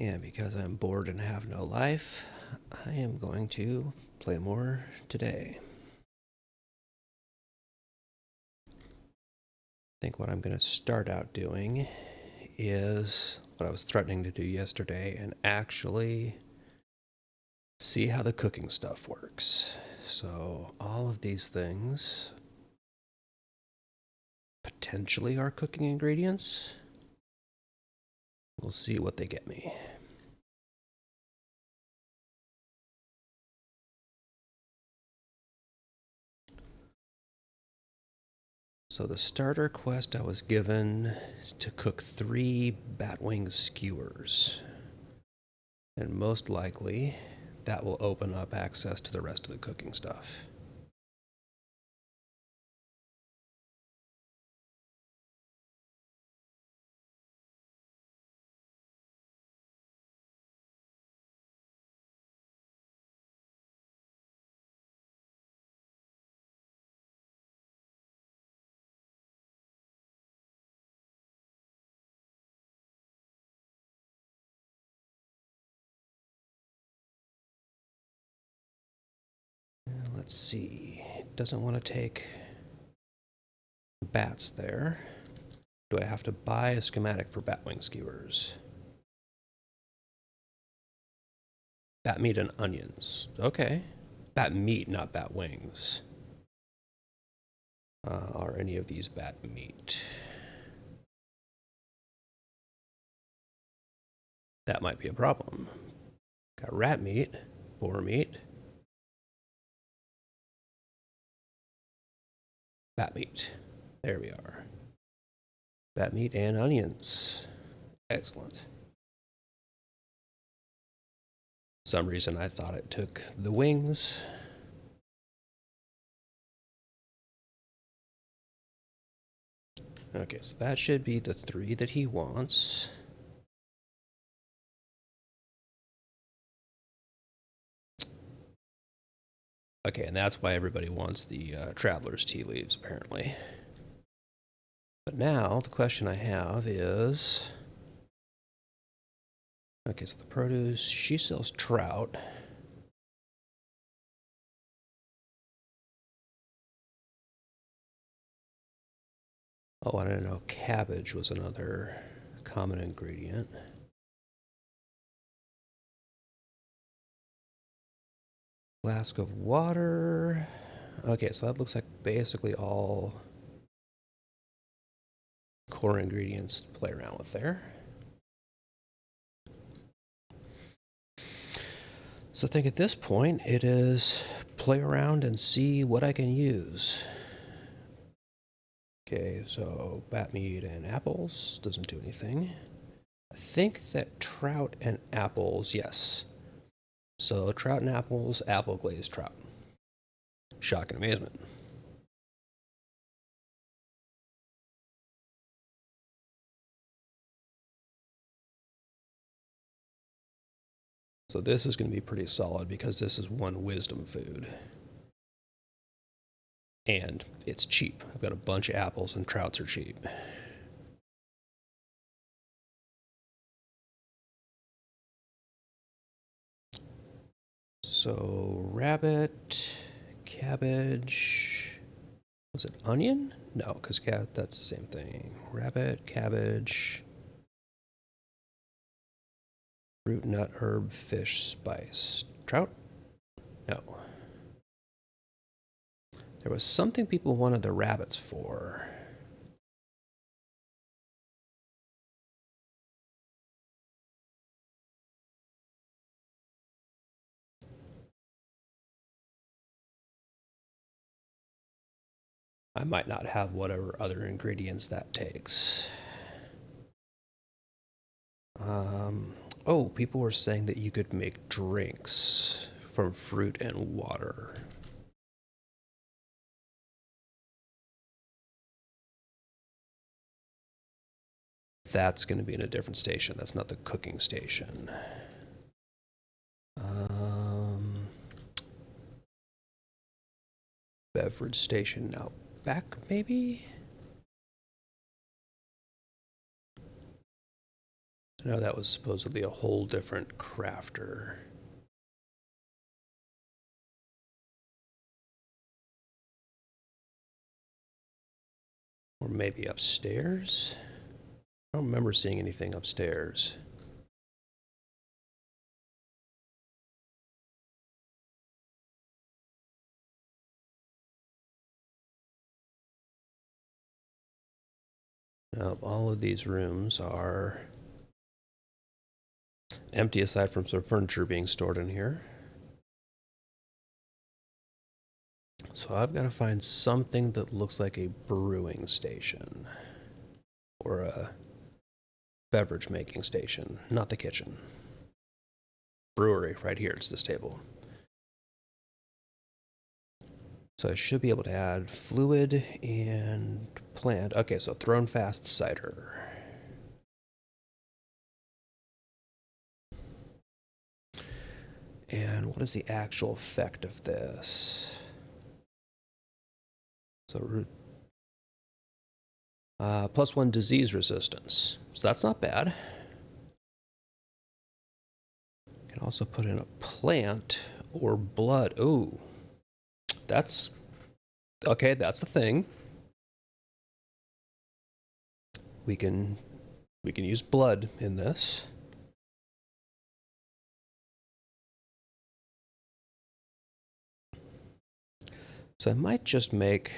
And because I'm bored and have no life, I am going to play more today. I think what I'm going to start out doing is what I was threatening to do yesterday and actually see how the cooking stuff works. So, all of these things potentially are cooking ingredients. We'll see what they get me. So the starter quest I was given is to cook 3 batwing skewers. And most likely, that will open up access to the rest of the cooking stuff. Let's see. It doesn't want to take bats there. Do I have to buy a schematic for batwing skewers? Bat meat and onions. Okay. Bat meat, not bat wings. Are any of these bat meat? That might be a problem. Got rat meat, boar meat, bat meat. There we are. Bat meat and onions. Excellent. Some reason I thought it took the wings. Okay, so that should be the 3 that he wants. Okay, and that's why everybody wants the Traveler's Tea Leaves, apparently. But now, the question I have is... Okay, so the produce, she sells trout. Oh, I didn't know cabbage was another common ingredient. Flask of water. Okay, so that looks like basically all core ingredients to play around with there. So I think at this point it is play around and see what I can use. Okay, so bat meat and apples doesn't do anything. I think that trout and apples, yes. So trout and apples, apple glazed trout. Shock and amazement. So this is going to be pretty solid because this is one wisdom food. And it's cheap. I've got a bunch of apples and trouts are cheap. So rabbit, cabbage, was it onion? No, because that's the same thing. Rabbit, cabbage, root, nut, herb, fish, spice. Trout? No. There was something people wanted the rabbits for. I might not have whatever other ingredients that takes. Oh, people were saying that you could make drinks from fruit and water. That's going to be in a different station. That's not the cooking station. Beverage station out back, maybe? I know that was supposedly a whole different crafter. Or maybe upstairs? I don't remember seeing anything upstairs. Now, all of these rooms are empty aside from some furniture being stored in here. So I've got to find something that looks like a brewing station. Or a beverage making station, not the kitchen. Brewery, right here, it's this table. So I should be able to add fluid and plant. Okay, so thrown fast cider. And what is the actual effect of this? So +1 disease resistance. So that's not bad. Can also put in a plant or blood. Ooh, that's okay. That's a thing. We can use blood in this. So I might just make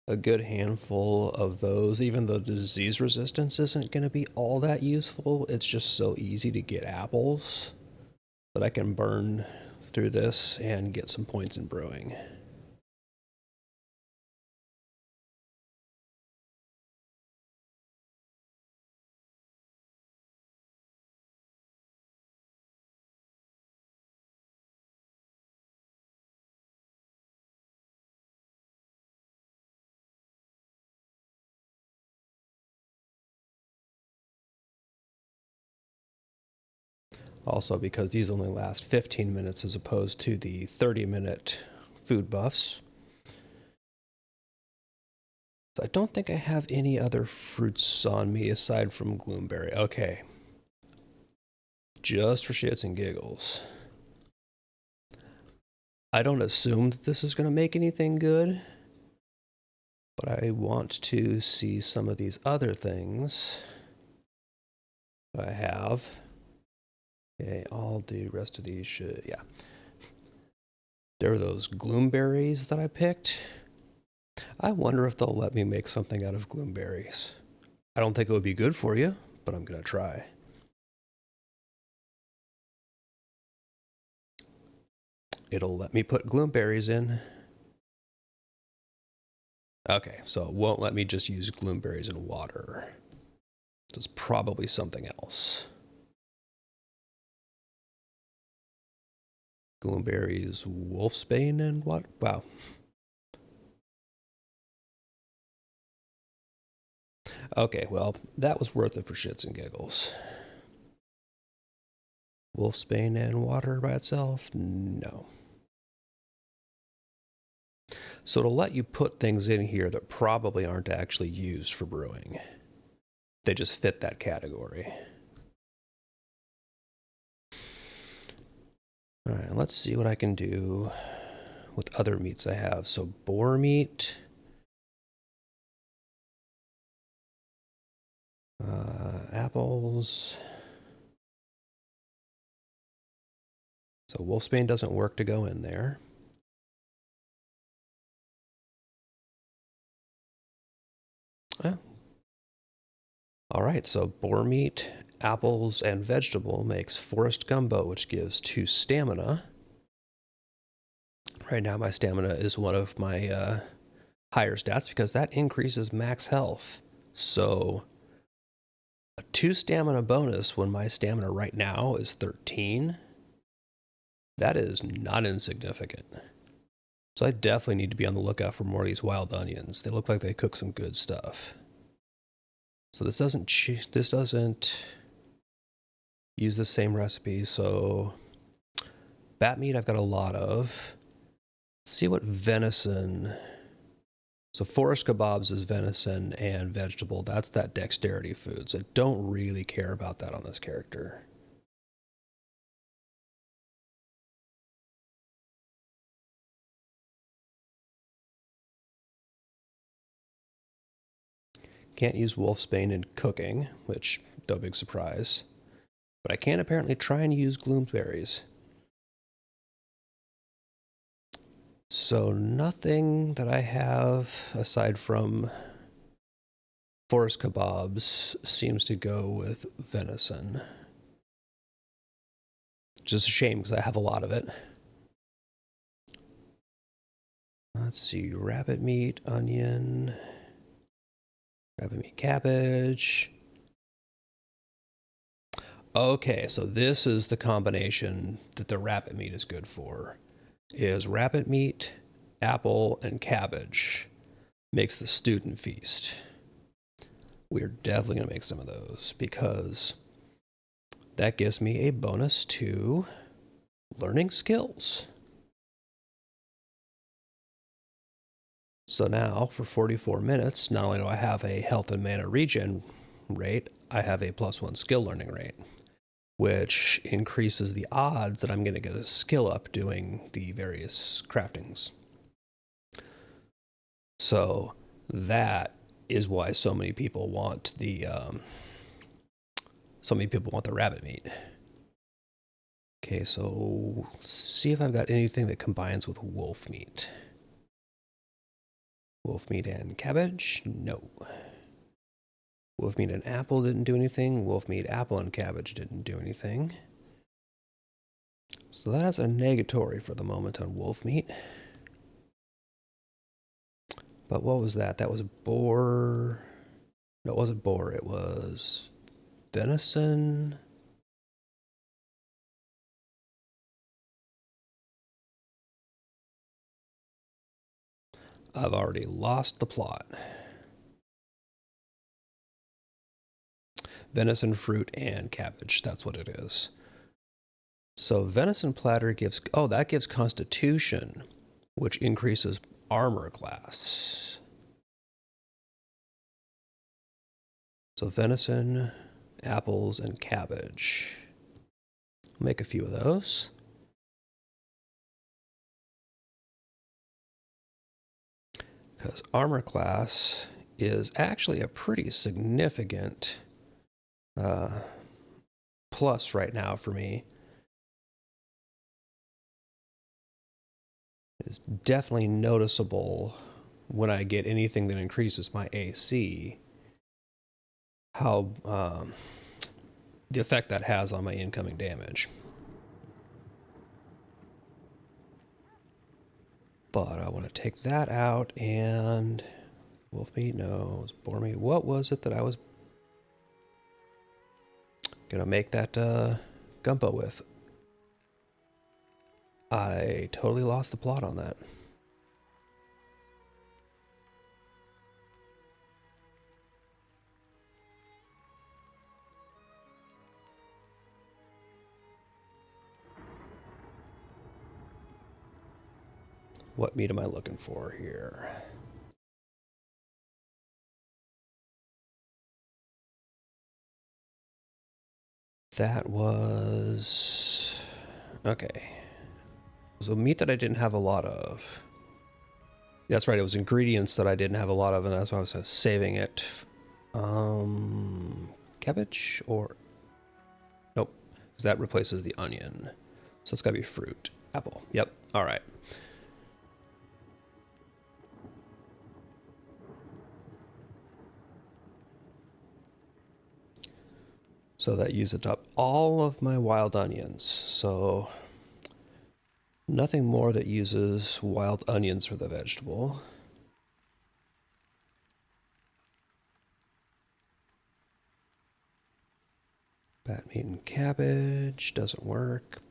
a good handful of those, even though disease resistance isn't going to be all that useful. It's just so easy to get apples that I can burn through this and get some points in brewing. Also, because these only last 15 minutes as opposed to the 30-minute food buffs. So I don't think I have any other fruits on me aside from Gloomberry. Okay. Just for shits and giggles. I don't assume that this is going to make anything good, but I want to see some of these other things that I have. Okay, all the rest of these should, yeah. There are those gloomberries that I picked. I wonder if they'll let me make something out of gloomberries. I don't think it would be good for you, but I'm going to try. It'll let me put gloomberries in. Okay, so it won't let me just use gloomberries in water. So it's probably something else. Gloomberries, wolfsbane, and what? Wow. Okay, well, that was worth it for shits and giggles. Wolfsbane and water by itself? No. So it'll let you put things in here that probably aren't actually used for brewing. They just fit that category. All right, let's see what I can do with other meats I have. So boar meat. Apples. So wolfsbane doesn't work to go in there. Oh. All right, so boar meat, apples, and vegetable makes forest gumbo, which gives 2 stamina. Right now, my stamina is one of my higher stats because that increases max health. So a 2 stamina bonus when my stamina right now is 13. That is not insignificant. So I definitely need to be on the lookout for more of these wild onions. They look like they cook some good stuff. So this doesn't use the same recipe. So bat meat I've got a lot of. Let's see what venison So forest kebabs is venison and vegetable. That's that dexterity food. So I don't really care about that on this character. Can't use wolfsbane in cooking, which no big surprise. But I can apparently try and use gloomberries. So nothing that I have aside from forest kebabs seems to go with venison. Just a shame because I have a lot of it. Let's see, rabbit meat, onion, rabbit meat, cabbage. Okay, so this is the combination that the rabbit meat is good for. Is rabbit meat, apple, and cabbage makes the student feast. We're definitely going to make some of those because that gives me a bonus to learning skills. So now for 44 minutes, not only do I have a health and mana regen rate, I have a +1 skill learning rate, which increases the odds that I'm going to get a skill up doing the various craftings. So that is why so many people want the rabbit meat. Okay, so let's see if I've got anything that combines with wolf meat. Wolf meat and cabbage? No. Wolf meat and apple didn't do anything. Wolf meat, apple, and cabbage didn't do anything. So that has a negatory for the moment on wolf meat. But what was that? That was boar. No, it wasn't boar. It was venison. I've already lost the plot. Venison, fruit, and cabbage. That's what it is. So venison platter gives, oh, that gives constitution, which increases armor class. So venison, apples, and cabbage. I'll make a few of those. Because armor class is actually a pretty significant plus right now for me. It's definitely noticeable when I get anything that increases my AC, how the effect that has on my incoming damage. But I want to take that out and wolf meat, no, it was boar meat. What was it that I was gonna make that gumbo with? I totally lost the plot on that. What meat am I looking for here? That was... okay. So meat that I didn't have a lot of. That's right, it was ingredients that I didn't have a lot of, and that's why I was saving it. Cabbage or... nope, because that replaces the onion. So it's gotta be fruit. Apple, yep, alright. So that used up all of my wild onions. So nothing more that uses wild onions for the vegetable. Bat meat and cabbage doesn't work.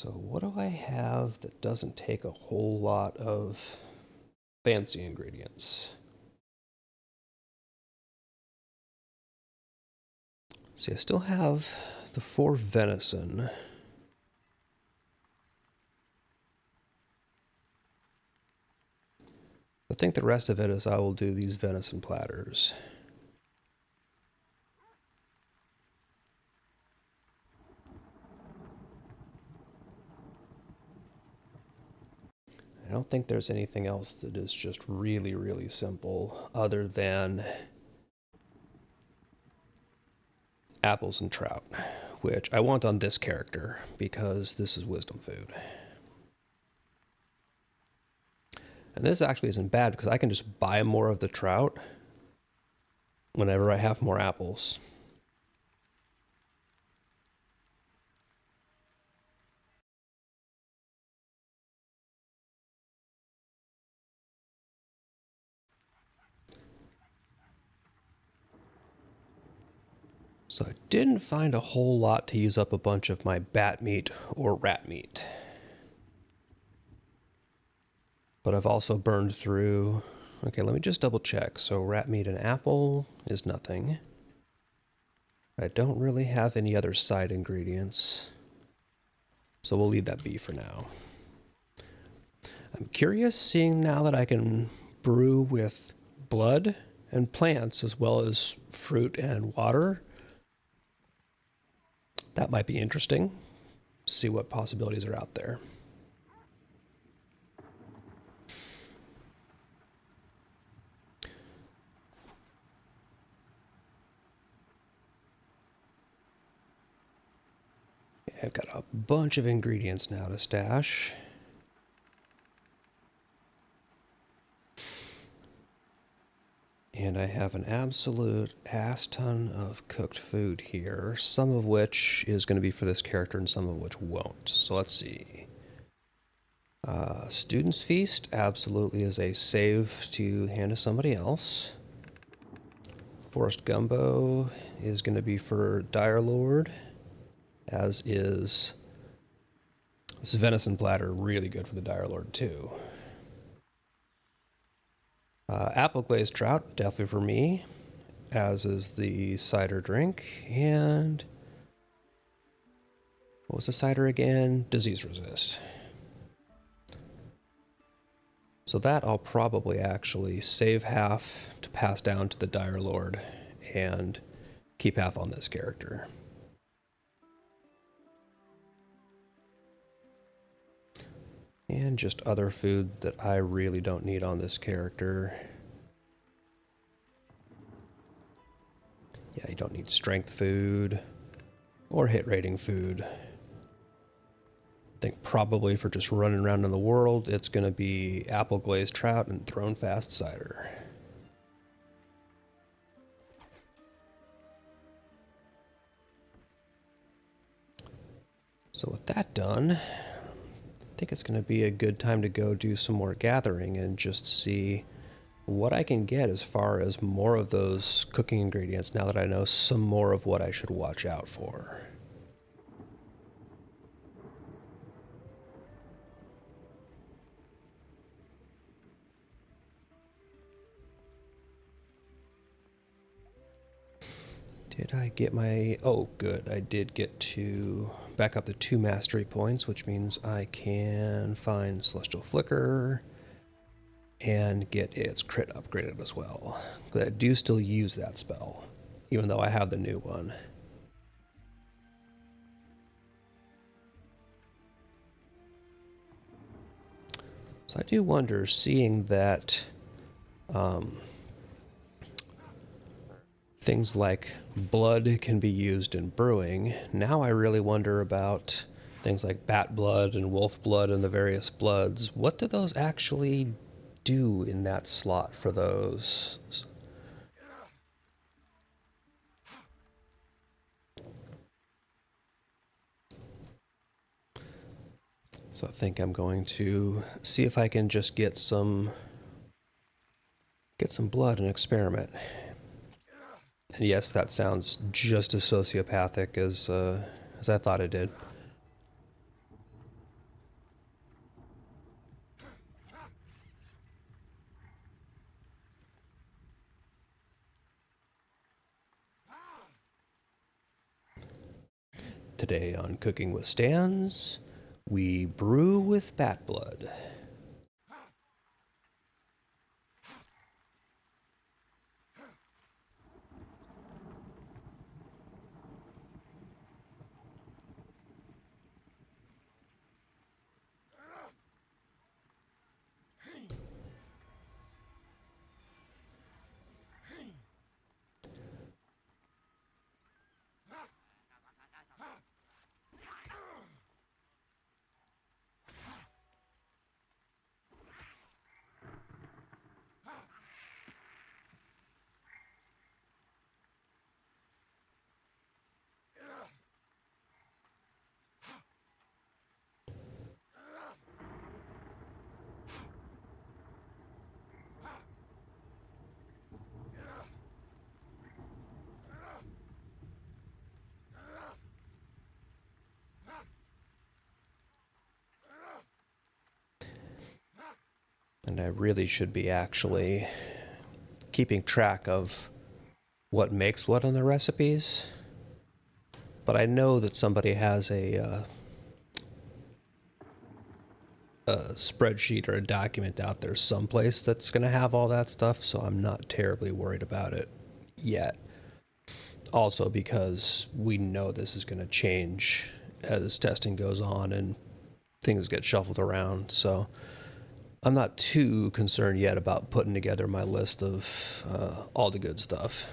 So what do I have that doesn't take a whole lot of fancy ingredients? See, I still have the 4 venison. I think the rest of it is I will do these venison platters. I don't think there's anything else that is just really, really simple other than apples and trout, which I want on this character because this is wisdom food. And this actually isn't bad because I can just buy more of the trout whenever I have more apples. So I didn't find a whole lot to use up a bunch of my bat meat or rat meat. But I've also burned through... Okay, let me just double check. So rat meat and apple is nothing. I don't really have any other side ingredients. So we'll leave that be for now. I'm curious, seeing now that I can brew with blood and plants as well as fruit and water. That might be interesting. See what possibilities are out there. I've got a bunch of ingredients now to stash. And I have an absolute ass ton of cooked food here, some of which is going to be for this character and some of which won't. So let's see. Student's Feast absolutely is a save to hand to somebody else. Forest Gumbo is going to be for Dire Lord, as is this venison platter, really good for the Dire Lord too. Apple glazed trout, definitely for me, as is the cider drink. And what was the cider again? Disease resist. So that I'll probably actually save half to pass down to the Dire Lord and keep half on this character. And just other food that I really don't need on this character. Yeah, you don't need strength food or hit rating food. I think probably for just running around in the world, it's going to be apple glazed trout and thrown fast cider. So with that done, I think it's going to be a good time to go do some more gathering and just see what I can get as far as more of those cooking ingredients now that I know some more of what I should watch out for. Did I get my... Oh, good. I did get to back up to 2 mastery points, which means I can find Celestial Flicker and get its crit upgraded as well. But I do still use that spell, even though I have the new one. So I do wonder, seeing that things like blood can be used in brewing, now I really wonder about things like bat blood and wolf blood and the various bloods. What do those actually do in that slot for those? So I think I'm going to see if I can just get some blood and experiment. And yes, that sounds just as sociopathic as I thought it did. Today on Cooking with Stans, we brew with bat blood. And I really should be actually keeping track of what makes what in the recipes. But I know that somebody has a spreadsheet or a document out there someplace that's going to have all that stuff, so I'm not terribly worried about it yet. Also because we know this is going to change as testing goes on and things get shuffled around, so I'm not too concerned yet about putting together my list of all the good stuff.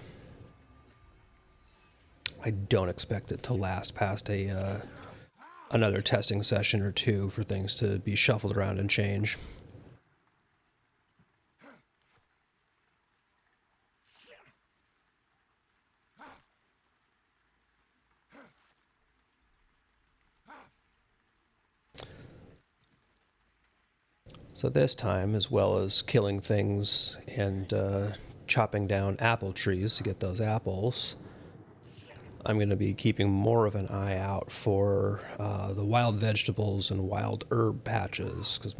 I don't expect it to last past another testing session or two for things to be shuffled around and change. So this time, as well as killing things and chopping down apple trees to get those apples, I'm going to be keeping more of an eye out for the wild vegetables and wild herb patches, because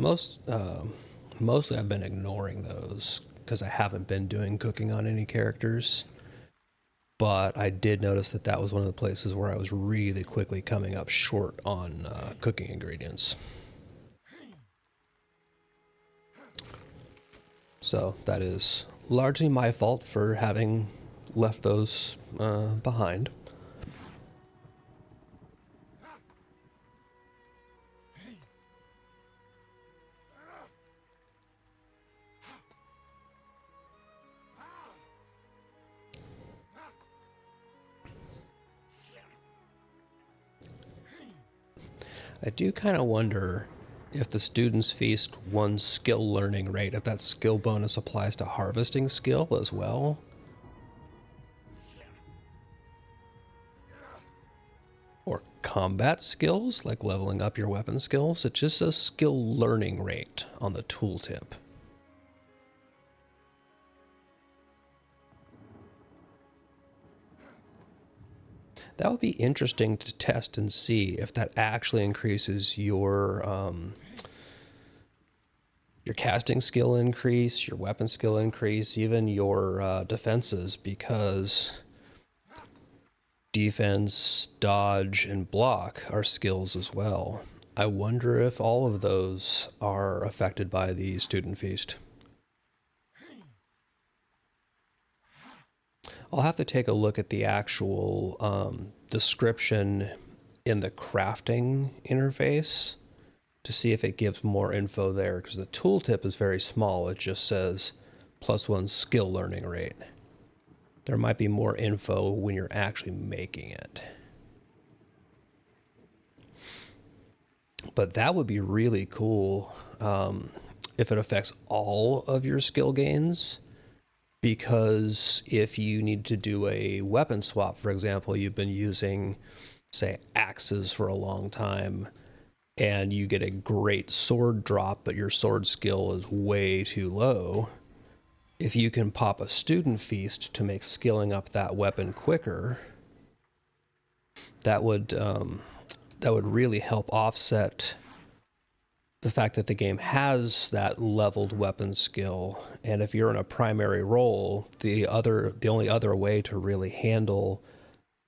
mostly I've been ignoring those because I haven't been doing cooking on any characters. But I did notice that that was one of the places where I was really quickly coming up short on cooking ingredients. So that is largely my fault for having left those behind. I do kind of wonder if the student's feast one skill learning rate, if that skill bonus applies to harvesting skill as well. Or combat skills, like leveling up your weapon skills. It's just a skill learning rate on the tooltip. That would be interesting to test and see if that actually increases your casting skill increase, your weapon skill increase, even your defenses, because defense, dodge, and block are skills as well. I wonder if all of those are affected by the student feast. I'll have to take a look at the actual description in the crafting interface to see if it gives more info there, because the tooltip is very small. It just says +1 skill learning rate. There might be more info when you're actually making it. But that would be really cool if it affects all of your skill gains. Because if you need to do a weapon swap, for example, you've been using, say, axes for a long time, and you get a great sword drop, but your sword skill is way too low. If you can pop a student feast to make skilling up that weapon quicker, that would really help offset the fact that the game has that leveled weapon skill. And if you're in a primary role, the only other way to really handle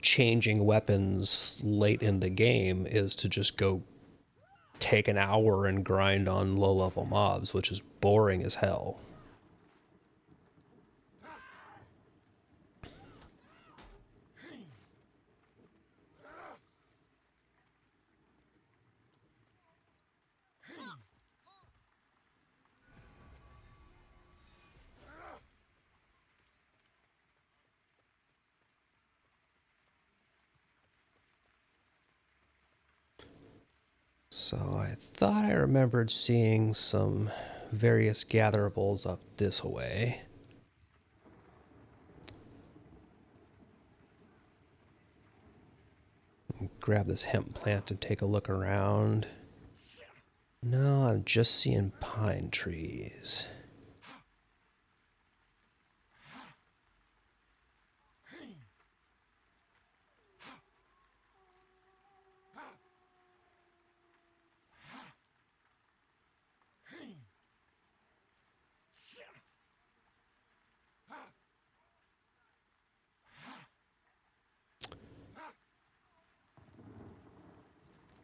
changing weapons late in the game is to just go take an hour and grind on low-level mobs, which is boring as hell. So I thought I remembered seeing some various gatherables up this way. Grab this hemp plant and take a look around. No, I'm just seeing pine trees.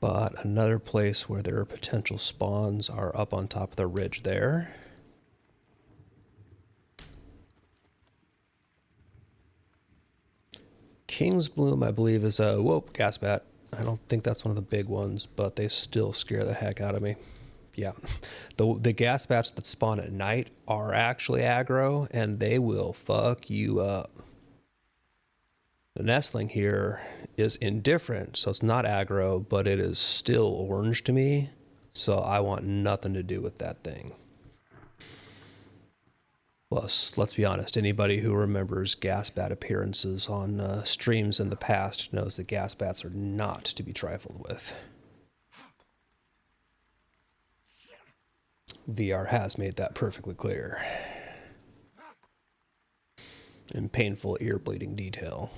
But another place where there are potential spawns are up on top of the ridge there. King's Bloom, I believe, is a gas bat. I don't think that's one of the big ones, but they still scare the heck out of me. Yeah, the gas bats that spawn at night are actually aggro, and they will fuck you up. The nestling here is indifferent, so it's not aggro, but it is still orange to me, so I want nothing to do with that thing. Plus, let's be honest, anybody who remembers gas bat appearances on streams in the past knows that gas bats are not to be trifled with. VR has made that perfectly clear. In painful ear-bleeding detail.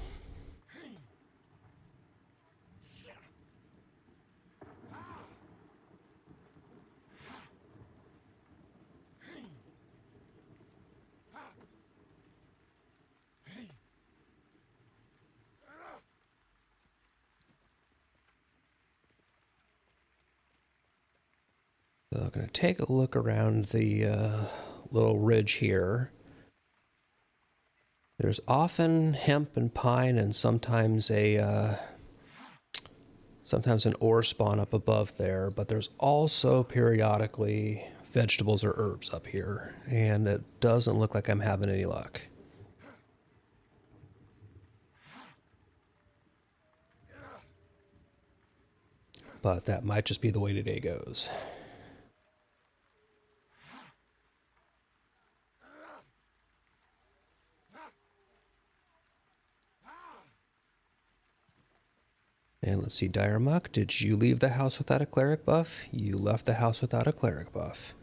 So I'm going to take a look around the little ridge here. There's often hemp and pine, and sometimes an ore spawn up above there, but there's also periodically vegetables or herbs up here, and it doesn't look like I'm having any luck. But that might just be the way today goes. And let's see, Dire Muck, did you leave the house without a cleric buff? You left the house without a cleric buff.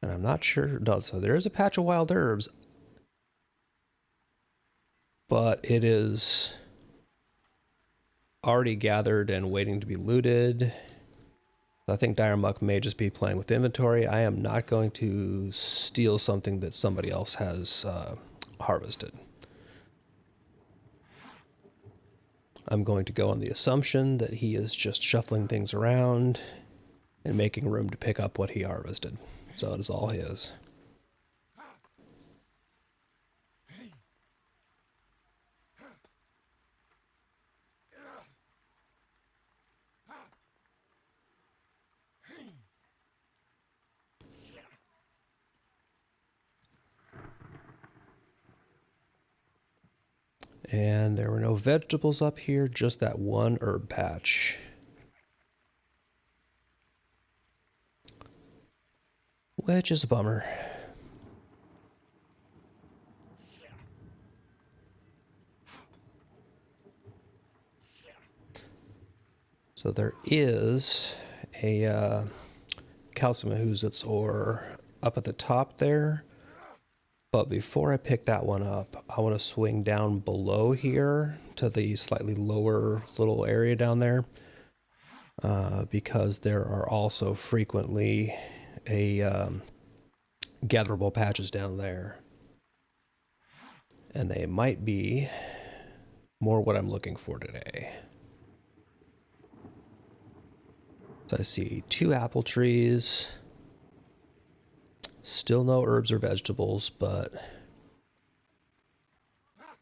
And I'm not sure, no, so there is a patch of wild herbs, but it is already gathered and waiting to be looted. I think Dire Muck may just be playing with inventory. I am not going to steal something that somebody else has harvested. I'm going to go on the assumption that he is just shuffling things around and making room to pick up what he harvested. So it is all his. And there were no vegetables up here, just that one herb patch. Which is a bummer. So there is a Calcimahuzit's ore up at the top there. But before I pick that one up, I want to swing down below here to the slightly lower little area down there. Because there are also frequently a gatherable patches down there. And they might be more what I'm looking for today. So I see 2 apple trees. Still no herbs or vegetables, but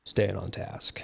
staying on task.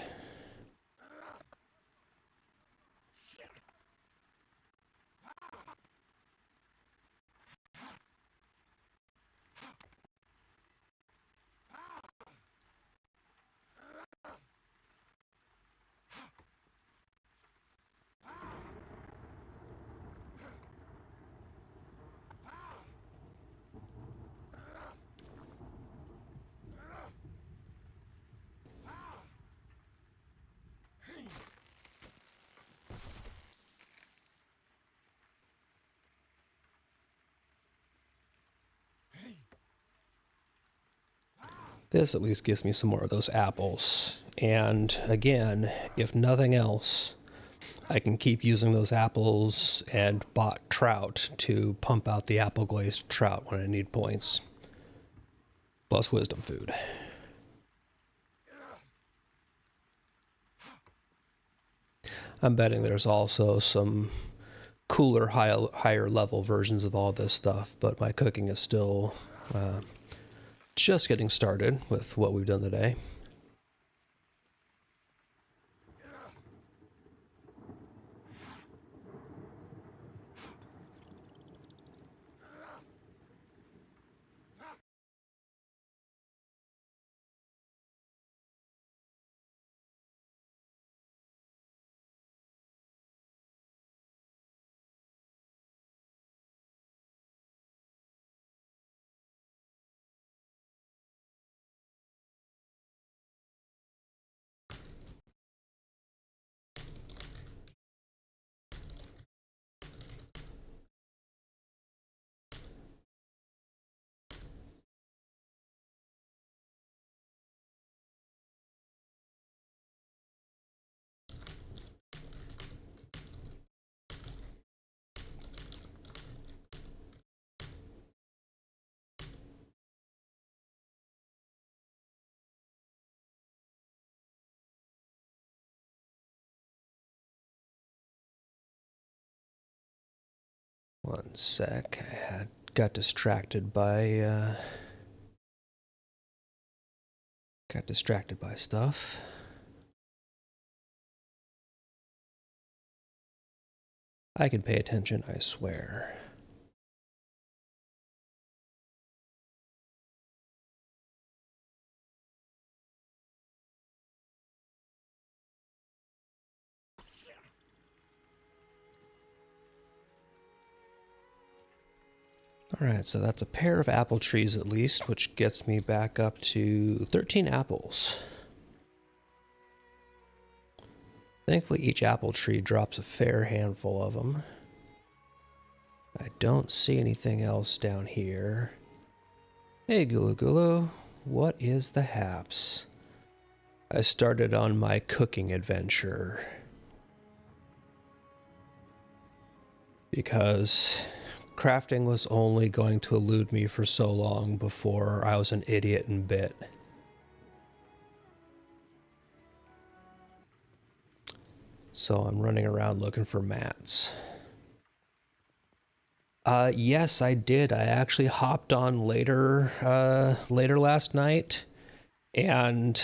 This at least gives me some more of those apples. And again, if nothing else, I can keep using those apples and bought trout to pump out the apple glazed trout when I need points. Plus wisdom food. I'm betting there's also some cooler, higher level versions of all this stuff, but my cooking is still just getting started with what we've done today. One sec, I got distracted by stuff. I can pay attention, I swear. Alright, so that's a pair of apple trees at least, which gets me back up to 13 apples. Thankfully, each apple tree drops a fair handful of them. I don't see anything else down here. Hey, Gulu Gulu, what is the haps? I started on my cooking adventure because crafting was only going to elude me for so long before I was an idiot and bit. So I'm running around looking for mats. Yes, I did. I actually hopped on later last night, and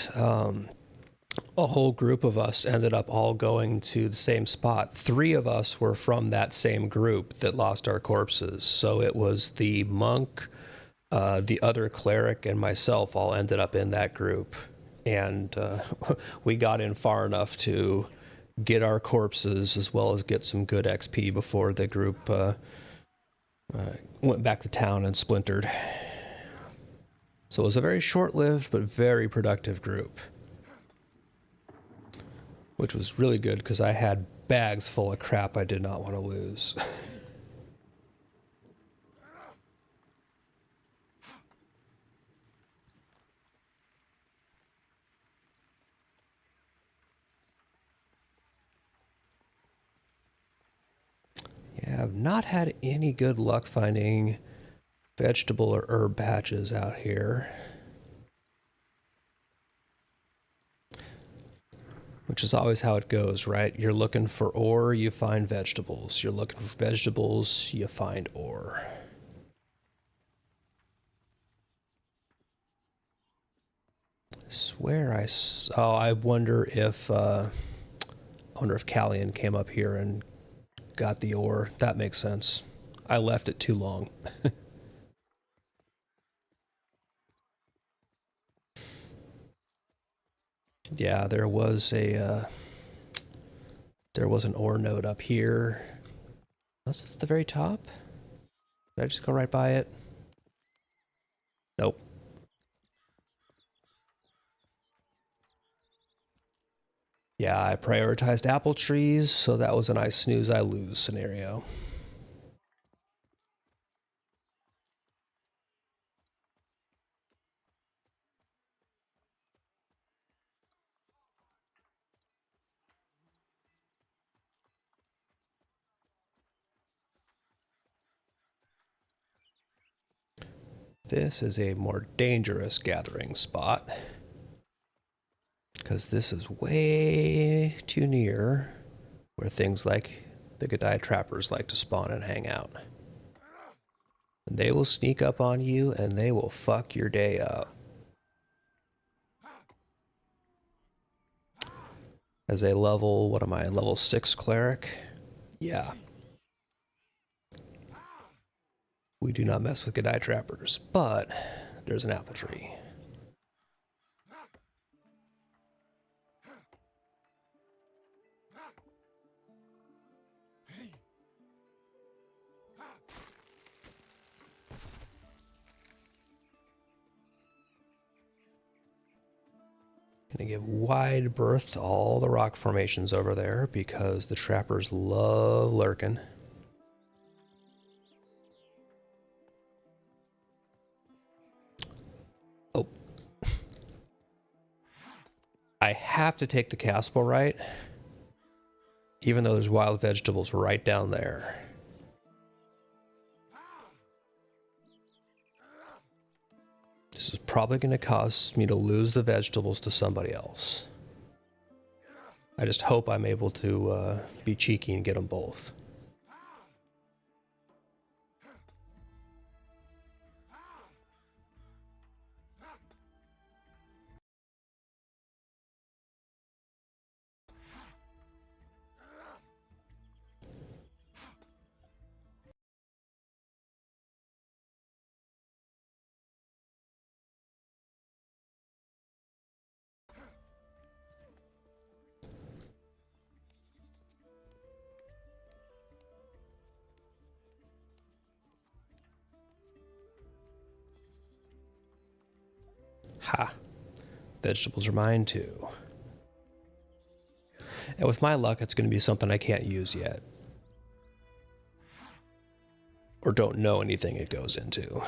a whole group of us ended up all going to the same spot. 3 of us were from that same group that lost our corpses. So it was the monk, the other cleric, and myself all ended up in that group. And we got in far enough to get our corpses as well as get some good XP before the group went back to town and splintered. So it was a very short-lived but very productive group, which was really good because I had bags full of crap I did not want to lose. Yeah, I've not had any good luck finding vegetable or herb patches out here. Which is always how it goes, right? You're looking for ore, you find vegetables. You're looking for vegetables, you find ore. I swear I saw. I wonder if Callian came up here and got the ore. That makes sense. I left it too long. Yeah, there was an ore node up here. Was this at the very top? Did I just go right by it? Nope. Yeah, I prioritized apple trees, so that was a nice snooze I lose scenario. This is a more dangerous gathering spot, because this is way too near where things like the G'day trappers like to spawn and hang out. And they will sneak up on you and they will fuck your day up. As a level, what am I, level 6 cleric? Yeah. We do not mess with G'day trappers, but there's an apple tree. Gonna give wide berth to all the rock formations over there because the trappers love lurking. Oh. I have to take the castle right, even though there's wild vegetables right down there. This is probably going to cause me to lose the vegetables to somebody else. I just hope I'm able to be cheeky and get them both. Ha. Vegetables are mine too. And with my luck, it's going to be something I can't use yet. Or don't know anything it goes into.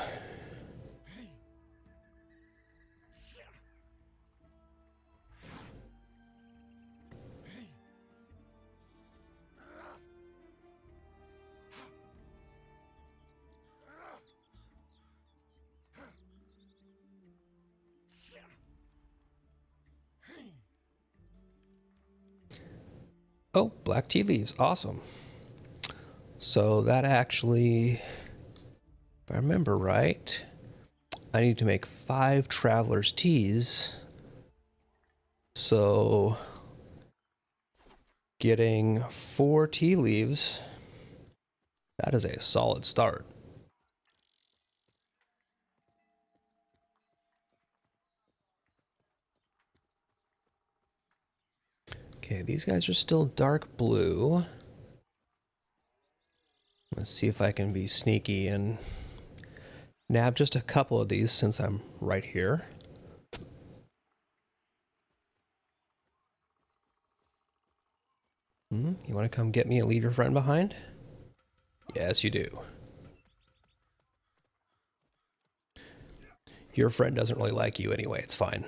Oh, black tea leaves. Awesome. So that actually, if I remember right, I need to make 5 traveler's teas. So getting 4 tea leaves, that is a solid start. Okay, these guys are still dark blue. Let's see if I can be sneaky and nab just a couple of these since I'm right here. You want to come get me and leave your friend behind? Yes, you do. Your friend doesn't really like you anyway, it's fine.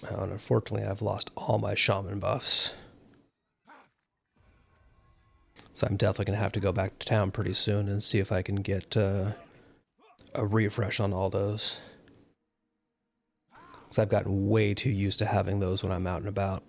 And unfortunately, I've lost all my shaman buffs. So I'm definitely going to have to go back to town pretty soon and see if I can get a refresh on all those. Because I've gotten way too used to having those when I'm out and about.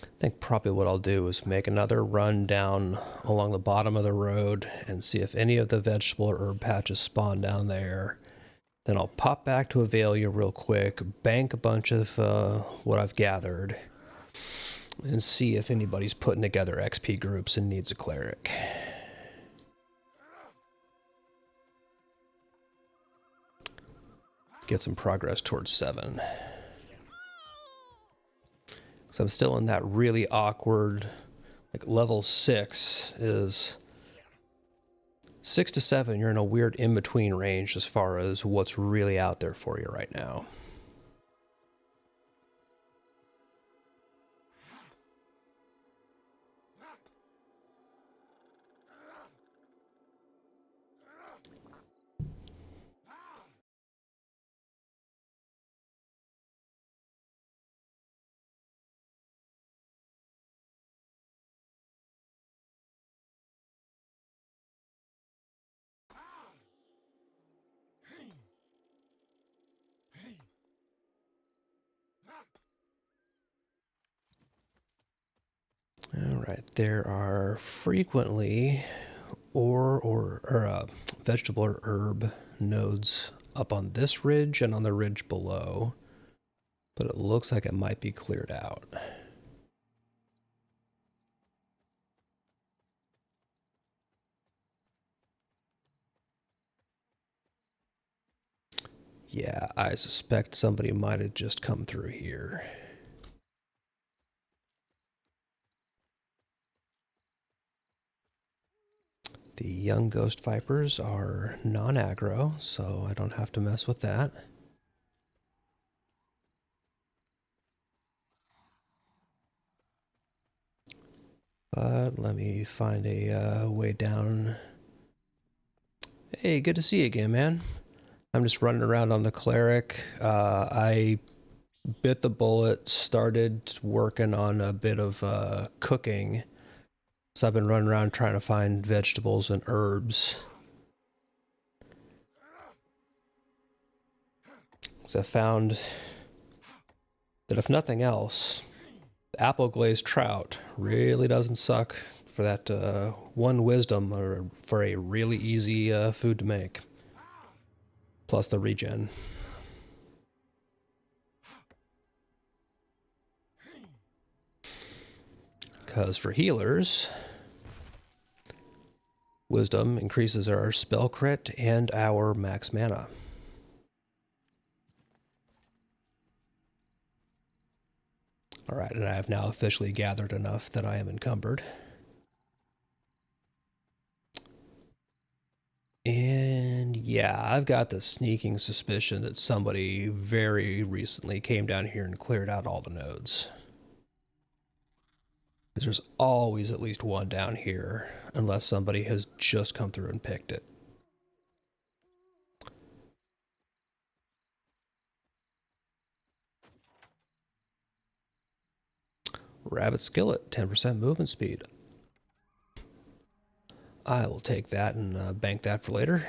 I think probably what I'll do is make another run down along the bottom of the road and see if any of the vegetable or herb patches spawn down there. Then I'll pop back to Avelia real quick, bank a bunch of what I've gathered, and see if anybody's putting together XP groups and needs a cleric. Get some progress towards 7. So I'm still in that really awkward, like level 6 is 6 to 7. You're in a weird in-between range as far as what's really out there for you right now. All right, there are frequently vegetable or herb nodes up on this ridge and on the ridge below, but it looks like it might be cleared out. Yeah, I suspect somebody might have just come through here. The young ghost vipers are non-aggro, so I don't have to mess with that. But let me find a way down. Hey, good to see you again, man. I'm just running around on the cleric. I bit the bullet, started working on a bit of cooking. So I've been running around trying to find vegetables and herbs. So I found that if nothing else, apple glazed trout really doesn't suck for that 1 wisdom or for a really easy food to make. Plus the regen. Because for healers, wisdom increases our spell crit and our max mana. Alright, and I have now officially gathered enough that I am encumbered. And yeah, I've got the sneaking suspicion that somebody very recently came down here and cleared out all the nodes. Because there's always at least one down here, unless somebody has just come through and picked it. Rabbit skillet, 10% movement speed. I will take that and bank that for later.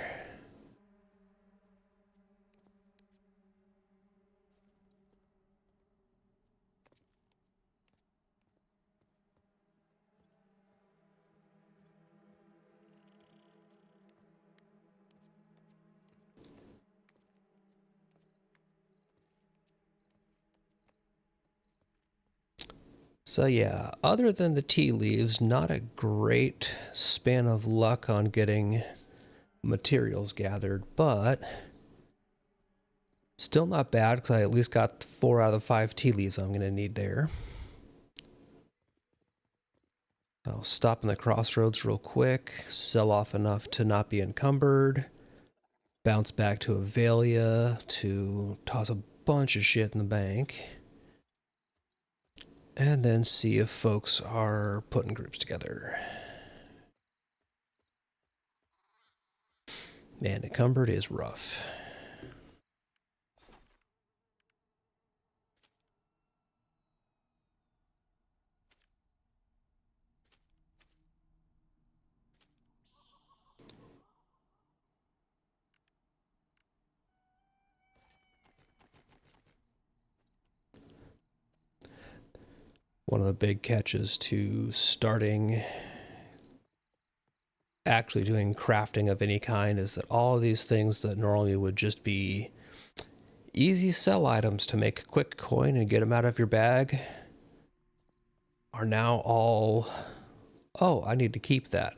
So yeah, other than the tea leaves, not a great span of luck on getting materials gathered, but still not bad because I at least got 4 out of the 5 tea leaves I'm going to need there. I'll stop in the crossroads real quick, sell off enough to not be encumbered, bounce back to Avelia to toss a bunch of shit in the bank, and then see if folks are putting groups together. Man, encumbered is rough. One of the big catches to starting actually doing crafting of any kind is that all of these things that normally would just be easy sell items to make quick coin and get them out of your bag are now all, oh, I need to keep that.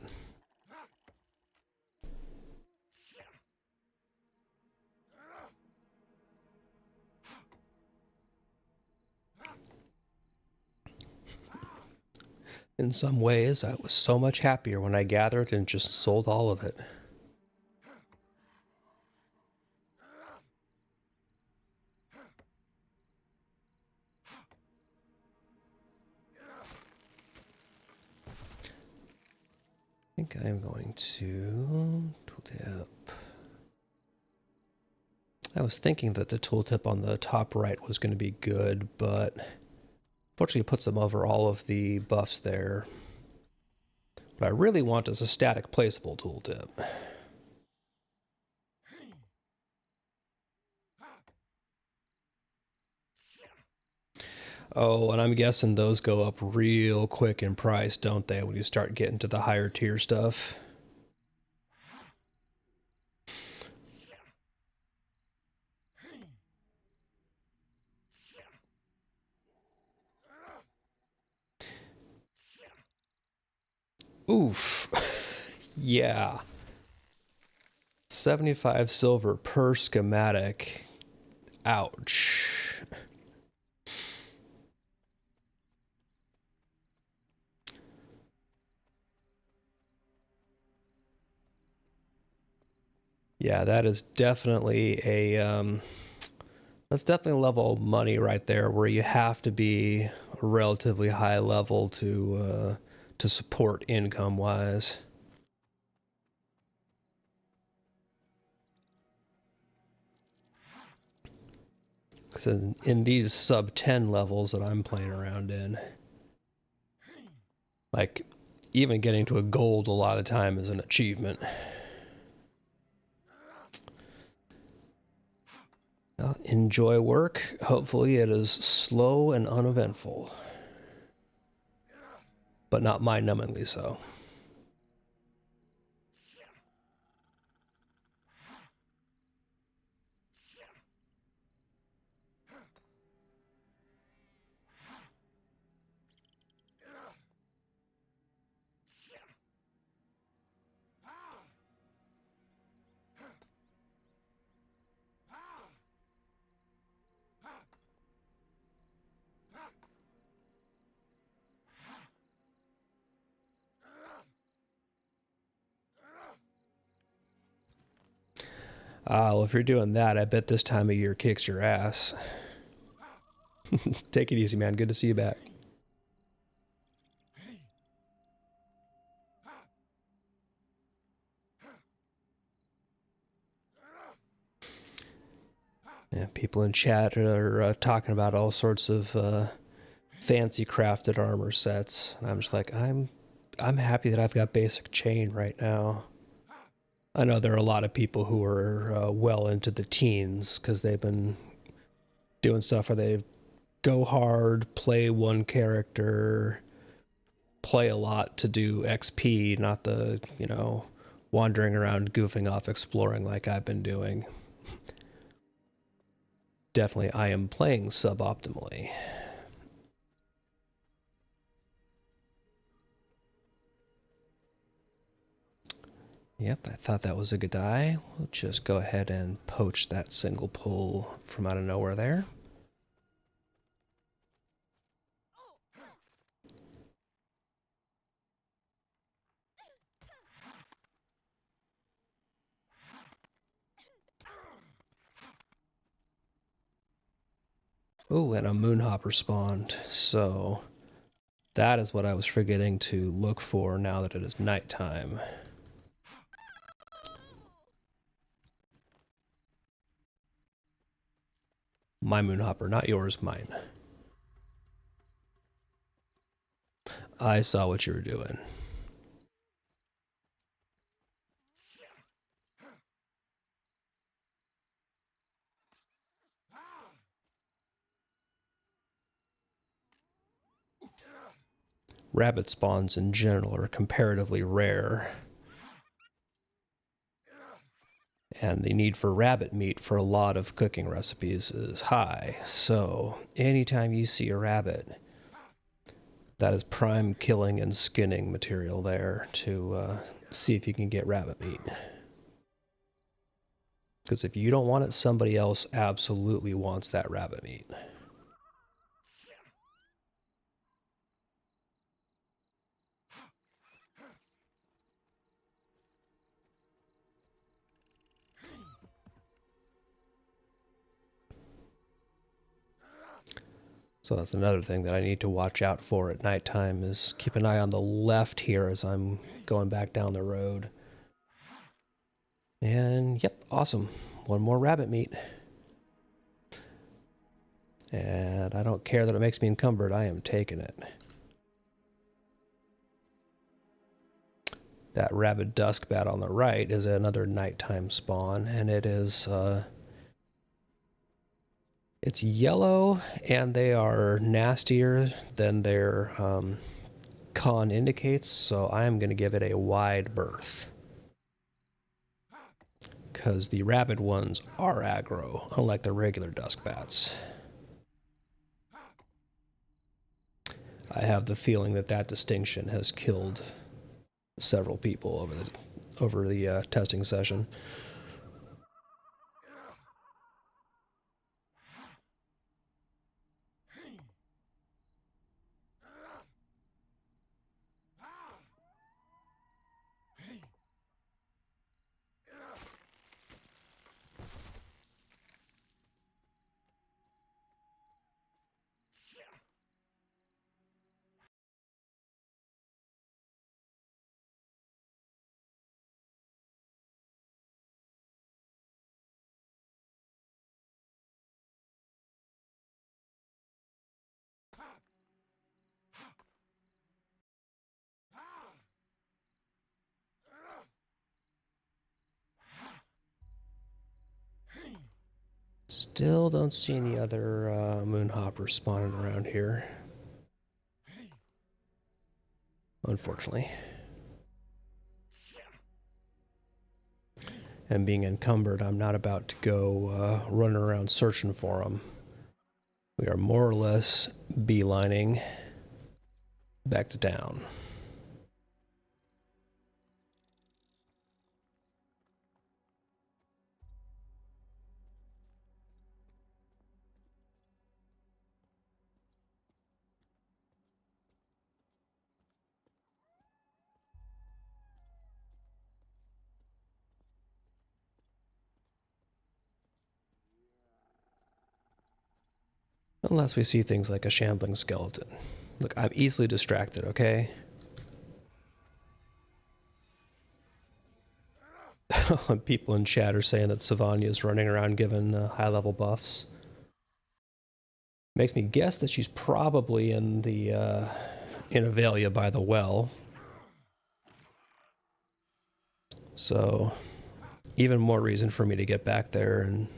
In some ways, I was so much happier when I gathered and just sold all of it. I think I'm going to tooltip. I was thinking that the tooltip on the top right was going to be good, but unfortunately it puts them over all of the buffs there. What I really want is a static placeable tooltip. Oh, and I'm guessing those go up real quick in price, don't they, when you start getting to the higher tier stuff? Oof. Yeah. 75 silver per schematic. Ouch. Yeah, that is definitely a that's definitely a level of money right there where you have to be a relatively high level to support income wise. Because in these sub 10 levels that I'm playing around in, like even getting to a gold a lot of the time is an achievement. Enjoy work. Hopefully it is slow and uneventful, but not mind-numbingly so. Well, if you're doing that, I bet this time of year kicks your ass. Take it easy, man. Good to see you back. Yeah, people in chat are talking about all sorts of fancy crafted armor sets. And I'm just like, I'm happy that I've got basic chain right now. I know there are a lot of people who are well into the teens because they've been doing stuff where they go hard, play one character, play a lot to do XP, not the, wandering around goofing off exploring like I've been doing. Definitely I am playing suboptimally. Yep, I thought that was a good eye. We'll just go ahead and poach that single pull from out of nowhere there. Oh, and a moonhopper spawned. So that is what I was forgetting to look for now that it is nighttime. My moonhopper, not yours, mine. I saw what you were doing. Rabbit spawns in general are comparatively rare. And the need for rabbit meat for a lot of cooking recipes is high. So anytime you see a rabbit, that is prime killing and skinning material there to see if you can get rabbit meat. Because if you don't want it, somebody else absolutely wants that rabbit meat. So that's another thing that I need to watch out for at nighttime is keep an eye on the left here as I'm going back down the road. And yep, awesome. One more rabbit meat. And I don't care that it makes me encumbered, I am taking it. That rabid dusk bat on the right is another nighttime spawn, and it is it's yellow, and they are nastier than their con indicates, so I am going to give it a wide berth. Because the rabid ones are aggro, unlike the regular dusk bats. I have the feeling that that distinction has killed several people over the testing session. Still don't see any other moonhoppers spawning around here. Unfortunately. And being encumbered, I'm not about to go running around searching for them. We are more or less beelining back to town. Unless we see things like a shambling skeleton. Look, I'm easily distracted, okay? People in chat are saying that Savanya is running around giving high-level buffs. Makes me guess that she's probably in the in Avelia by the well. So, even more reason for me to get back there and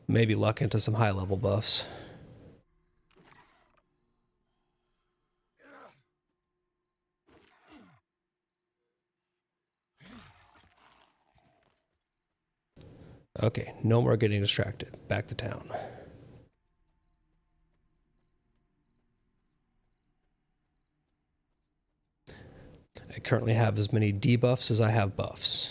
maybe luck into some high-level buffs. Okay, no more getting distracted. Back to town. currently have as many debuffs as I have buffs.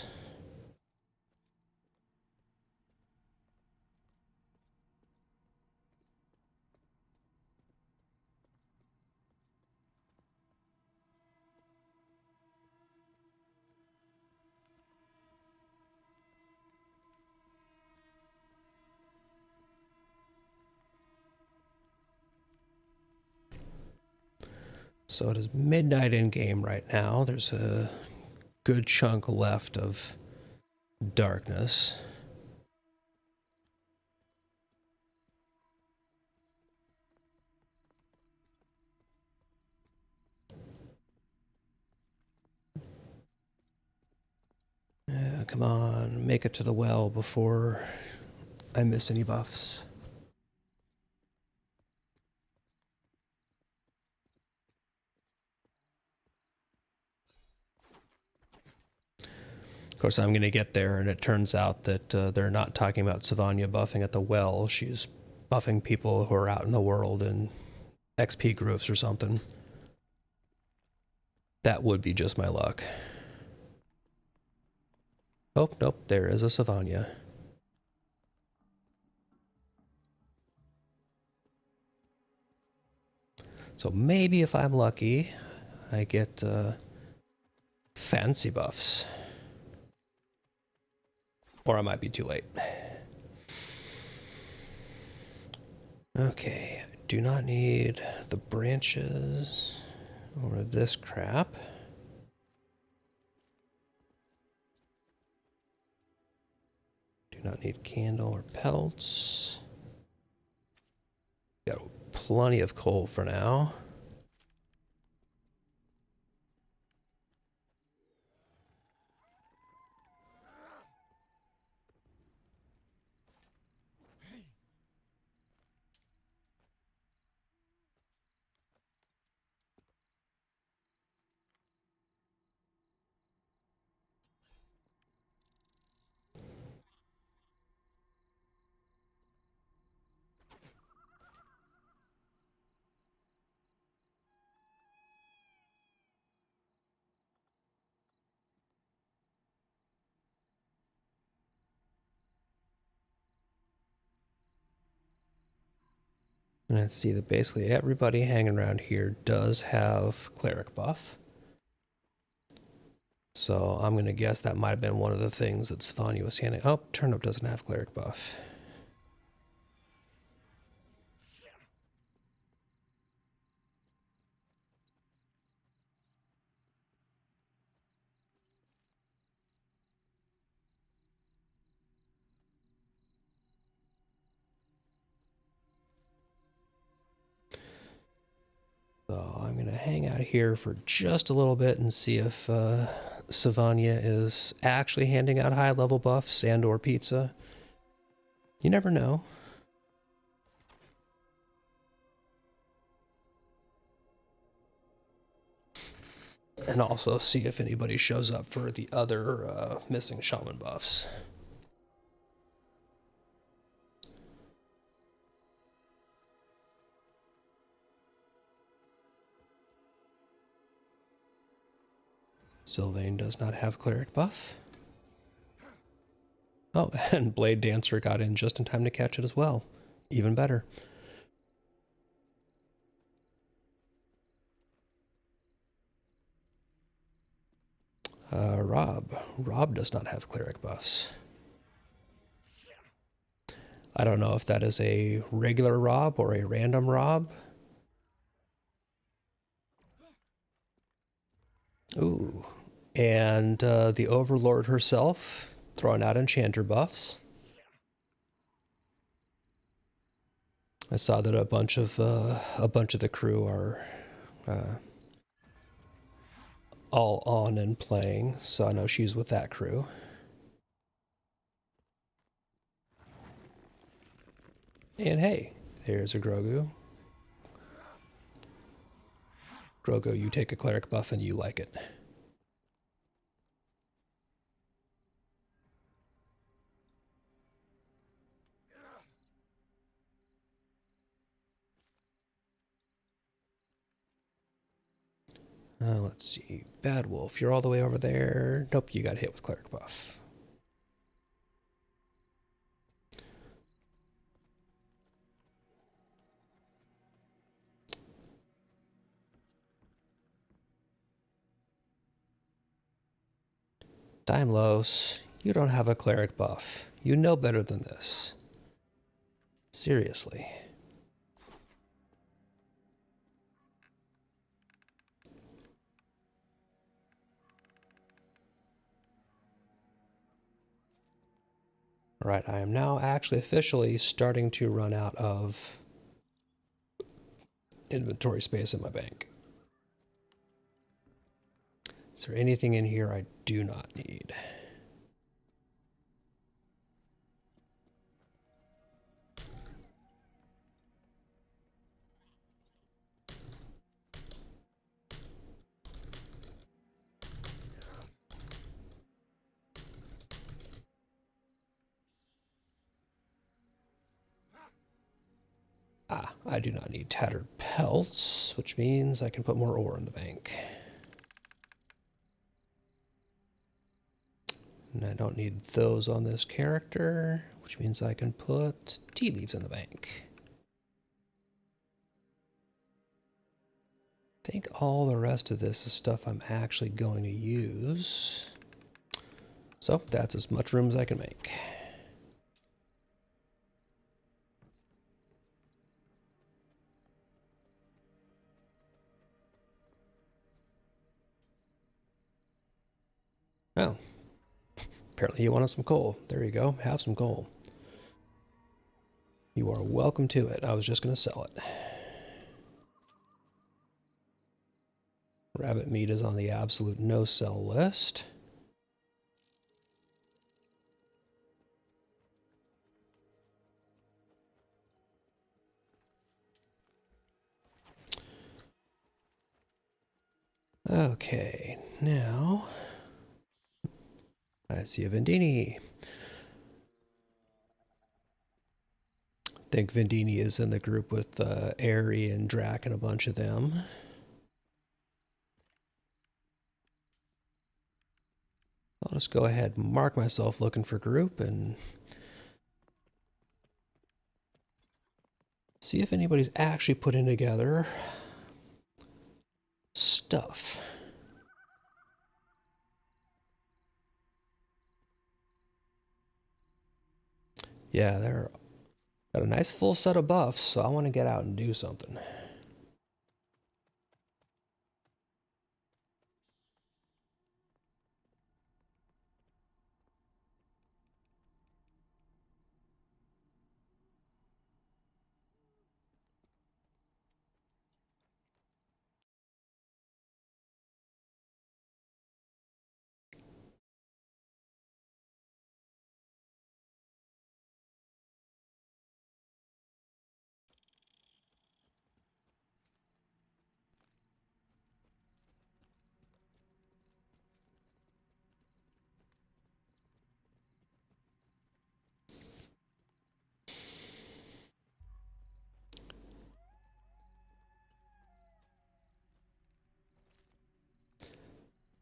So it is midnight in game right now. There's a good chunk left of darkness. Come on, make it to the well before I miss any buffs. Of course, I'm going to get there, and it turns out that they're not talking about Savanya buffing at the well. She's buffing people who are out in the world in XP grooves or something. That would be just my luck. Oh, nope, there is a Savanya. So maybe if I'm lucky, I get fancy buffs. Or I might be too late. Okay, I do not need the branches or this crap. Do not need candle or pelts. Got plenty of coal for now. And I see that basically everybody hanging around here does have cleric buff. So I'm going to guess that might have been one of the things that Savanya was handing. Oh, Turnip doesn't have cleric buff. So I'm going to hang out here for just a little bit and see if Savanya is actually handing out high-level buffs and or pizza. You never know. And also see if anybody shows up for the other missing shaman buffs. Sylvain does not have cleric buff. Oh, and Blade Dancer got in just in time to catch it as well. Even better. Rob does not have cleric buffs. I don't know if that is a regular Rob or a random Rob. Ooh. And the Overlord herself throwing out enchanter buffs. I saw that a bunch of the crew are all on and playing, so I know she's with that crew. And hey, there's a Grogu. Grogu, you take a cleric buff and you like it. Let's see. Bad Wolf, you're all the way over there. Nope, you got hit with Cleric buff. Daimlos, you don't have a Cleric buff. You know better than this. Seriously. Alright, I am now actually officially starting to run out of inventory space in my bank. Is there anything in here I do not need? I do not need tattered pelts, which means I can put more ore in the bank. And I don't need those on this character, which means I can put tea leaves in the bank. I think all the rest of this is stuff I'm actually going to use. So that's as much room as I can make. Oh, apparently you wanted some coal. There you go, have some coal. You are welcome to it. I was just going to sell it. Rabbit meat is on the absolute no-sell list. Okay, now I see a Vendini. I think Vendini is in the group with Airy and Drac and a bunch of them. I'll just go ahead and mark myself looking for group and see if anybody's actually putting together stuff. Yeah, they're got a nice full set of buffs, so I want to get out and do something.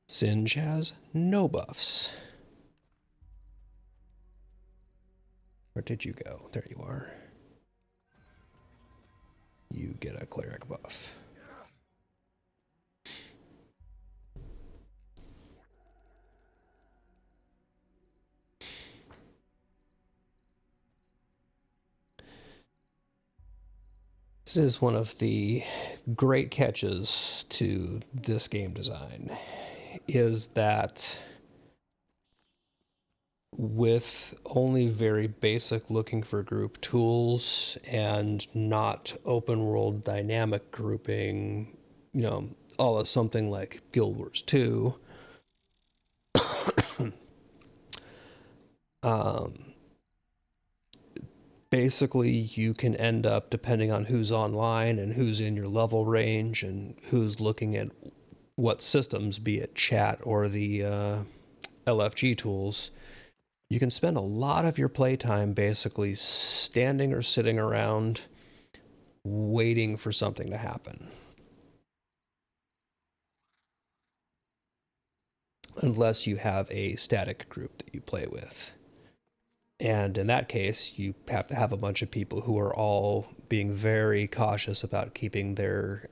Singe has no buffs. Where did you go? There you are. You get a cleric buff. This is one of the great catches to this game design, is that with only very basic looking for group tools and not open world dynamic grouping, you know, all of something like Guild Wars 2, basically you can end up, depending on who's online and who's in your level range and who's looking at what systems, be it chat or the LFG tools, you can spend a lot of your playtime basically standing or sitting around waiting for something to happen. unless you have a static group that you play with. And in that case, you have to have a bunch of people who are all being very cautious about keeping their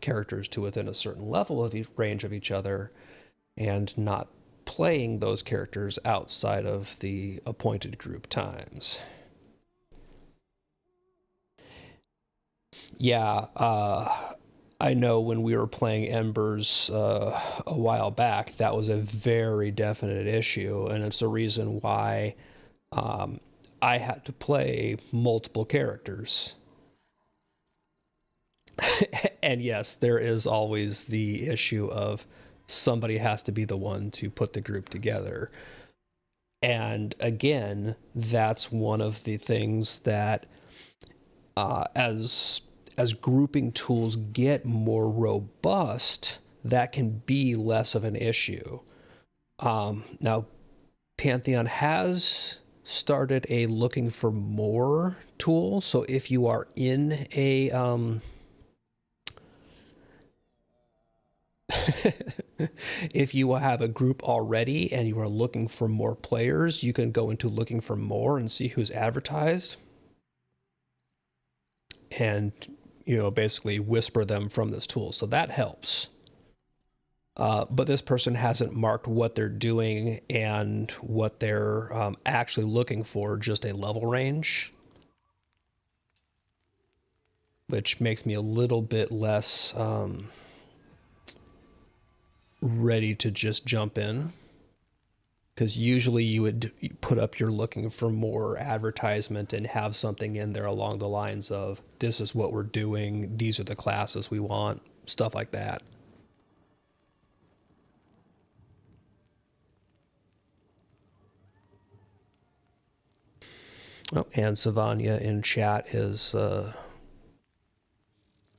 characters to within a certain level of range of each other and not playing those characters outside of the appointed group times. Yeah, I know when we were playing Embers a while back, that was a very definite issue, and it's a reason why um, I had to play multiple characters. And yes, there is always the issue of somebody has to be the one to put the group together. And again, that's one of the things that as grouping tools get more robust, that can be less of an issue. Now, Pantheon has started a looking for more tool. So if you are in a if you have a group already and you are looking for more players, you can go into looking for more and see who's advertised and basically whisper them from this tool. So that helps. But this person hasn't marked what they're doing and what they're actually looking for, just a level range, which makes me a little bit less ready to just jump in. Because usually you would put up your looking for more advertisement and have something in there along the lines of, this is what we're doing, these are the classes we want, stuff like that. Oh, and Savanya in chat is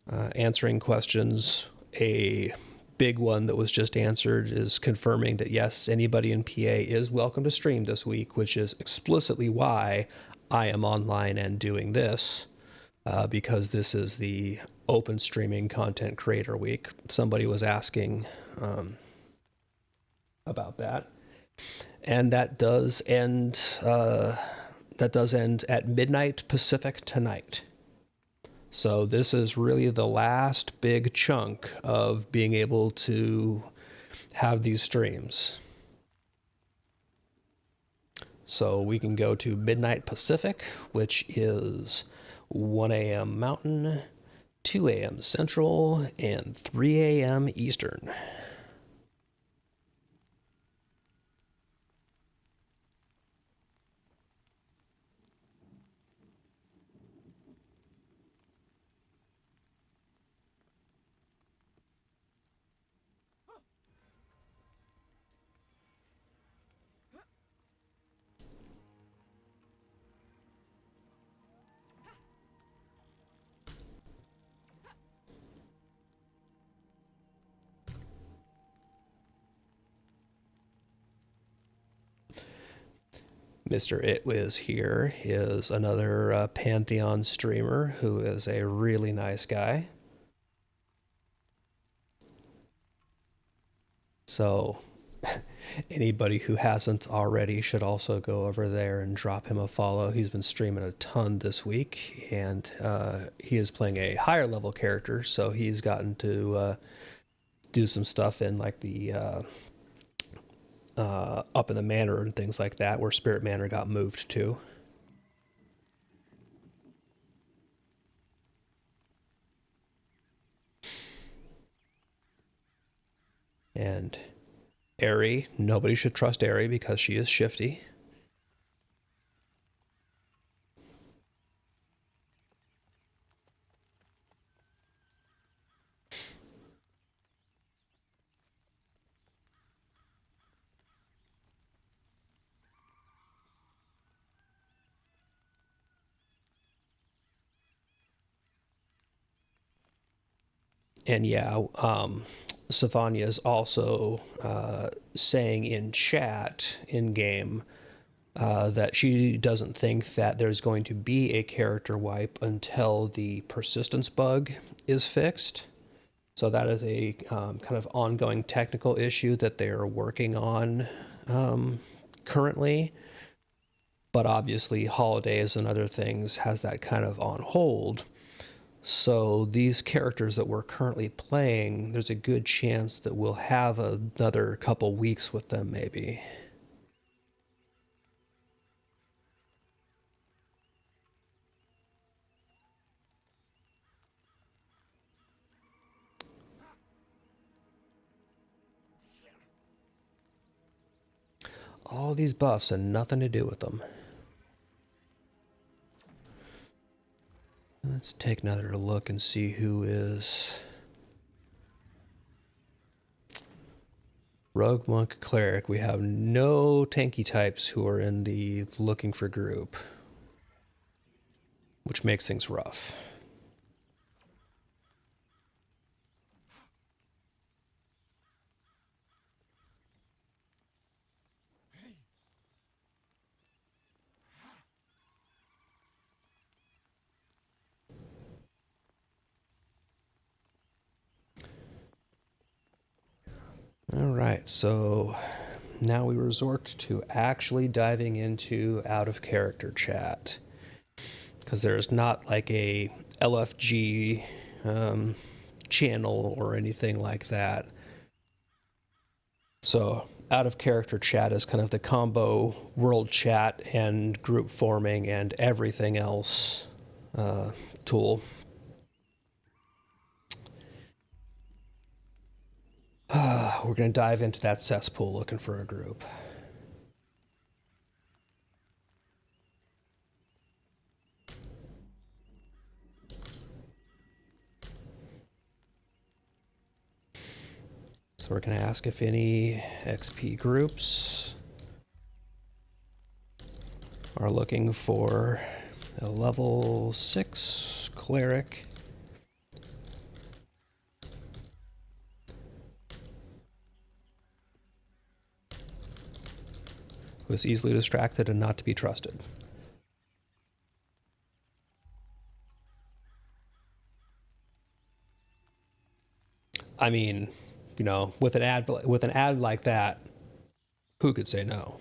answering questions. A big one that was just answered is confirming that yes, anybody in PA is welcome to stream this week, which is explicitly why I am online and doing this, because this is the open streaming content creator week. Somebody was asking about that, and that does end. That does end at midnight Pacific tonight. So this is really the last big chunk of being able to have these streams. So we can go to midnight Pacific, which is 1 a.m. Mountain, 2 a.m. Central, and 3 a.m. Eastern. Mr. Itwiz here is another Pantheon streamer who is a really nice guy. So anybody who hasn't already should also go over there and drop him a follow. He's been streaming a ton this week, and he is playing a higher level character, so he's gotten to do some stuff in like the up in the manor and things like that, where Spirit Manor got moved to. And Aerie, nobody should trust Aerie because she is shifty. And yeah, Savanya is also saying in chat, in game, that she doesn't think that there's going to be a character wipe until the persistence bug is fixed. So that is a kind of ongoing technical issue that they are working on currently. But obviously, holidays and other things has that kind of on hold. So these characters that we're currently playing, there's a good chance that we'll have another couple weeks with them, maybe. All these buffs and nothing to do with them. Let's take another look and see who is Rogue, Monk, Cleric. We have no tanky types who are in the looking for group, which makes things rough. All right, so now we resort to actually diving into out of character chat, because there's not like a LFG channel or anything like that. So out of character chat is kind of the combo world chat and group forming and everything else tool. We're going to dive into that cesspool looking for a group. So we're going to ask if any XP groups are looking for a level 6 cleric. Who is easily distracted and not to be trusted. I mean, you know, with an ad like that, who could say no?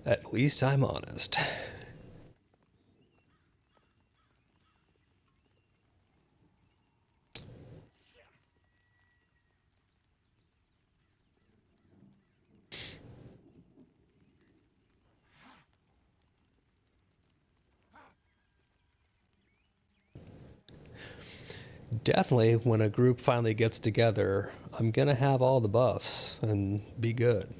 At least I'm honest. Definitely, when a group finally gets together, I'm gonna have all the buffs and be good.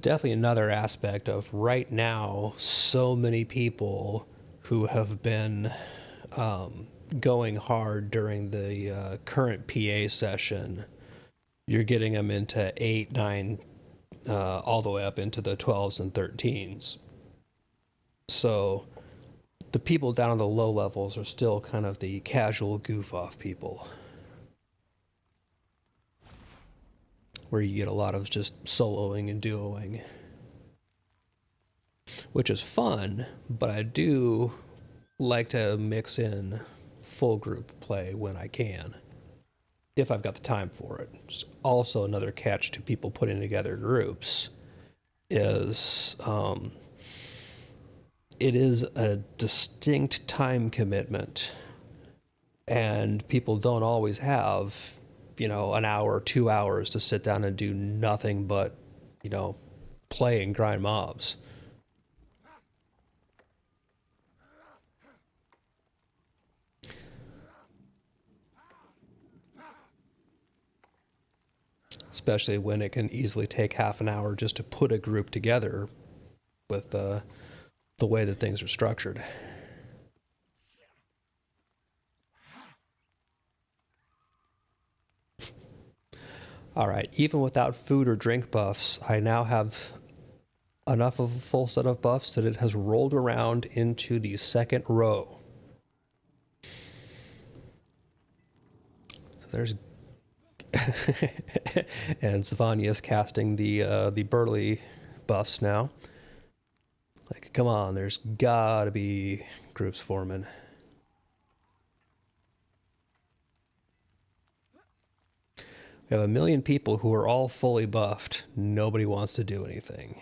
Definitely another aspect of right now, so many people who have been going hard during the current PA session. You're getting them into 8, 9, all the way up into the 12s and 13s. So the people down on the low levels are still kind of the casual goof off people, where you get a lot of just soloing and duoing, which is fun, but I do like to mix in full group play when I can, if I've got the time for it. Just also another catch to people putting together groups is it is a distinct time commitment, and people don't always have, you know, an hour, 2 hours to sit down and do nothing but you know, play and grind mobs. Especially when it can easily take half an hour just to put a group together with the way that things are structured. All right, even without food or drink buffs, I now have enough of a full set of buffs that it has rolled around into the second row. So there's and Savania's casting the burly buffs now. Like, come on, there's gotta be groups forming. We have 1 million people who are all fully buffed. Nobody wants to do anything.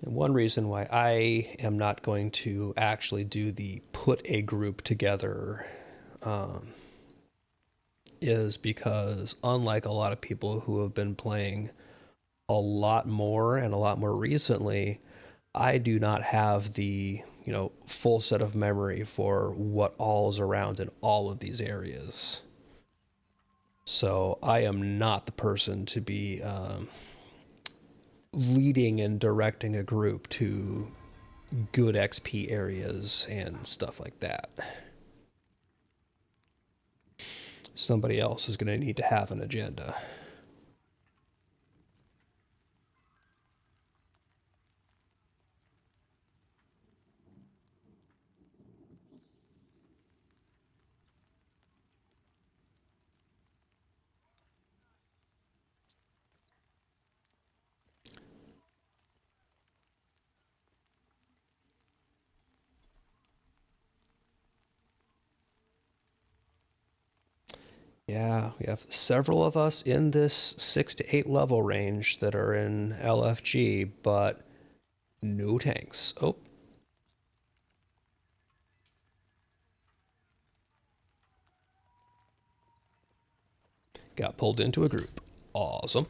And one reason why I am not going to actually do the put a group together is because, unlike a lot of people who have been playing a lot more and a lot more recently, I do not have the full set of memory for what all is around in all of these areas. So I am not the person to be leading and directing a group to good XP areas and stuff like that. Somebody else is going to need to have an agenda. Yeah, we have several of us in this 6 to 8 level range that are in LFG, but no tanks. Oh. Got pulled into a group. Awesome.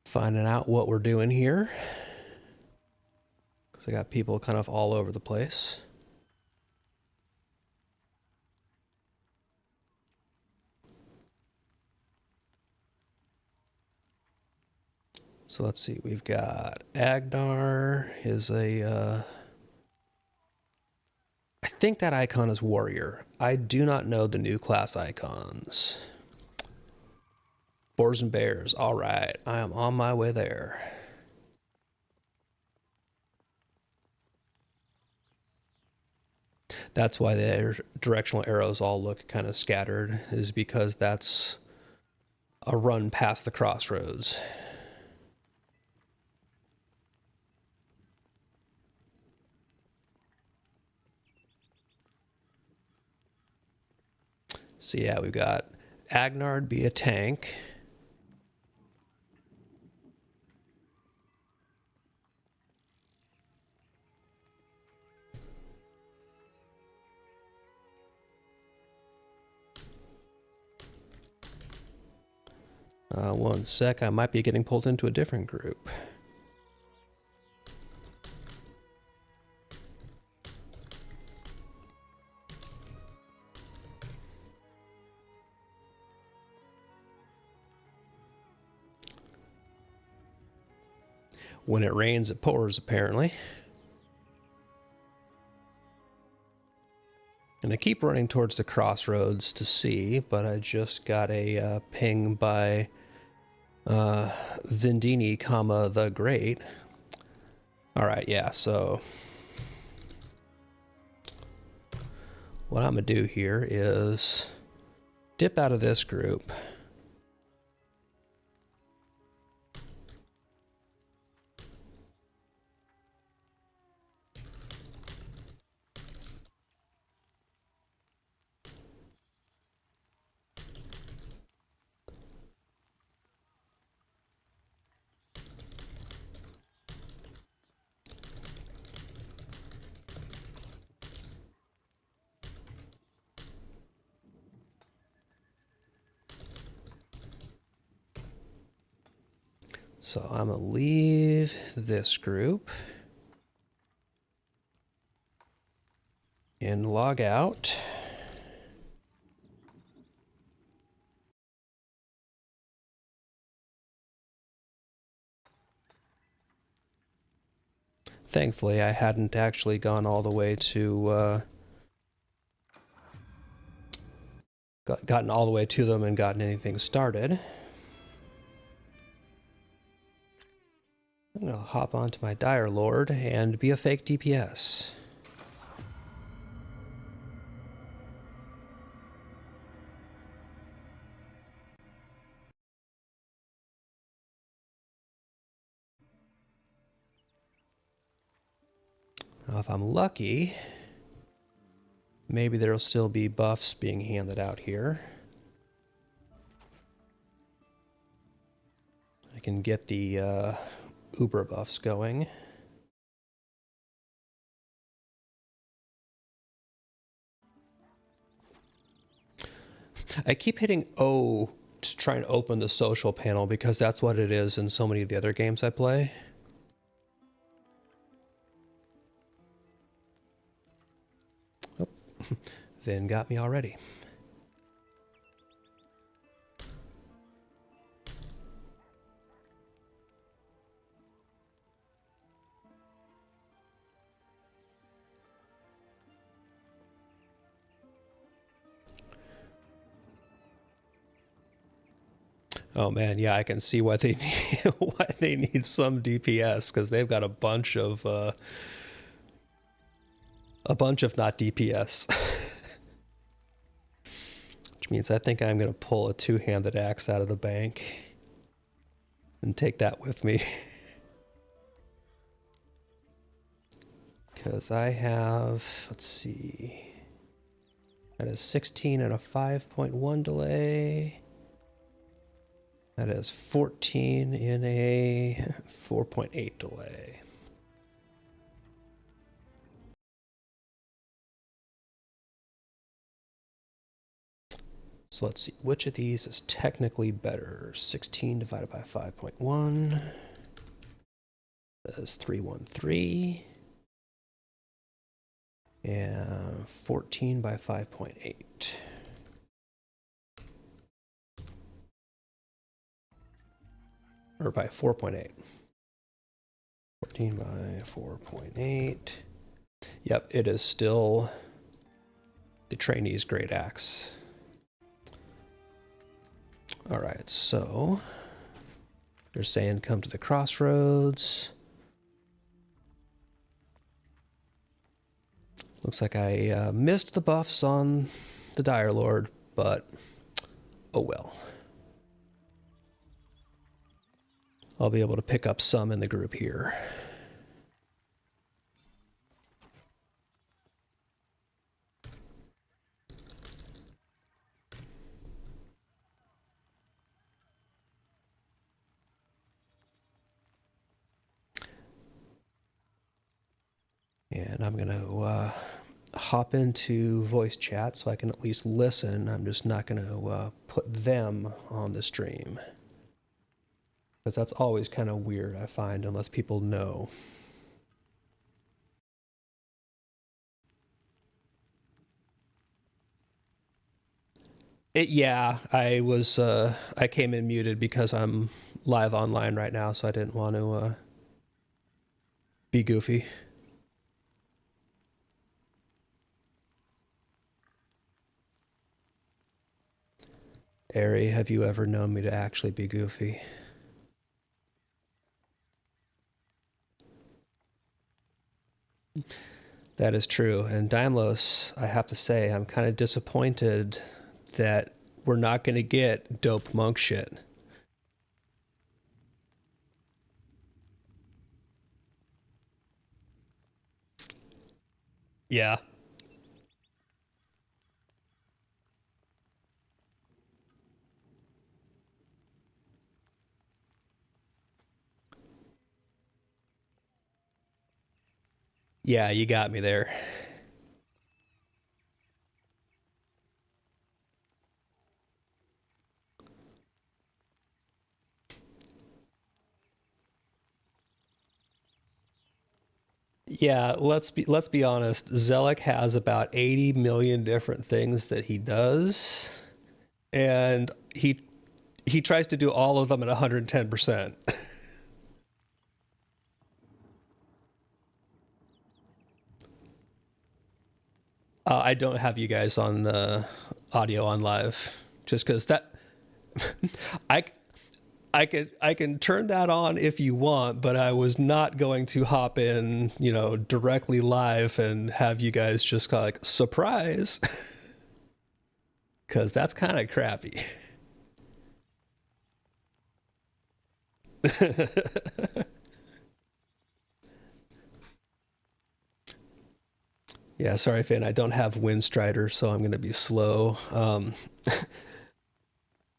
Finding out what we're doing here. Because I got people kind of all over the place. So let's see, we've got Agnar is I think that icon is warrior. I do not know the new class icons. Boars and bears, all right, I am on my way there. That's why the directional arrows all look kind of scattered, is because that's a run past the crossroads. So yeah, we've got Agnard be a tank. One sec, I might be getting pulled into a different group. When it rains, it pours, apparently. And I keep running towards the crossroads to see, but I just got a ping by Vindini, the Great. All right, yeah, so what I'm going to do here is dip out of this group. So I'm going to leave this group and log out. Thankfully, I hadn't actually gone all the way to gotten all the way to them and gotten anything started. I'm going to hop onto my Dire Lord and be a fake DPS. Now, if I'm lucky, maybe there'll still be buffs being handed out here. I can get the Uber buffs going. I keep hitting O to try and open the social panel because that's what it is in so many of the other games I play. Oh, Vin got me already. Oh man, yeah, I can see why they need, why they need some DPS because they've got a bunch of not DPS. Which means I think I'm going to pull a two-handed axe out of the bank and take that with me. Because I have, let's see, that is 16 and a 5.1 delay. That is 14 in a 4.8 delay. So let's see, which of these is technically better? 16 divided by 5.1. That is 313. And 14 by 5.8. Or by 4.8. 14 by 4.8. Yep, it is still the trainee's great axe. All right, so they're saying come to the crossroads. Looks like I missed the buffs on the Dire Lord, but oh well. I'll be able to pick up some in the group here. And I'm going to hop into voice chat so I can at least listen. I'm just not going to put them on the stream. Because that's always kind of weird, I find, unless people know. Yeah, I came in muted because I'm live online right now, so I didn't want to be goofy. Ari, have you ever known me to actually be goofy? That is true. And Daimlos, I have to say, I'm kind of disappointed that we're not going to get dope monk shit. Yeah. Yeah, you got me there. Yeah, let's be honest. Zelek has about 80 million different things that he does, and he tries to do all of them at 110%. I don't have you guys on the audio on live just because that I I can turn that on if you want, but I was not going to hop in, directly live and have you guys just kind of like surprise, because that's kind of crappy. Yeah, sorry, Finn. I don't have Windstrider, so I'm going to be slow.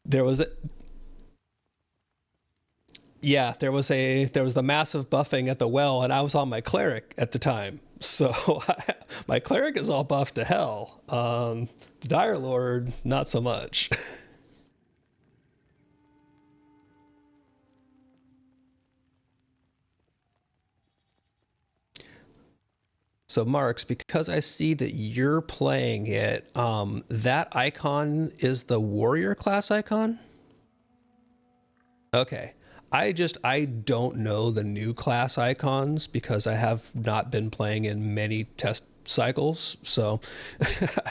There was a Yeah, there was the massive buffing at the well, and I was on my cleric at the time, so my cleric is all buffed to hell. The Dire Lord, not so much. So, Marks, because I see that you're playing it, that icon is the warrior class icon. Okay. I don't know the new class icons because I have not been playing in many test cycles. So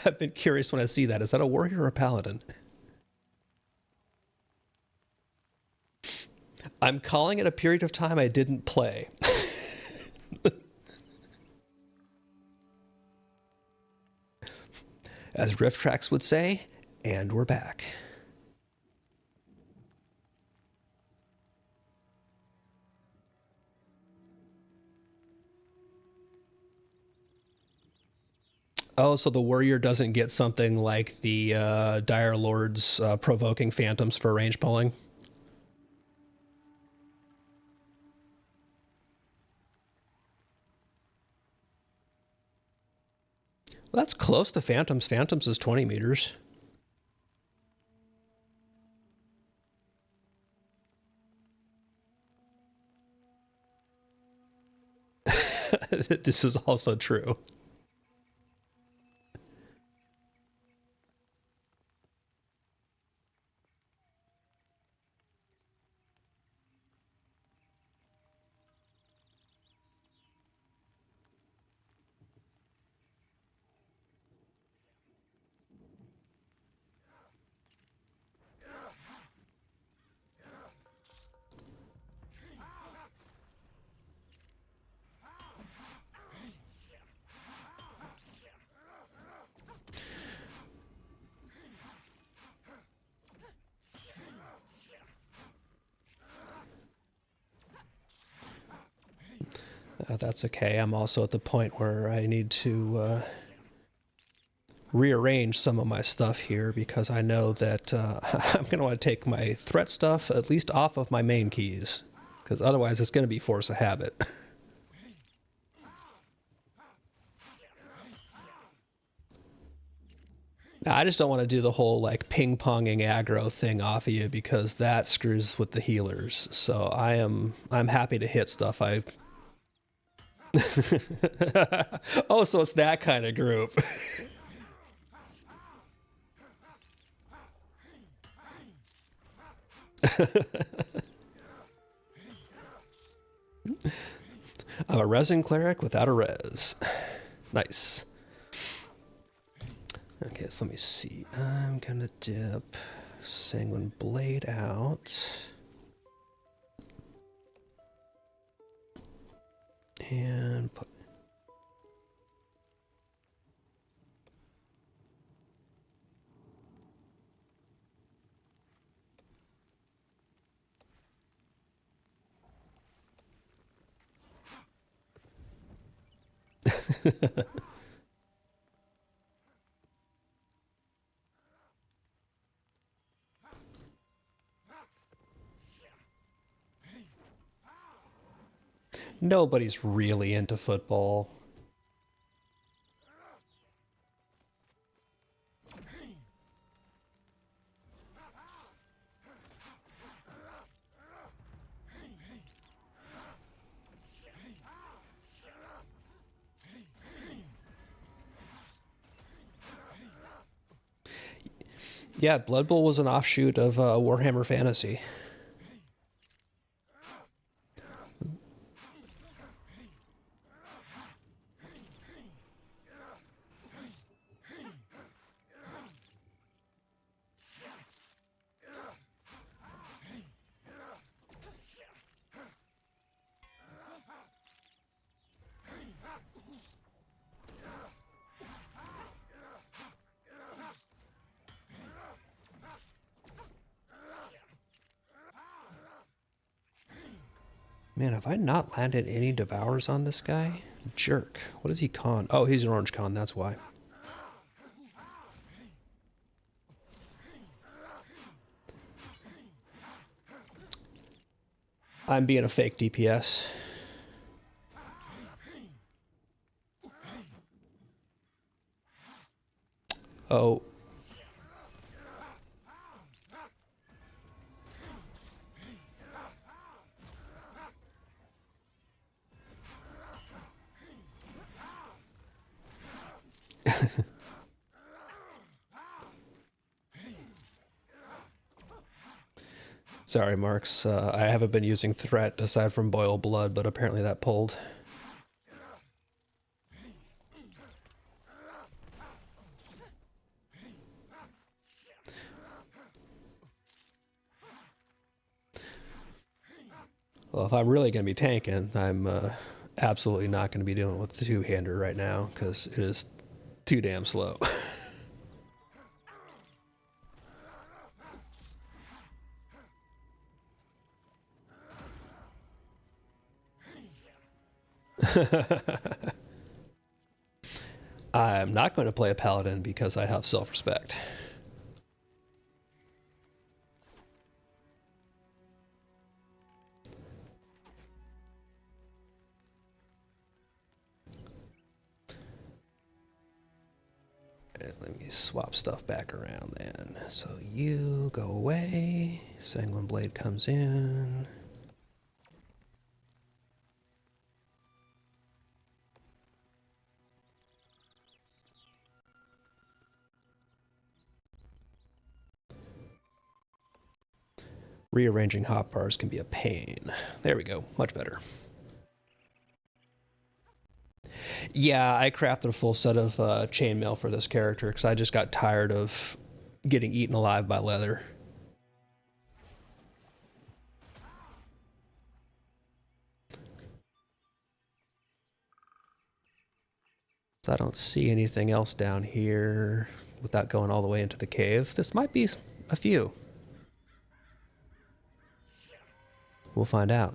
I've been curious when I see that. Is that a warrior or a paladin? I'm calling it a period of time I didn't play. As Rift Tracks would say, and we're back. Oh, so the warrior doesn't get something like the Dire Lord's provoking phantoms for range pulling? Well, that's close to phantoms. Phantoms is 20 meters. This is also true. That's okay. I'm also at the point where I need to rearrange some of my stuff here because I know that I'm going to want to take my threat stuff at least off of my main keys because otherwise it's going to be force of habit. I just don't want to do the whole like ping ponging aggro thing off of you because that screws with the healers. So I'm happy to hit stuff. I Oh, so it's that kind of group. I'm a resin cleric without a res. Nice. Okay, so let me see. I'm gonna dip Sanguine Blade out. And put. Nobody's really into football. Yeah, Blood Bowl was an offshoot of Warhammer Fantasy. Man, have I not landed any Devours on this guy? Jerk. What is he con? Oh, he's an orange con, that's why. I'm being a fake DPS. Oh. Sorry, Marks. I haven't been using Threat aside from Boil Blood, but apparently that pulled. Well, if I'm really going to be tanking, I'm absolutely not going to be doing it with the two-hander right now, because it is too damn slow. I'm not going to play a paladin because I have self-respect. Let me swap stuff back around then. So you go away. Sanguine Blade comes in. Rearranging hotbars can be a pain. There we go. Much better. Yeah, I crafted a full set of chainmail for this character because I just got tired of getting eaten alive by leather. So I don't see anything else down here without going all the way into the cave. This might be a few. We'll find out.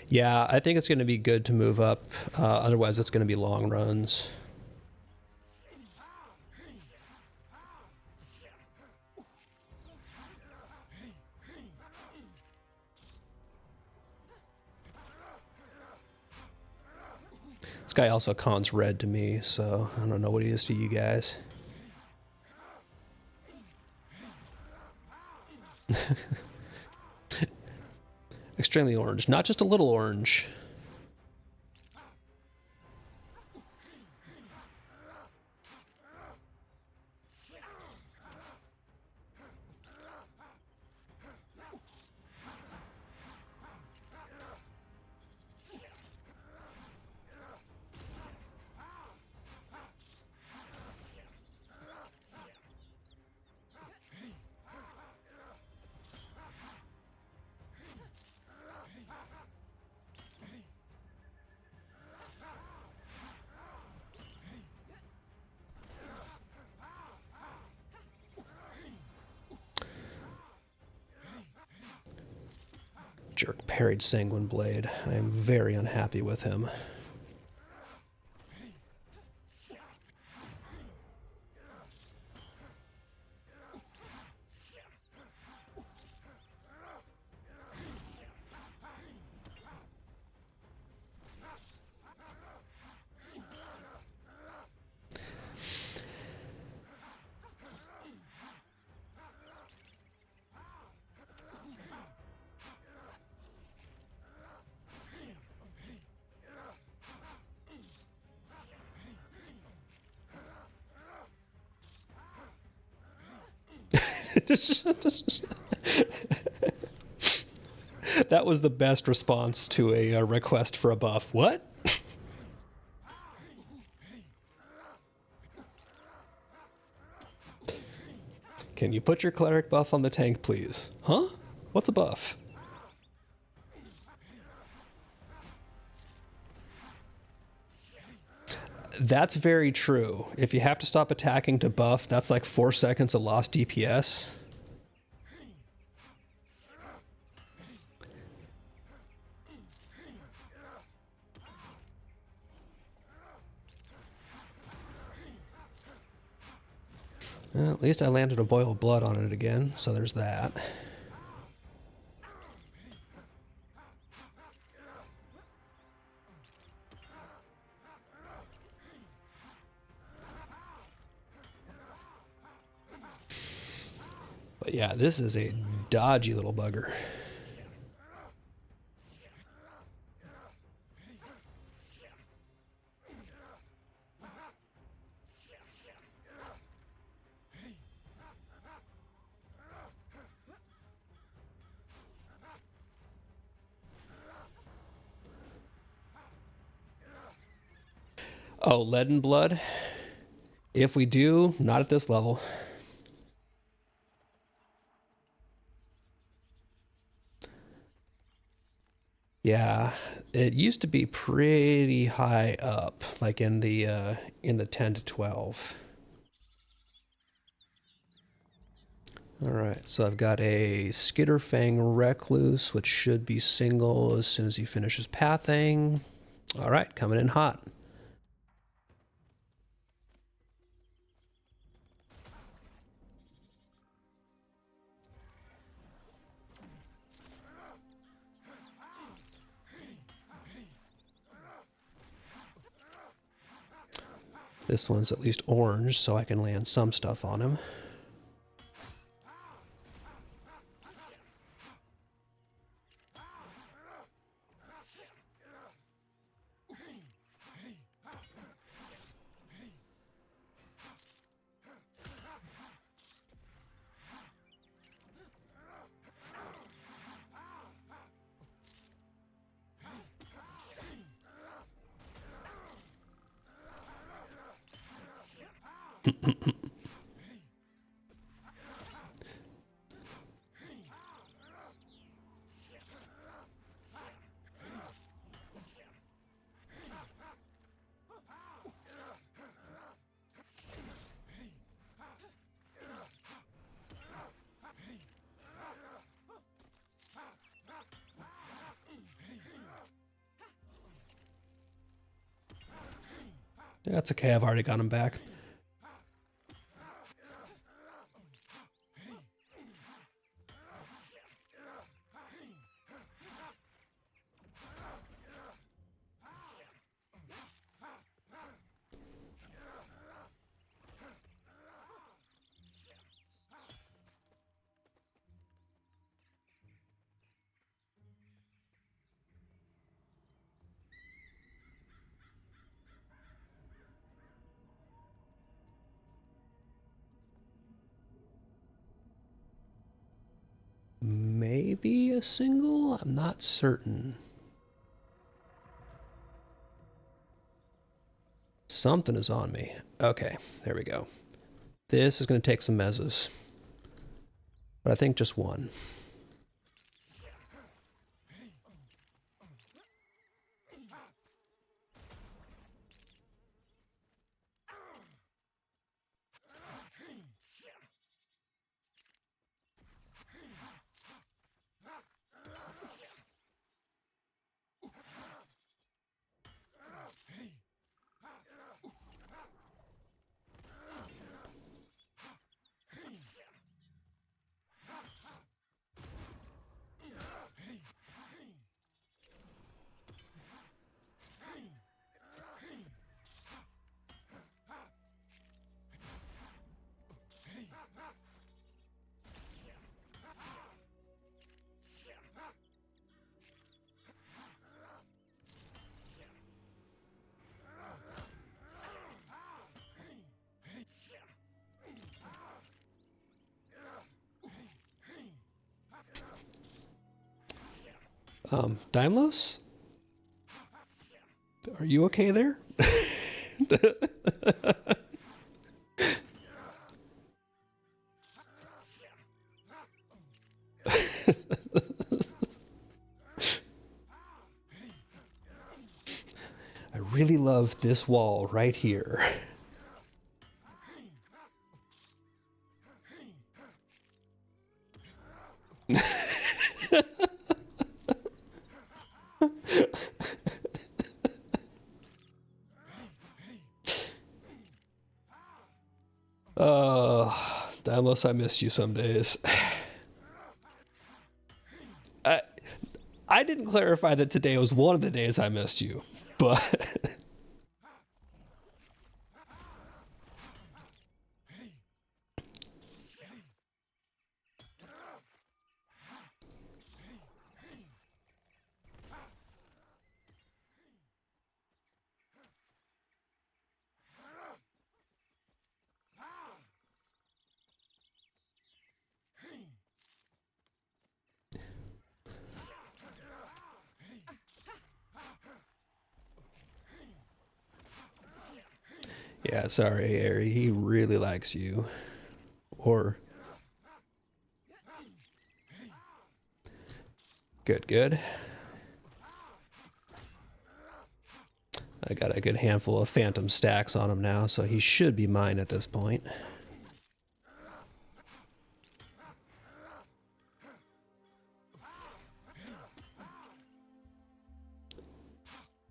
Yeah, I think it's going to be good to move up. Otherwise, it's going to be long runs. This guy also cons red to me, so I don't know what he is to you guys. Extremely orange, not just a little orange. Jerk parried Sanguine Blade. I am very unhappy with him. That was the best response to a request for a buff. What? Can you put your cleric buff on the tank, please? Huh? What's a buff? That's very true. If you have to stop attacking to buff, that's like 4 seconds of lost DPS. Well, at least I landed a boil of blood on it again, so there's that. But yeah, this is a dodgy little bugger. Oh, lead and blood? If we do, not at this level. Yeah, it used to be pretty high up, like in the 10 to 12. All right, so I've got a Skitterfang Recluse, which should be single as soon as he finishes pathing. All right, coming in hot. This one's at least orange, so I can land some stuff on him. That's okay, I've already got him back. Maybe a single? I'm not certain. Something is on me. Okay, there we go. This is going to take some mezzes. But I think just one. Daimlos? Are you okay there? I really love this wall right here. Daimlos, I missed you some days. I didn't clarify that today was one of the days I missed you, but yeah, sorry, Ari. He really likes you. Or good, good. I got a good handful of phantom stacks on him now, so he should be mine at this point.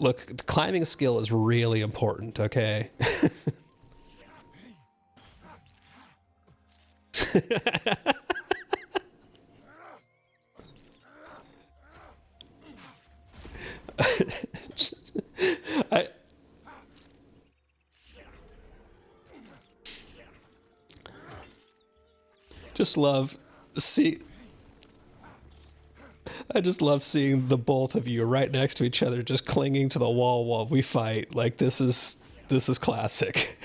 Look, the climbing skill is really important, okay? I just love see I just love seeing the both of you right next to each other just clinging to the wall while we fight. Like this is classic.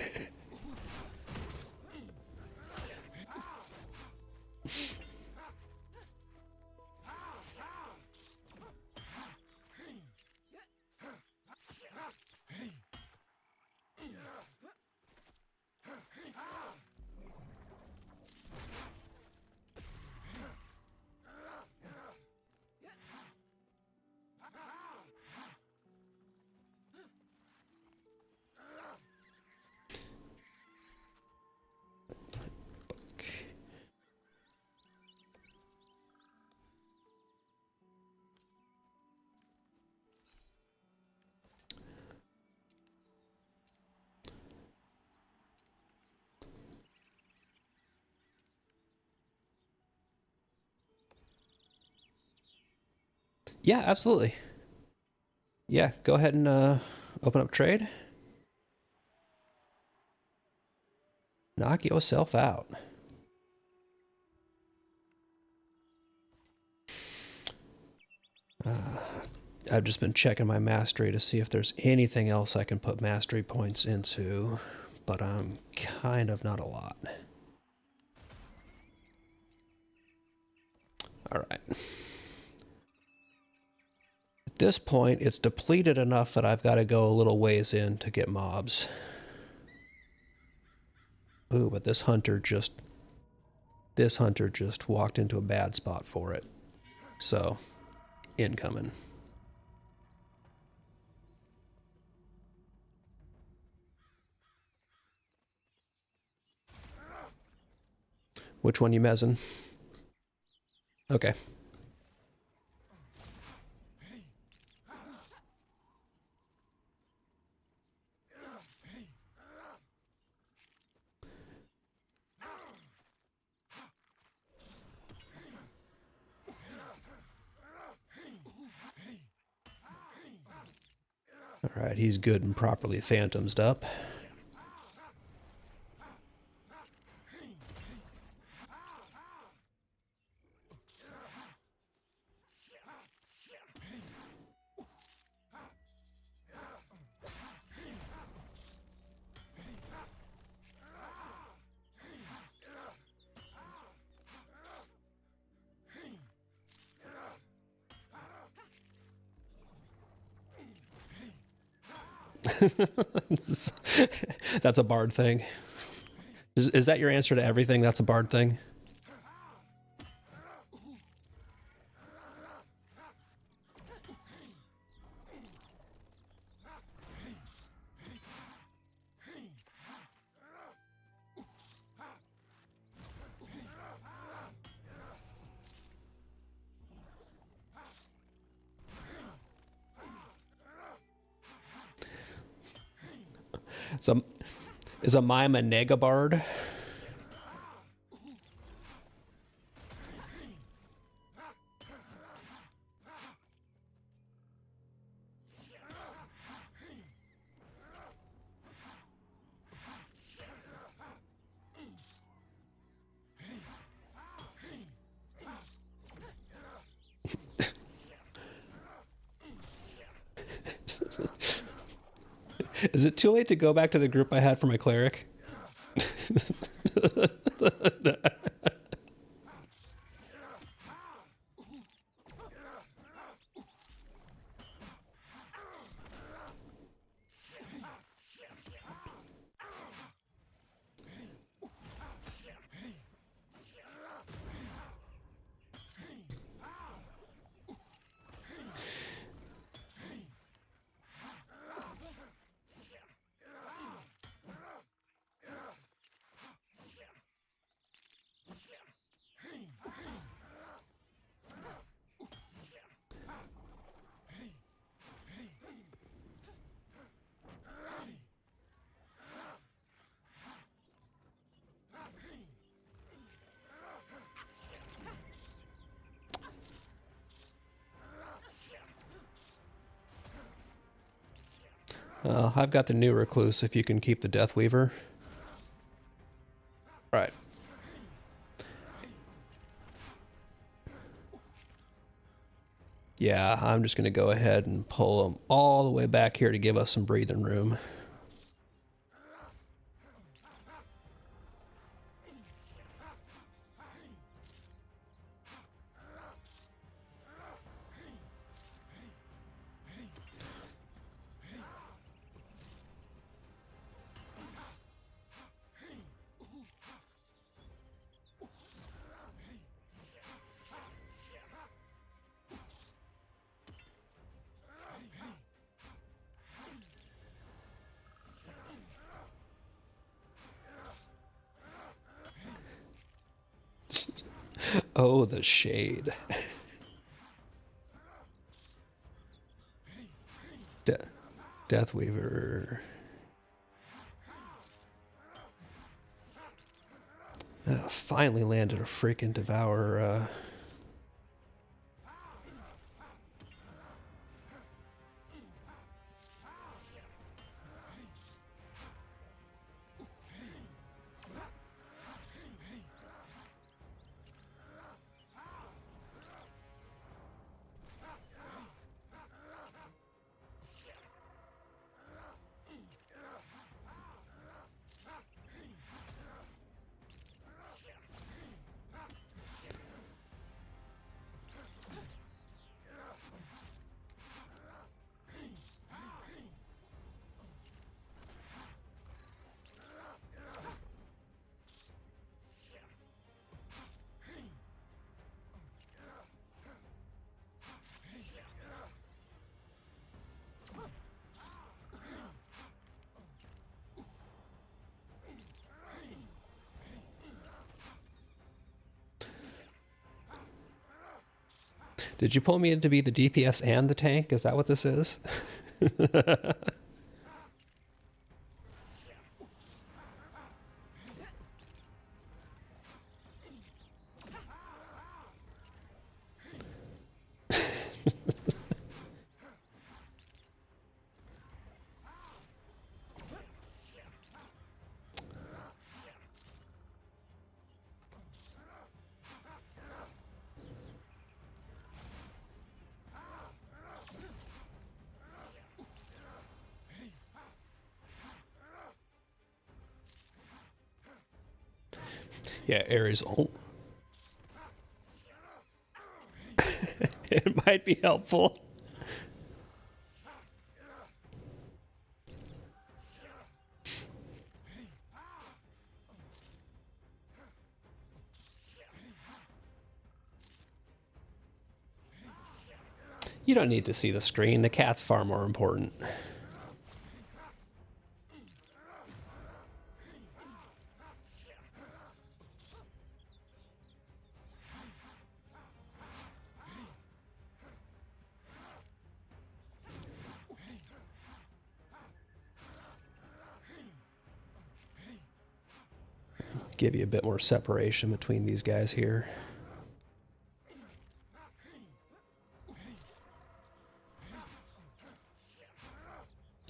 Yeah, absolutely. Yeah, go ahead and open up trade. Knock yourself out. I've just been checking my mastery to see if there's anything else I can put mastery points into, but I'm kind of not a lot. All right. At this point, it's depleted enough that I've got to go a little ways in to get mobs. Ooh, but this hunter just walked into a bad spot for it. So, incoming. Which one you mezzing? Okay. All right, he's good and properly phantomsed up. That's a bard thing. Is that your answer to everything? That's a bard thing? So, is a mime a negabard? Is it too late to go back to the group I had for my cleric? I've got the new recluse if you can keep the Death Weaver. Right. Yeah, I'm just going to go ahead and pull them all the way back here to give us some breathing room. Oh, the shade. Death Weaver. Finally landed a freaking Devourer. Did you pull me in to be the DPS and the tank? Is that what this is? Yeah, Ares ult. It might be helpful. You don't need to see the screen. The cat's far more important. Give you a bit more separation between these guys here.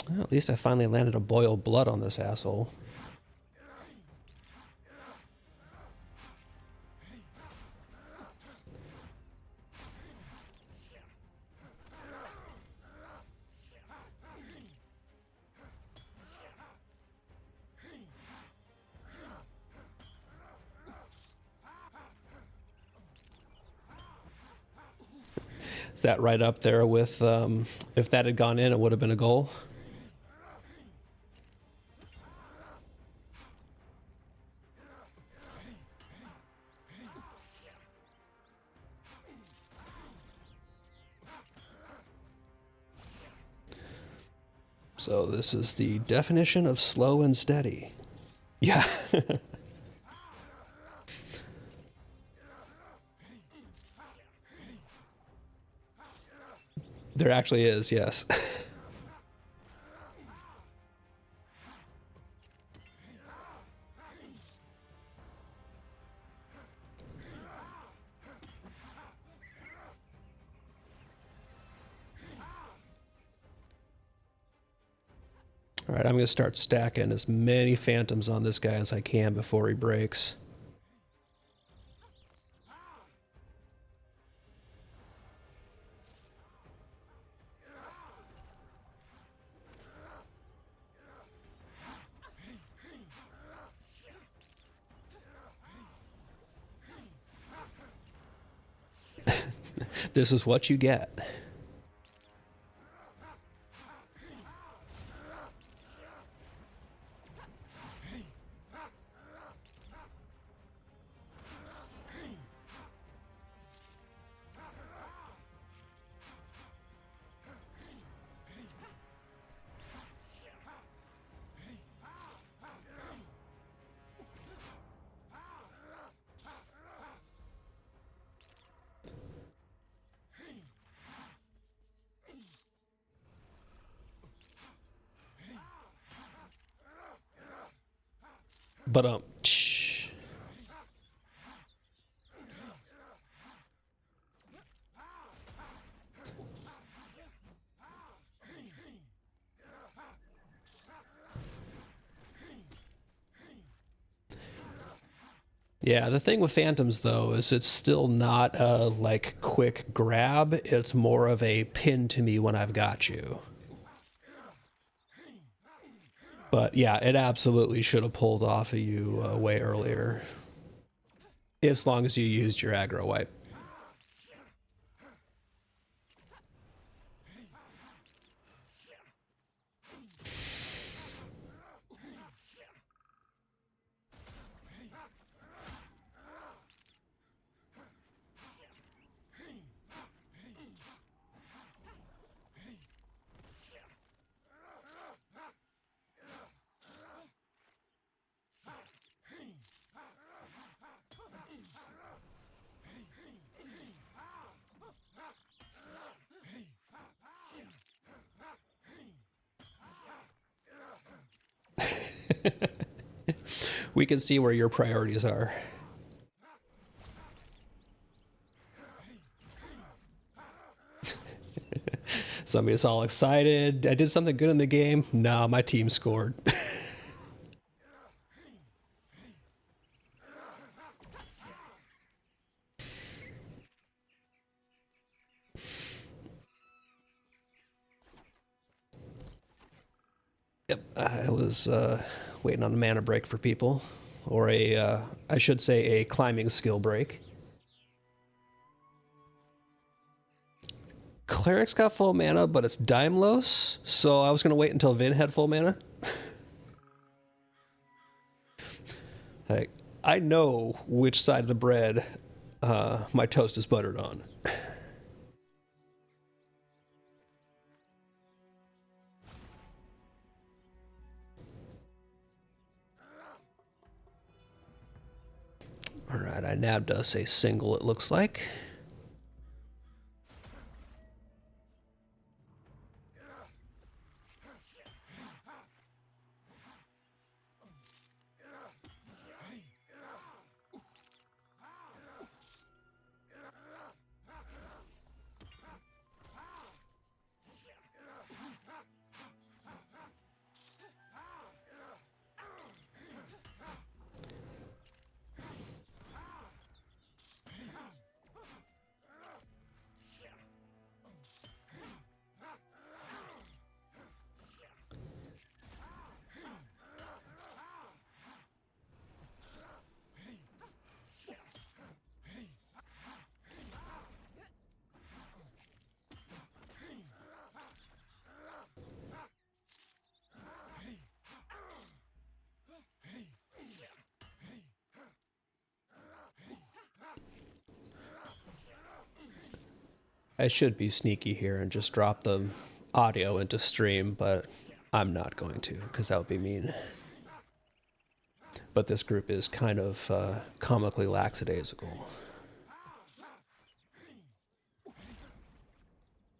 Well, at least I finally landed a boiled blood on this asshole. Is that right up there with, if that had gone in, it would have been a goal? So this is the definition of slow and steady. Yeah. There actually is, yes. All right, I'm going to start stacking as many phantoms on this guy as I can before he breaks. This is what you get. But yeah, the thing with phantoms though is it's still not a like quick grab. It's more of a pin to me when I've got you. But yeah, it absolutely should have pulled off of you way earlier. As long as you used your aggro wipe. We can see where your priorities are. Somebody's all excited. I did something good in the game. No, my team scored. Yep, I was waiting on a mana break for people. Or I should say a climbing skill break. Cleric's got full mana, but it's Daimlos, so I was going to wait until Vin had full mana. Like, I know which side of the bread my toast is buttered on. Alright, I nabbed us a single, it looks like. I should be sneaky here and just drop the audio into stream, but I'm not going to, because that would be mean. But this group is kind of comically lackadaisical.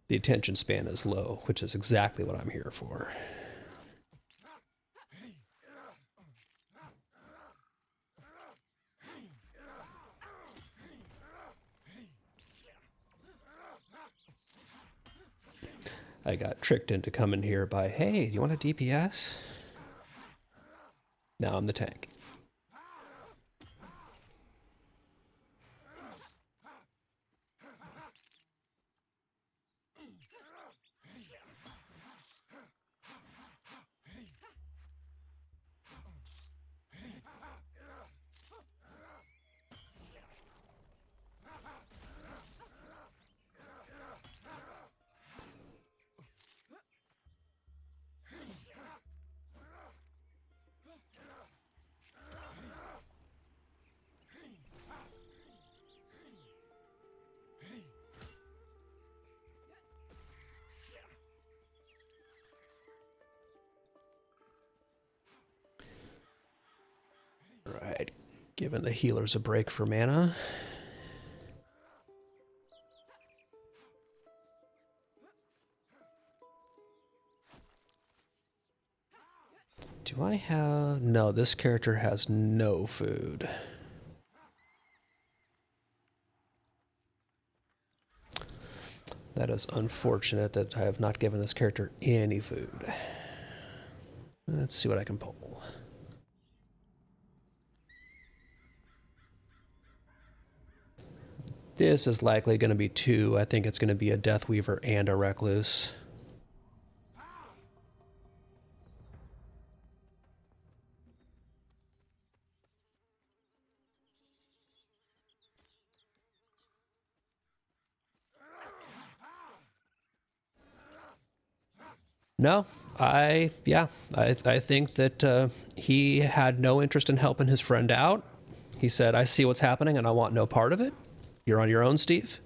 The attention span is low, which is exactly what I'm here for. I got tricked into coming here by, hey, do you want a DPS? Now I'm the tank. Right, giving the healers a break for mana. Do I have... No, this character has no food. That is unfortunate that I have not given this character any food. Let's see what I can pull. This is likely going to be two. I think it's going to be a Deathweaver and a Recluse. No, I think that he had no interest in helping his friend out. He said, I see what's happening and I want no part of it. You're on your own, Steve.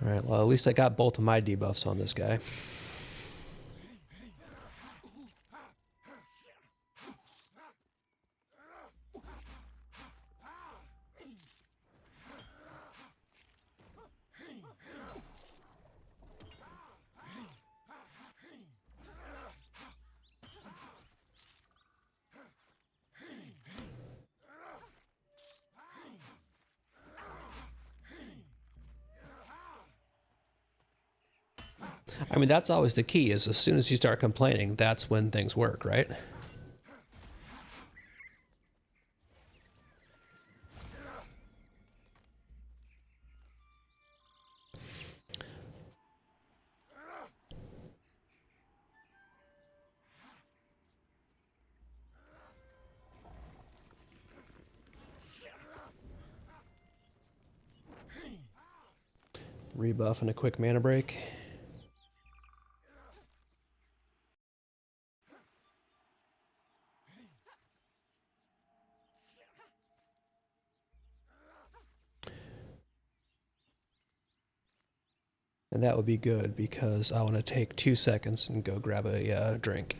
All right, well, at least I got both of my debuffs on this guy. I mean, that's always the key, is as soon as you start complaining, that's when things work, right? Rebuff and a quick mana break. And that would be good because I want to take 2 seconds and go grab a drink.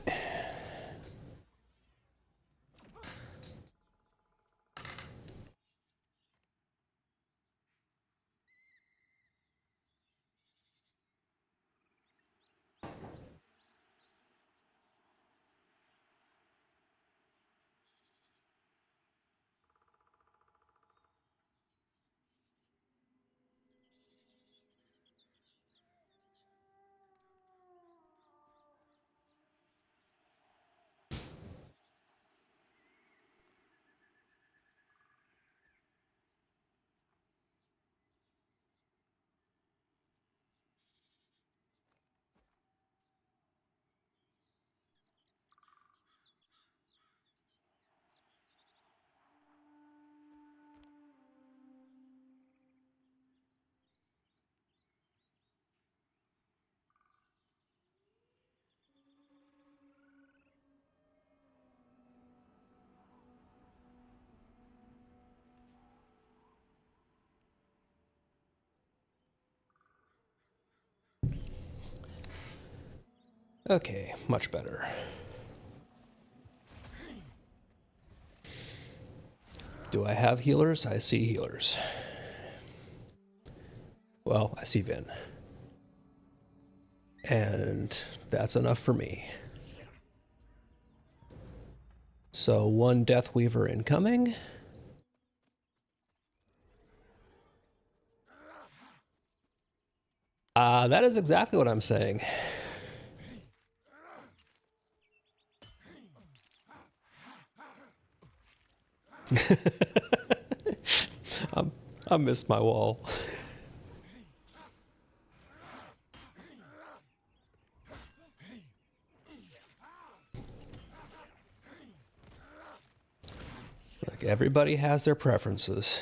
Okay, much better. Do I have healers? I see healers. Well, I see Vin. And that's enough for me. So 1 Deathweaver incoming. That is exactly what I'm saying. I missed my wall. Like, everybody has their preferences.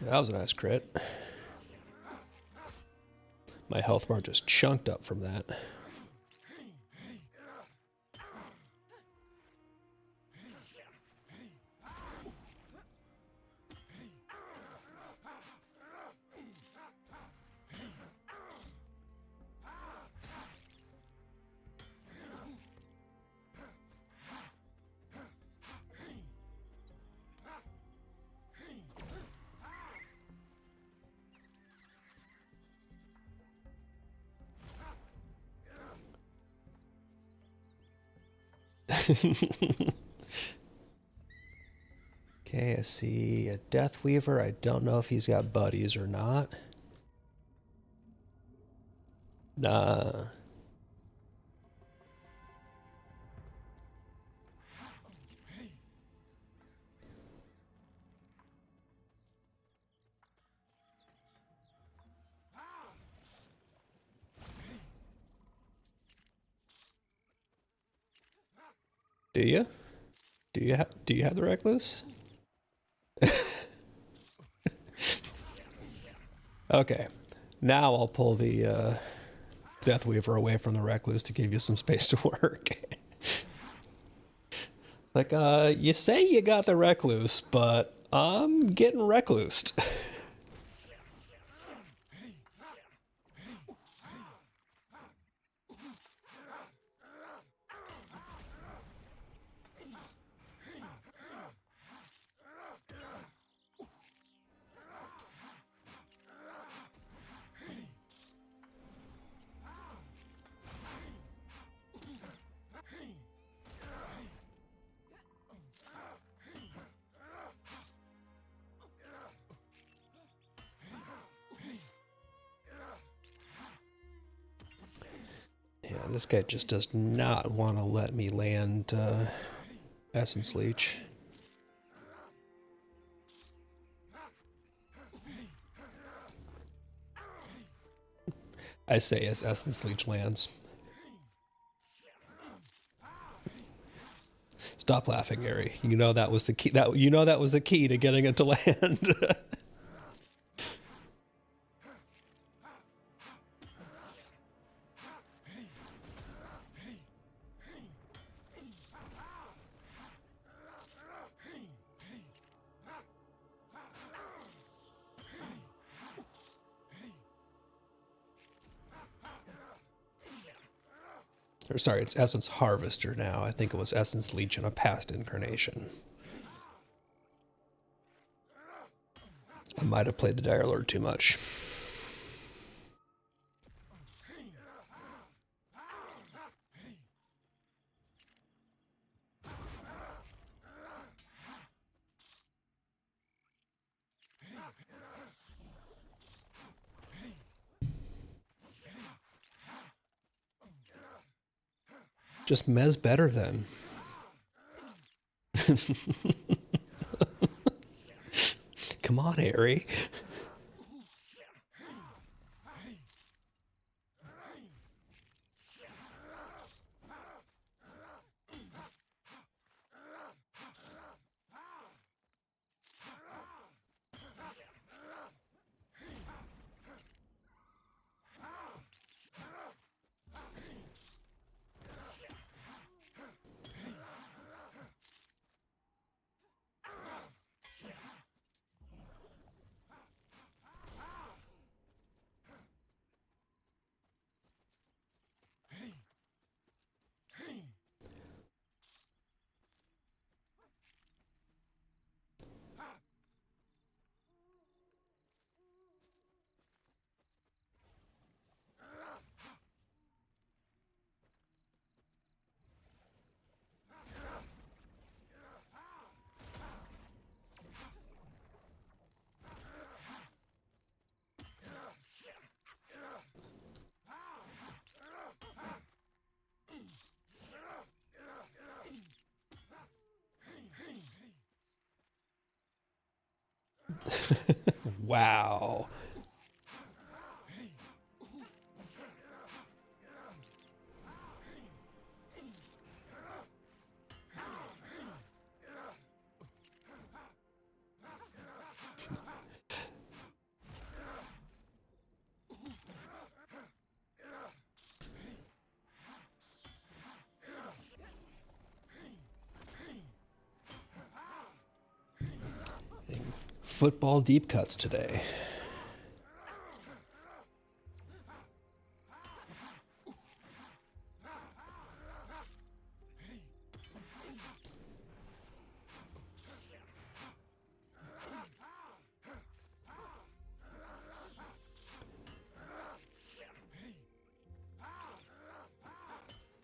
That was a nice crit. My health bar just chunked up from that. Okay, I see a Deathweaver. I don't know if he's got buddies or not. Nah. Do you? Do you have the Recluse? Okay. Now I'll pull the Deathweaver away from the Recluse to give you some space to work. Like, you say you got the Recluse, but I'm getting reclused. This guy just does not want to let me land Essence Leech. I say as Essence Leech lands. Stop laughing, Gary. You know that was the key. That was the key to getting it to land. Or sorry, it's Essence Harvester now. I think it was Essence Leech in a past incarnation. I might have played the Dire Lord too much. Just Mez better then. Come on, Harry. Wow. Football deep cuts today.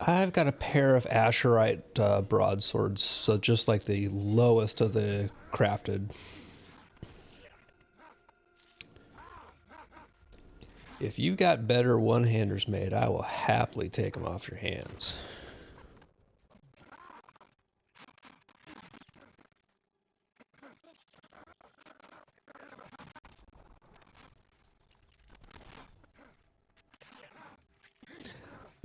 I've got a pair of Asherite broadswords, so just like the lowest of the crafted. If you've got better one-handers made, I will happily take them off your hands.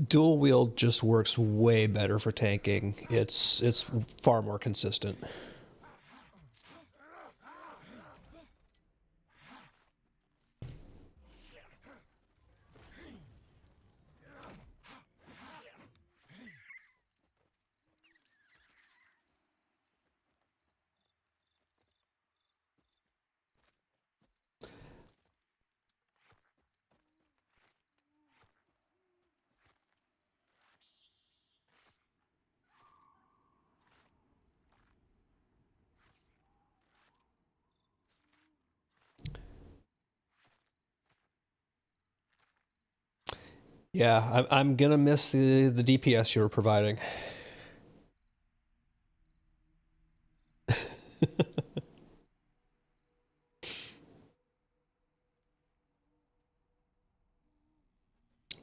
Dual wield just works way better for tanking. It's far more consistent. Yeah, I'm gonna miss the DPS you were providing.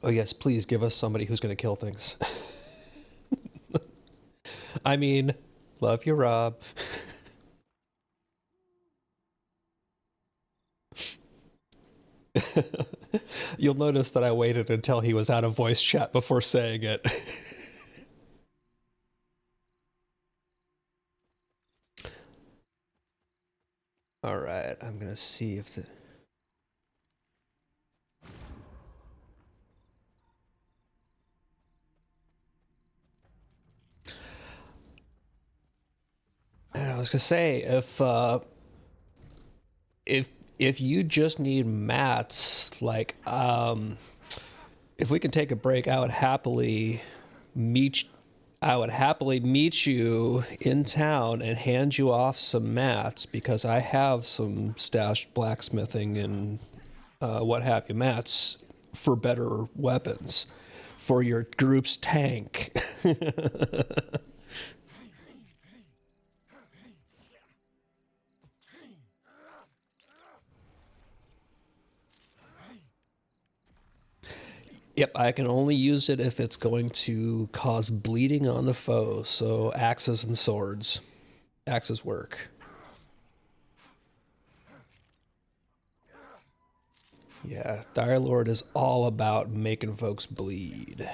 Oh yes, please give us somebody who's going to kill things. I mean, love you, Rob. You'll notice that I waited until he was out of voice chat before saying it. All right, I'm gonna see if the. I was gonna say if if you just need mats, like if we can take a break, meet. I would happily meet you in town and hand you off some mats because I have some stashed blacksmithing and what have you mats for better weapons for your group's tank. Yep, I can only use it if it's going to cause bleeding on the foe. So axes and swords. Axes work. Yeah, Dire Lord is all about making folks bleed.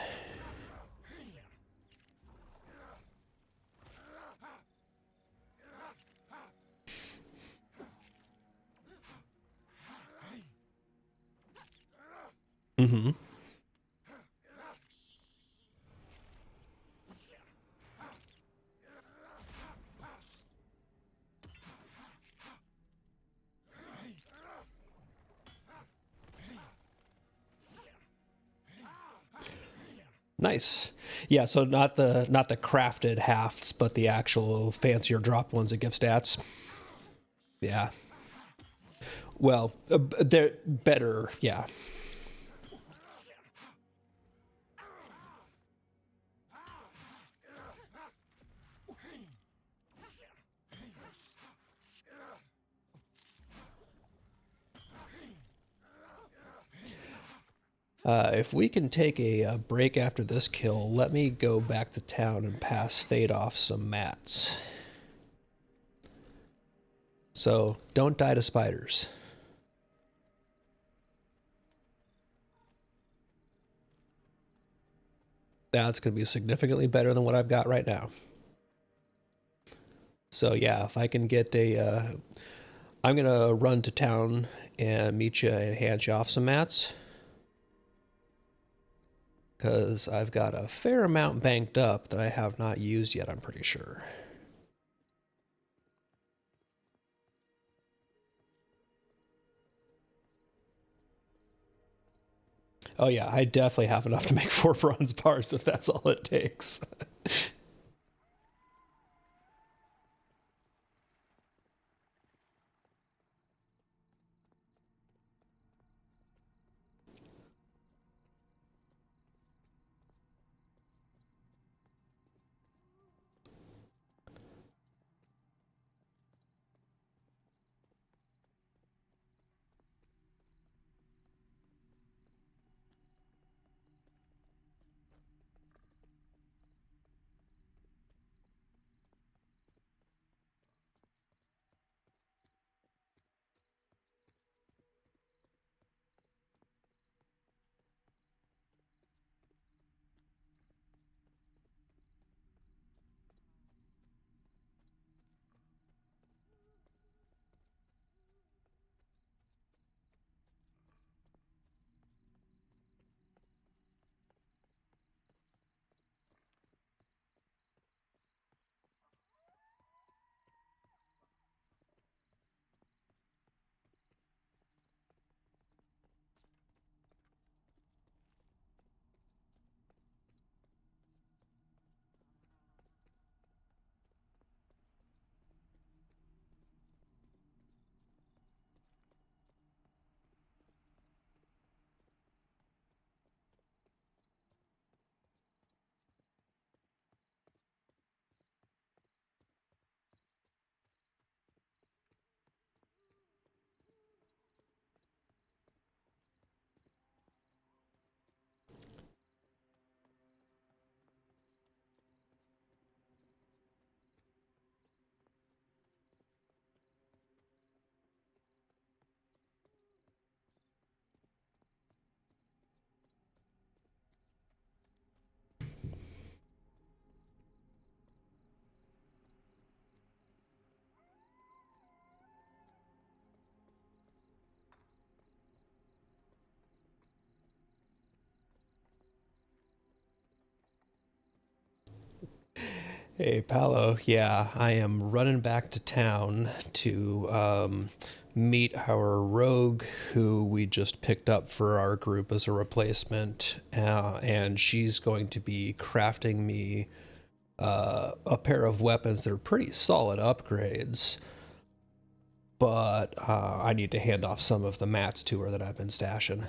Mm-hmm. Nice. Yeah, so not the crafted hafts, but the actual fancier drop ones that give stats. Yeah. Well, they're better. Yeah. If we can take a break after this kill, let me go back to town and pass Fade off some mats. So don't die to spiders. That's going to be significantly better than what I've got right now. So yeah, if I can get I'm gonna run to town and meet you and hand you off some mats because I've got a fair amount banked up that I have not used yet. I'm pretty sure. Oh yeah, I definitely have enough to make 4 bronze bars if that's all it takes. Hey, Paolo. Yeah, I am running back to town to meet our rogue who we just picked up for our group as a replacement. And she's going to be crafting me a pair of weapons that are pretty solid upgrades. But I need to hand off some of the mats to her that I've been stashing.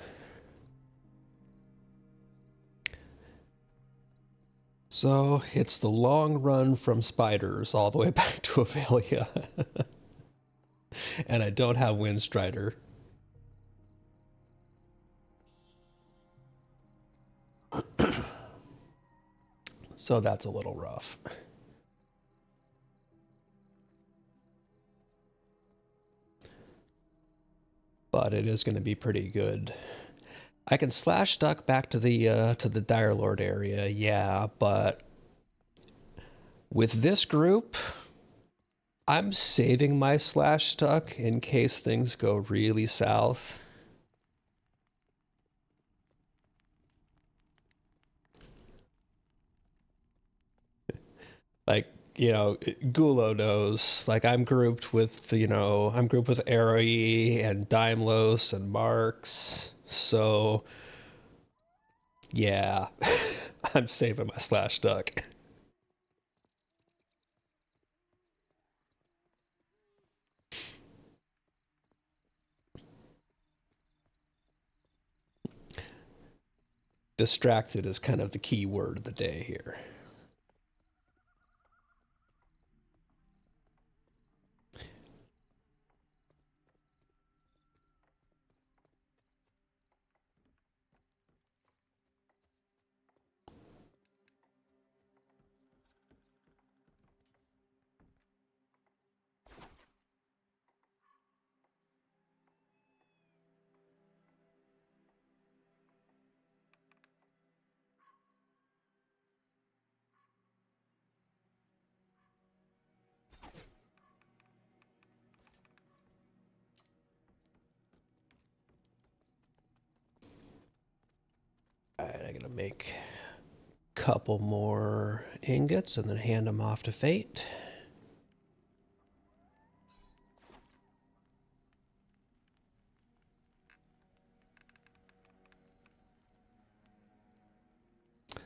So it's the long run from spiders all the way back to Avelia. And I don't have Windstrider. So that's a little rough. But it is going to be pretty good. I can slash duck back to the Dire Lord area, yeah, but with this group, I'm saving my slash duck in case things go really south. Like, Gulo knows. Like, I'm grouped with Arrowy and Daimlos and Marks. So, yeah, I'm saving my slash duck. Distracted is kind of the key word of the day here. All right, I gotta make a couple more ingots and then hand them off to Fate.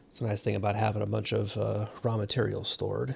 It's a nice thing about having a bunch of raw materials stored.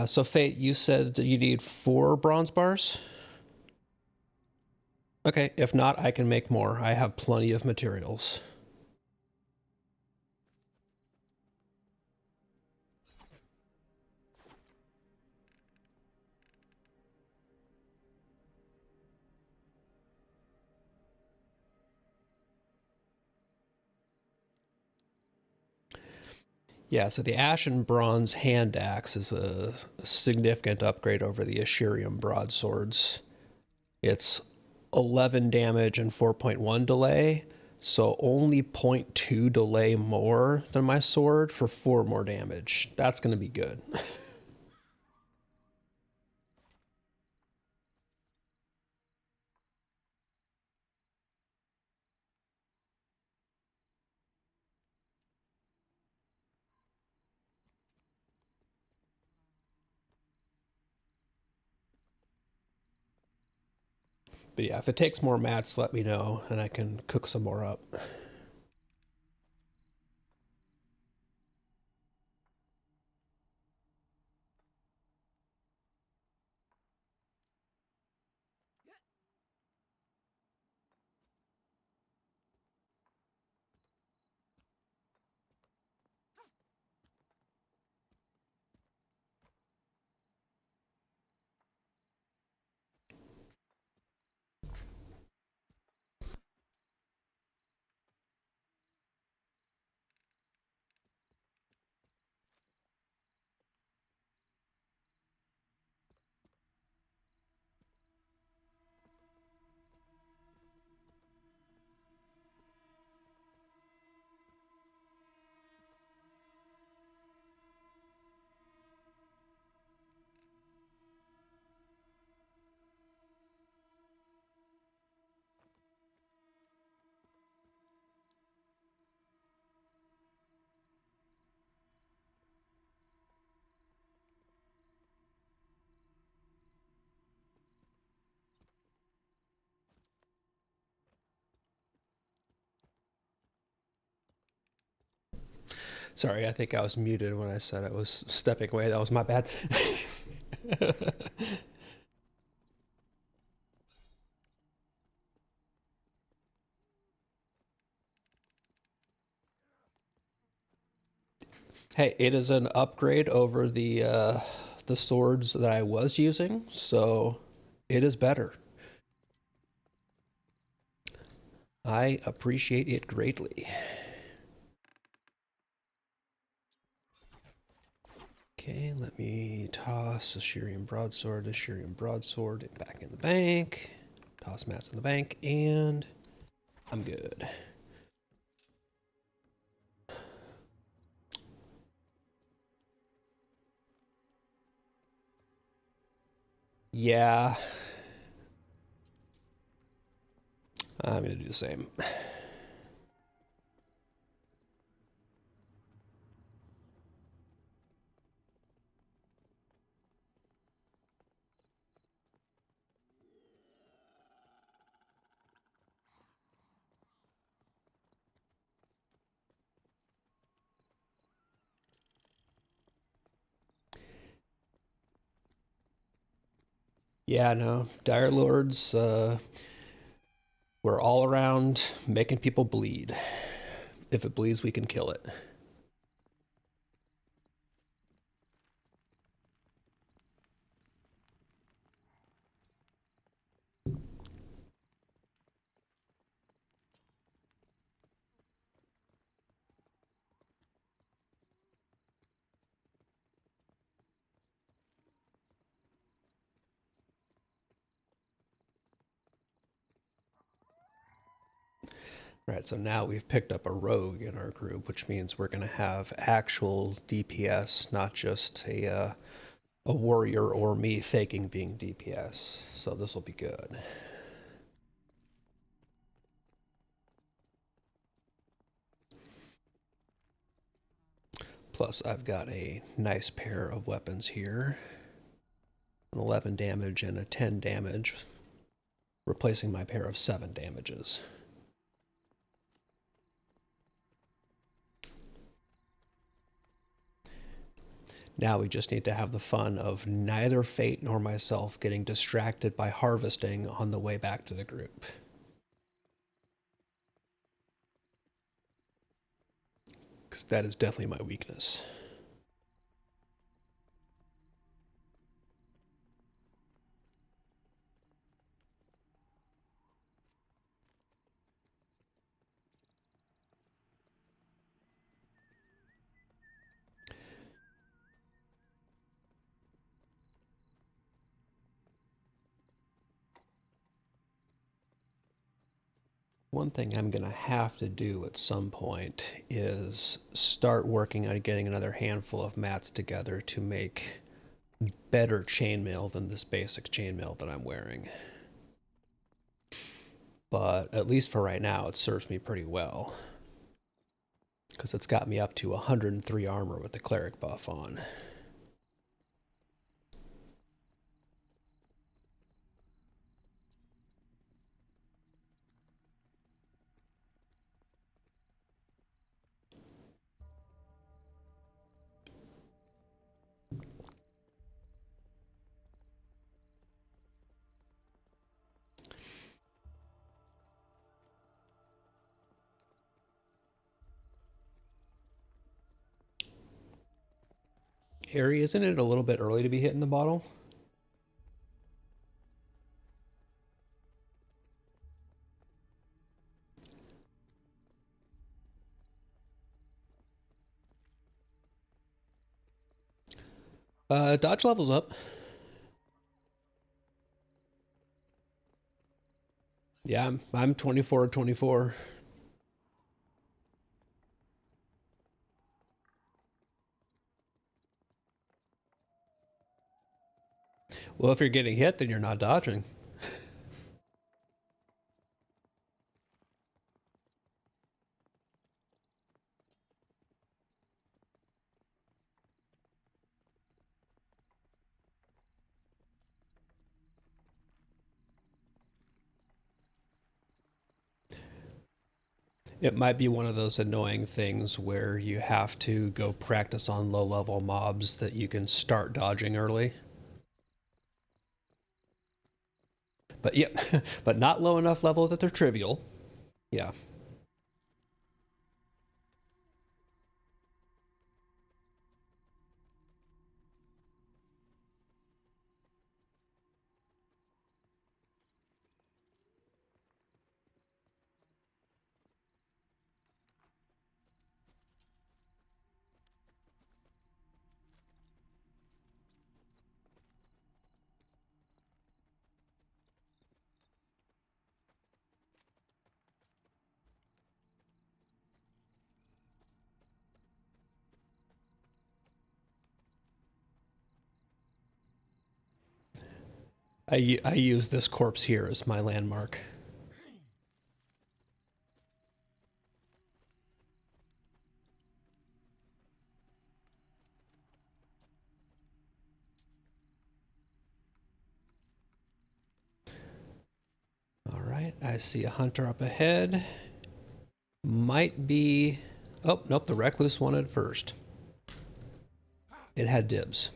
So Fate, you said you need 4 bronze bars? Okay, if not, I can make more. I have plenty of materials. Yeah, so the Ashen Bronze Hand Axe is a significant upgrade over the Ashirium broadswords. It's 11 damage and 4.1 delay, so only 0.2 delay more than my sword for 4 more damage. That's going to be good. But yeah, if it takes more mats, let me know and I can cook some more up. Sorry, I think I was muted when I said I was stepping away. That was my bad. Hey, it is an upgrade over the swords that I was using, so it is better. I appreciate it greatly. Okay, let me toss a Shirian broadsword back in the bank. Toss mats in the bank, and I'm good. Yeah, I'm gonna do the same. Yeah, no, Dire Lords, we're all around making people bleed. If it bleeds, we can kill it. Right, so now we've picked up a rogue in our group, which means we're going to have actual DPS, not just a warrior or me faking being DPS. So this will be good. Plus, I've got a nice pair of weapons here, an 11 damage and a 10 damage, replacing my pair of 7 damages. Now we just need to have the fun of neither Fate nor myself getting distracted by harvesting on the way back to the group. Because that is definitely my weakness. One thing I'm going to have to do at some point is start working on getting another handful of mats together to make better chainmail than this basic chainmail that I'm wearing. But at least for right now, it serves me pretty well. Because it's got me up to 103 armor with the cleric buff on. Harry, isn't it a little bit early to be hitting the bottle? Dodge level's up. Yeah, I'm 24 24. Well, if you're getting hit, then you're not dodging. It might be one of those annoying things where you have to go practice on low-level mobs that you can start dodging early. But yep, but not low enough level that they're trivial. Yeah. I use this corpse here as my landmark. All right, I see a hunter up ahead. Might be... Oh, nope, the recluse wanted first. It had dibs.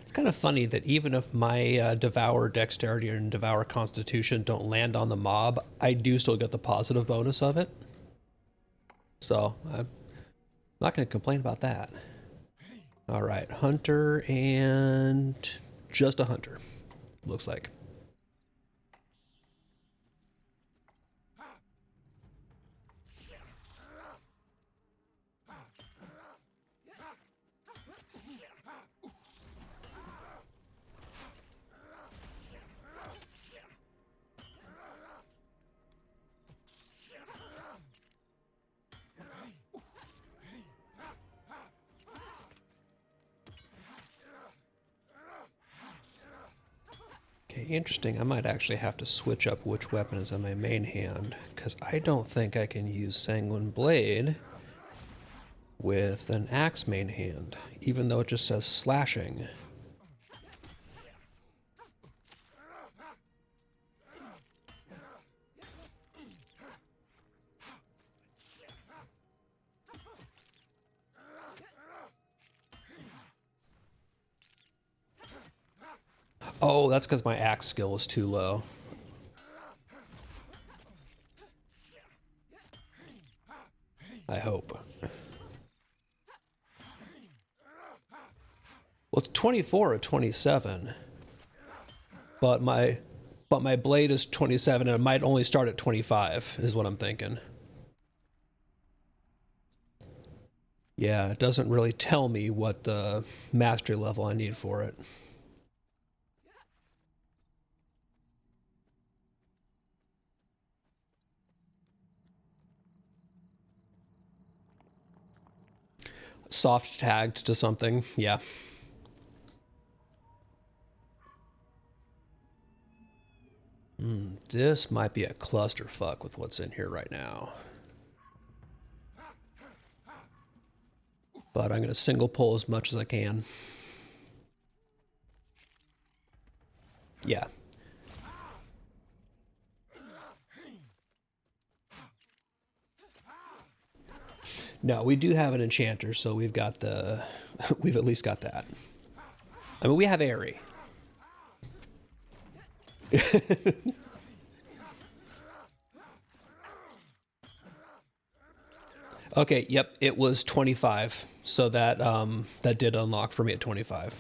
It's kind of funny that even if my Devour Dexterity and Devour Constitution don't land on the mob, I do still get the positive bonus of it. So I'm not going to complain about that. All right, Hunter and just a Hunter, looks like. Interesting. I might actually have to switch up which weapon is on my main hand, because I don't think I can use Sanguine Blade with an axe main hand, even though it just says slashing. Oh, that's because my axe skill is too low. I hope. Well, it's 24 or 27, but my blade is 27, and it might only start at 25, is what I'm thinking. Yeah, it doesn't really tell me what the mastery level I need for it. Soft tagged to something, yeah. This might be a clusterfuck with what's in here right now. But I'm going to single pull as much as I can. Yeah. No, we do have an enchanter, so we've got the... we've at least got that. I mean, we have Airy. Okay, yep, it was 25. So that that did unlock for me at 25.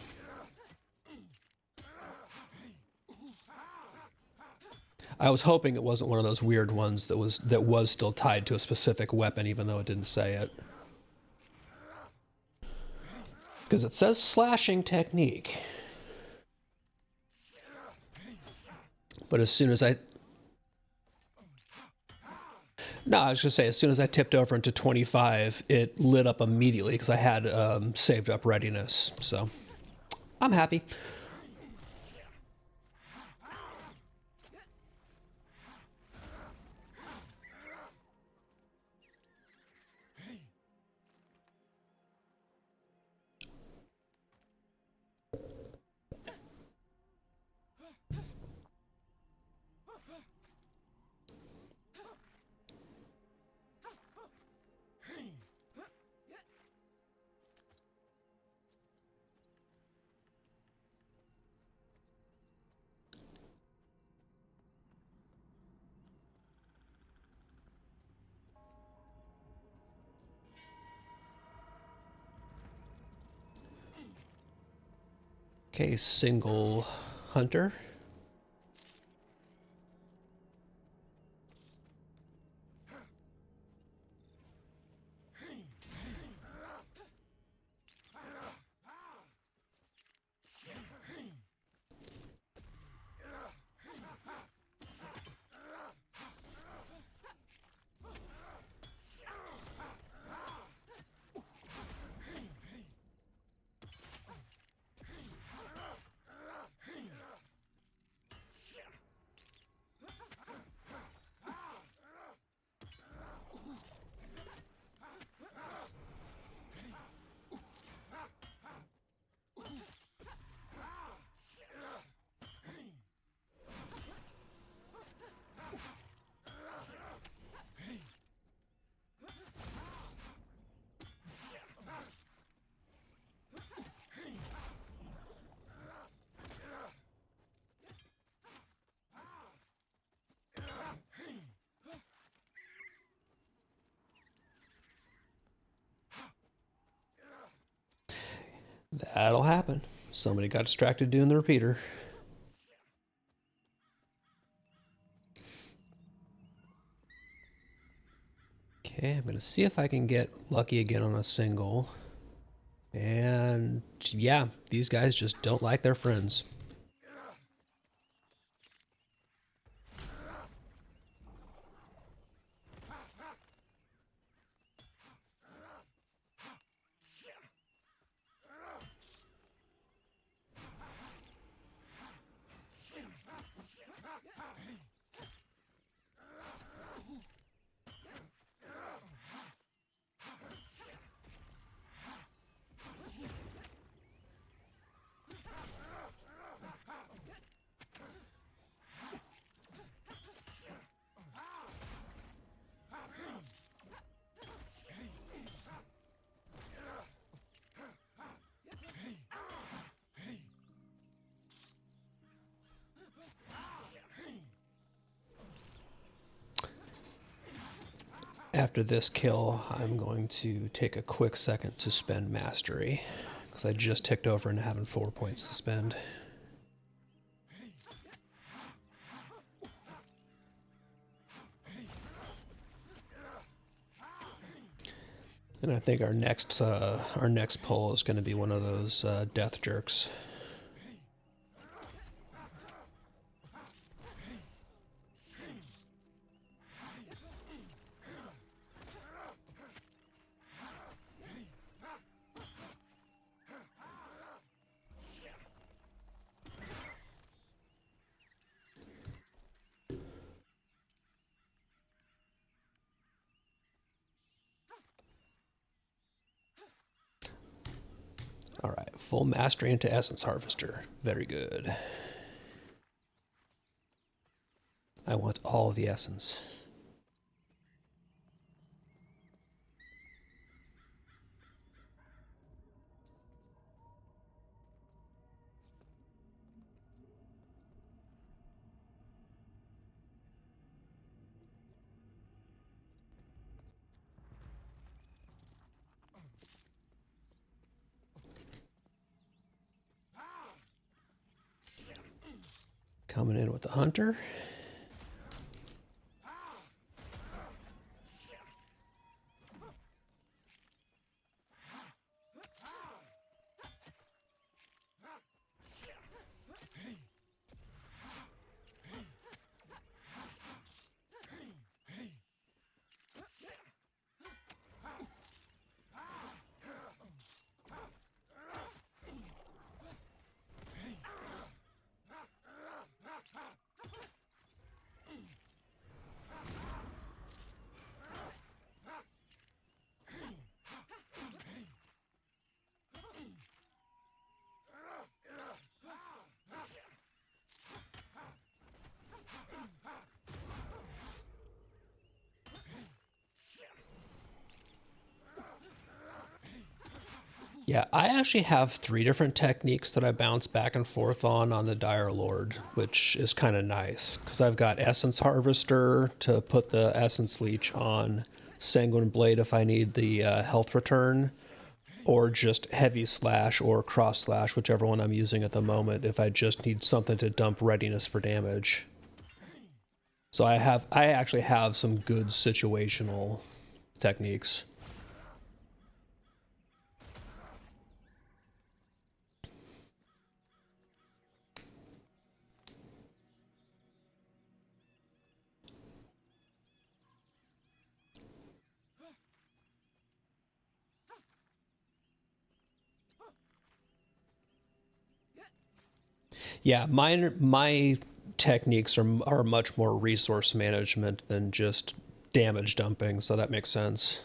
I was hoping it wasn't one of those weird ones that was still tied to a specific weapon, even though it didn't say it. Because it says slashing technique. But as soon as I... No, I was going to say, as soon as I tipped over into 25, it lit up immediately because I had saved up readiness. So I'm happy. Okay, single hunter. That'll happen. Somebody got distracted doing the repeater. Okay, I'm going to see if I can get lucky again on a single. And yeah, these guys just don't like their friends. After this kill, I'm going to take a quick second to spend mastery, because I just ticked over into having 4 points to spend. And I think our next pull is going to be one of those death jerks. All right, full mastery into Essence Harvester. Very good. I want all the essence. Coming in with the hunter. Yeah, I actually have 3 different techniques that I bounce back and forth on the Dire Lord, which is kind of nice because I've got Essence Harvester to put the Essence Leech on Sanguine Blade if I need the health return, or just Heavy Slash or Cross Slash, whichever one I'm using at the moment, if I just need something to dump readiness for damage. So I actually have some good situational techniques. Yeah, my techniques are much more resource management than just damage dumping, so that makes sense.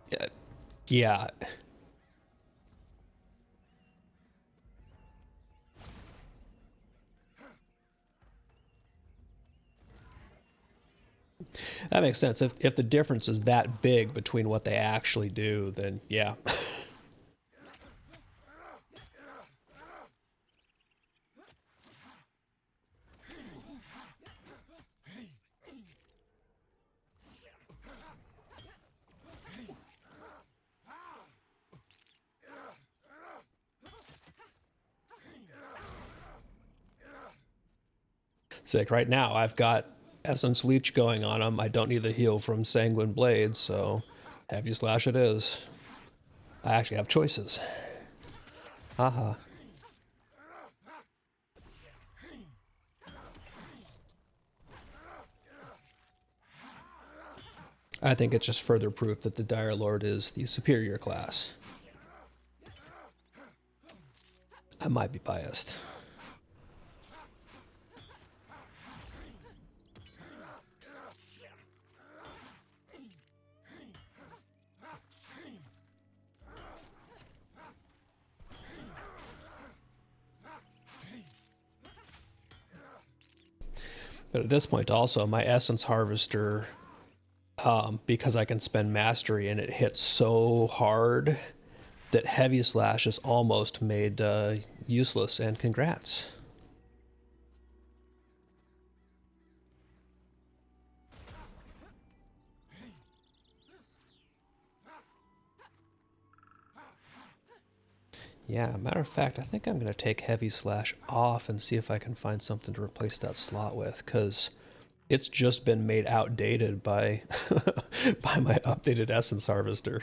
Yeah, yeah. That makes sense. If the difference is that big between what they actually do, then yeah. Sick. Right now, I've got Essence Leech going on them. I don't need the heal from Sanguine Blade, so Heavy Slash it is. I actually have choices. Haha. I think it's just further proof that the Dire Lord is the superior class. I might be biased. But at this point, also, my Essence Harvester, because I can spend Mastery and it hits so hard that Heavy Slash is almost made useless, and congrats. Yeah, matter of fact, I think I'm going to take Heavy Slash off and see if I can find something to replace that slot with, because it's just been made outdated by by my updated Essence Harvester.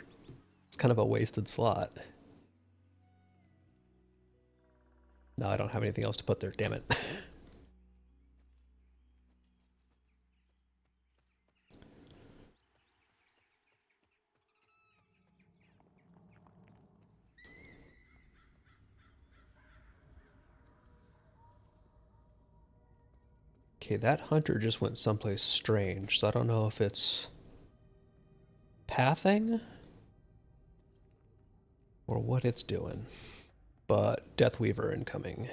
It's kind of a wasted slot. No, I don't have anything else to put there, damn it. Okay, that hunter just went someplace strange, so I don't know if it's pathing or what it's doing. But Deathweaver incoming.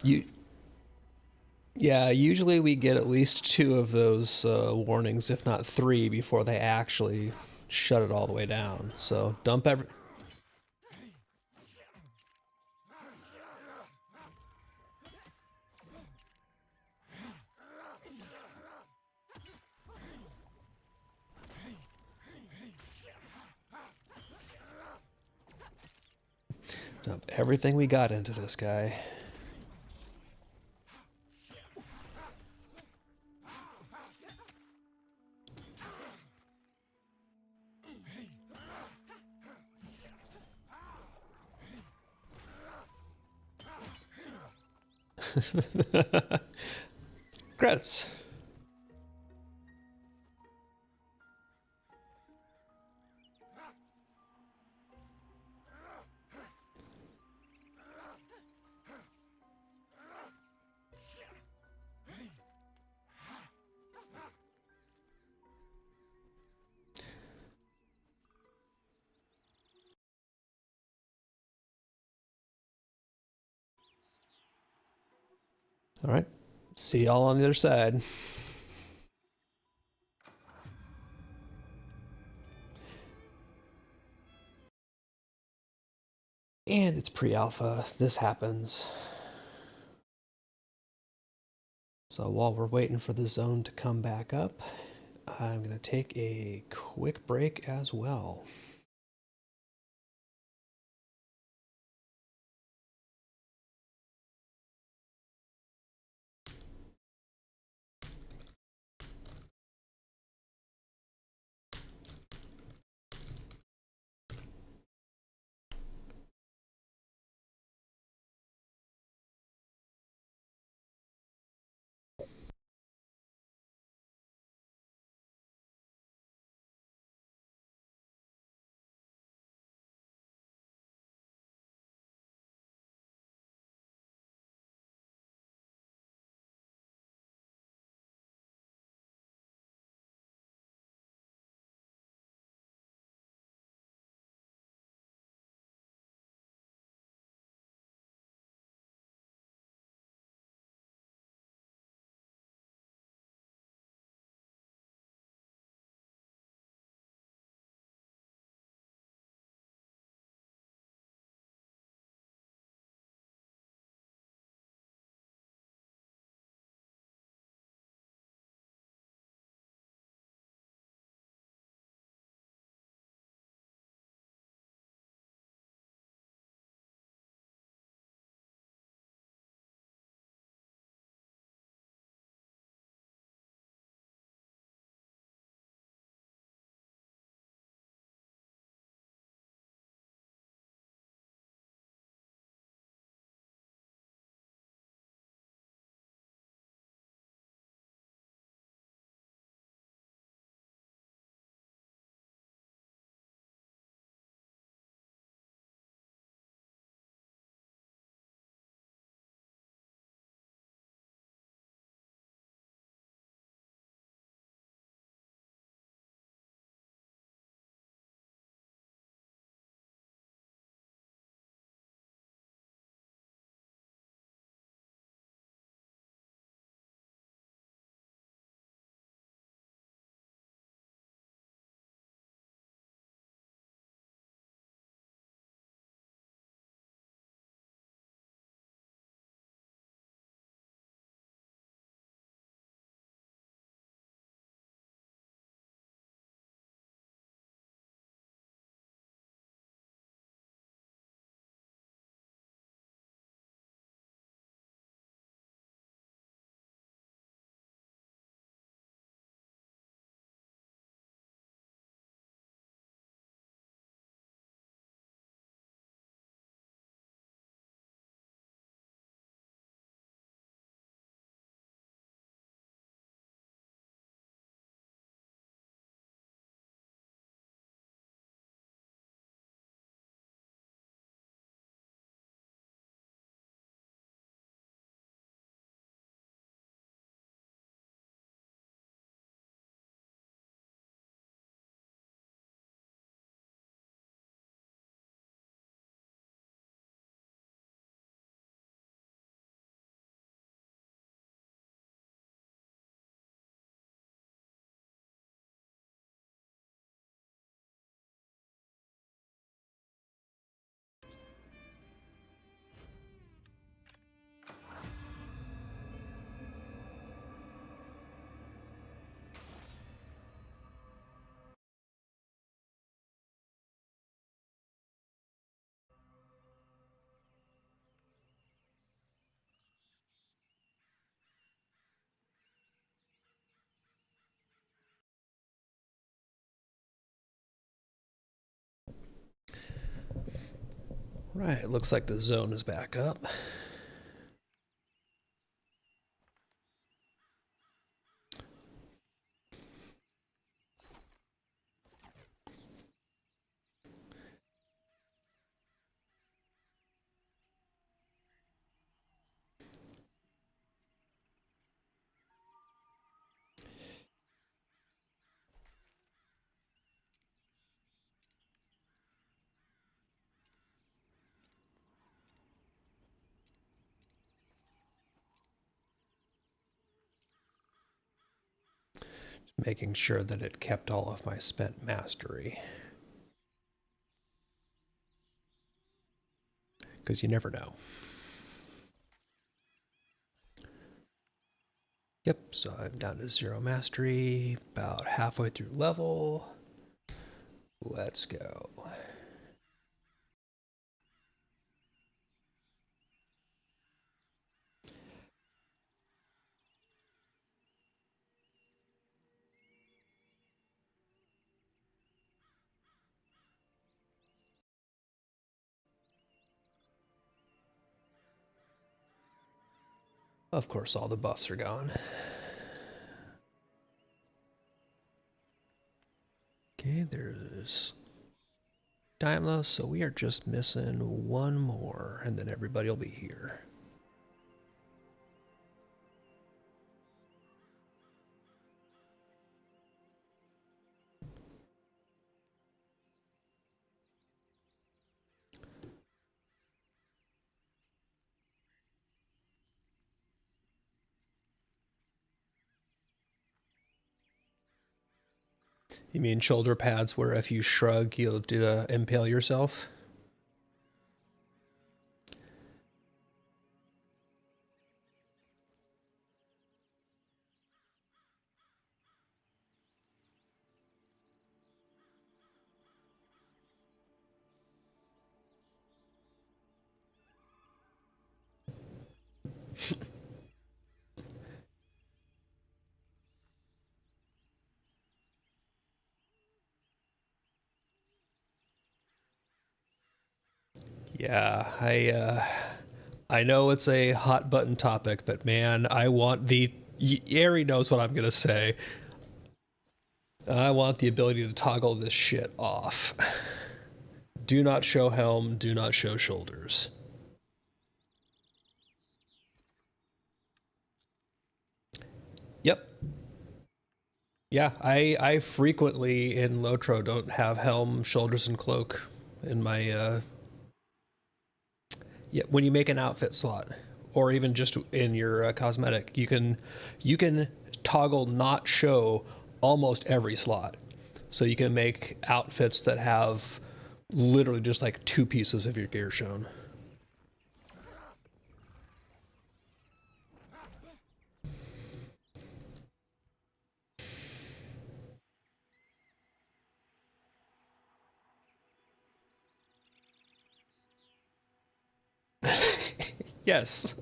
you, yeah, usually we get at least two of those warnings, if not three, before they actually shut it all the way down. So dump every. Dump everything we got into this guy. Grets. All right. See y'all on the other side. And it's pre-alpha. This happens. So while we're waiting for the zone to come back up, I'm going to take a quick break as well. Right, it looks like the zone is back up. Making sure that it kept all of my spent mastery. Because you never know. Yep, so I'm down to 0 mastery, about halfway through level. Let's go. Of course, all the buffs are gone. Okay, there's Daimler, so we are just missing one more, and then everybody will be here. You mean shoulder pads where if you shrug, you'll impale yourself? Yeah, I know it's a hot button topic, but man, I want the Ari knows what I'm gonna say. I want the ability to toggle this shit off. Do not show helm, do not show shoulders. Yep. Yeah, I frequently in Lotro don't have helm, shoulders, and cloak in my yeah, when you make an outfit slot, or even just in your cosmetic, you can toggle not show almost every slot. So you can make outfits that have literally just like 2 pieces of your gear shown. Yes.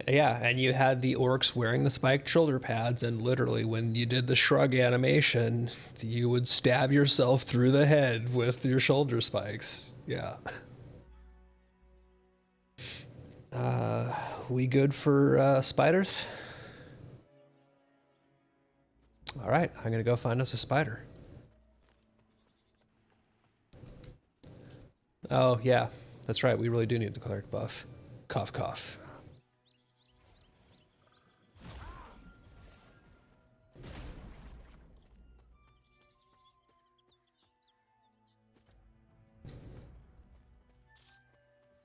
Yeah, and you had the orcs wearing the spiked shoulder pads, and literally, when you did the shrug animation, you would stab yourself through the head with your shoulder spikes. Yeah. We good for spiders? All right, I'm gonna go find us a spider. Oh, yeah, that's right. We really do need the cleric buff. Cough, cough.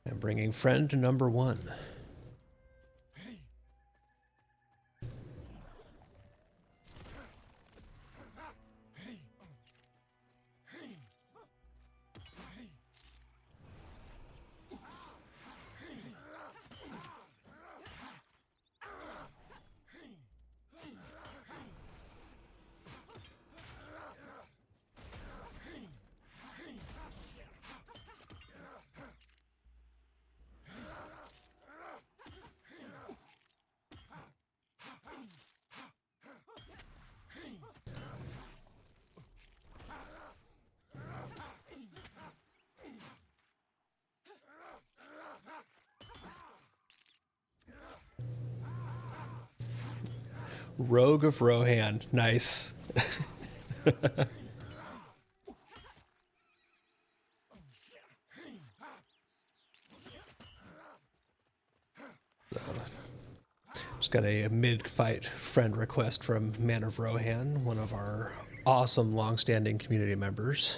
I'm bringing friend number 1. Rogue of Rohan. Nice. Just got a mid-fight friend request from Man of Rohan, one of our awesome long-standing community members.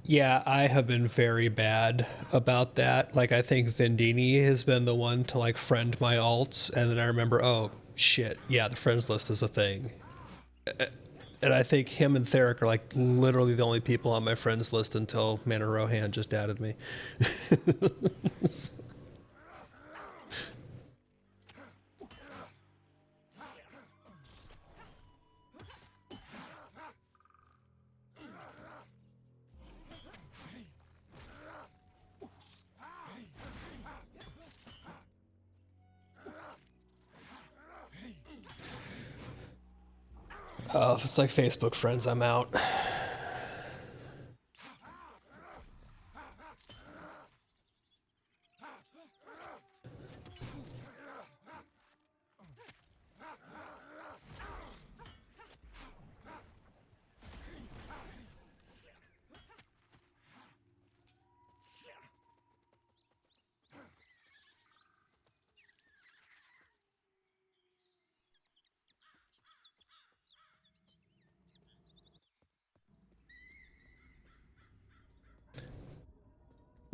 Yeah, I have been very bad about that. Like, I think Vendini has been the one to like friend my alts, and then I remember, oh shit, yeah, the friends list is a thing. And I think him and Theric are like literally the only people on my friends list until Manor Rohan just added me. Oh, if it's like Facebook friends, I'm out.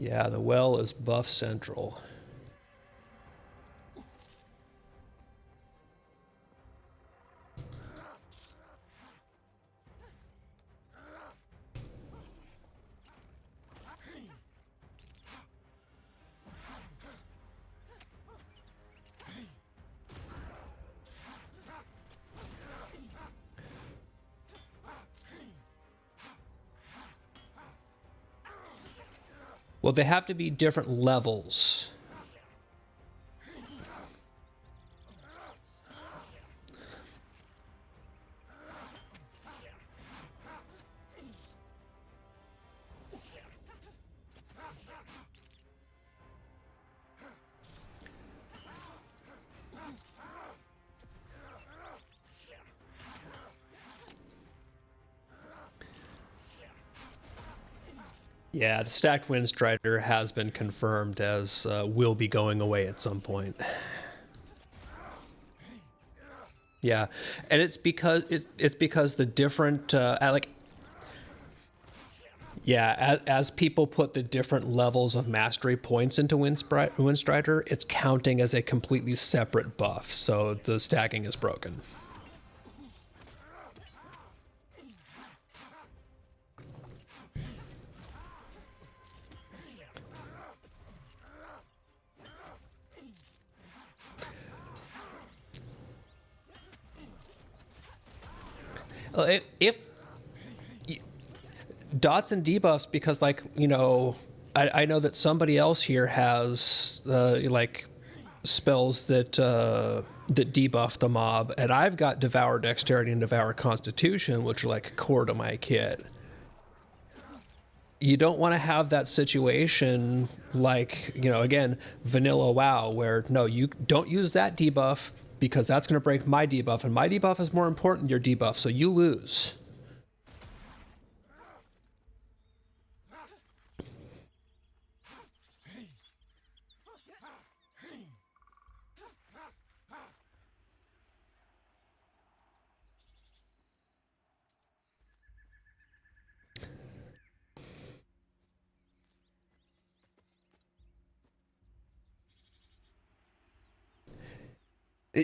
Yeah, the well is buff central. Well, they have to be different levels. Yeah, the stacked Windstrider has been confirmed as will be going away at some point. Yeah, and it's because the different like yeah, as people put the different levels of mastery points into Windstrider, it's counting as a completely separate buff, so the stacking is broken. If dots and debuffs, because like I know that somebody else here has like spells that debuff the mob, and I've got Devour Dexterity and Devour Constitution, which are like core to my kit. You don't want to have that situation like again vanilla WoW, where no, you don't use that debuff because that's going to break my debuff, and my debuff is more important than your debuff, so you lose.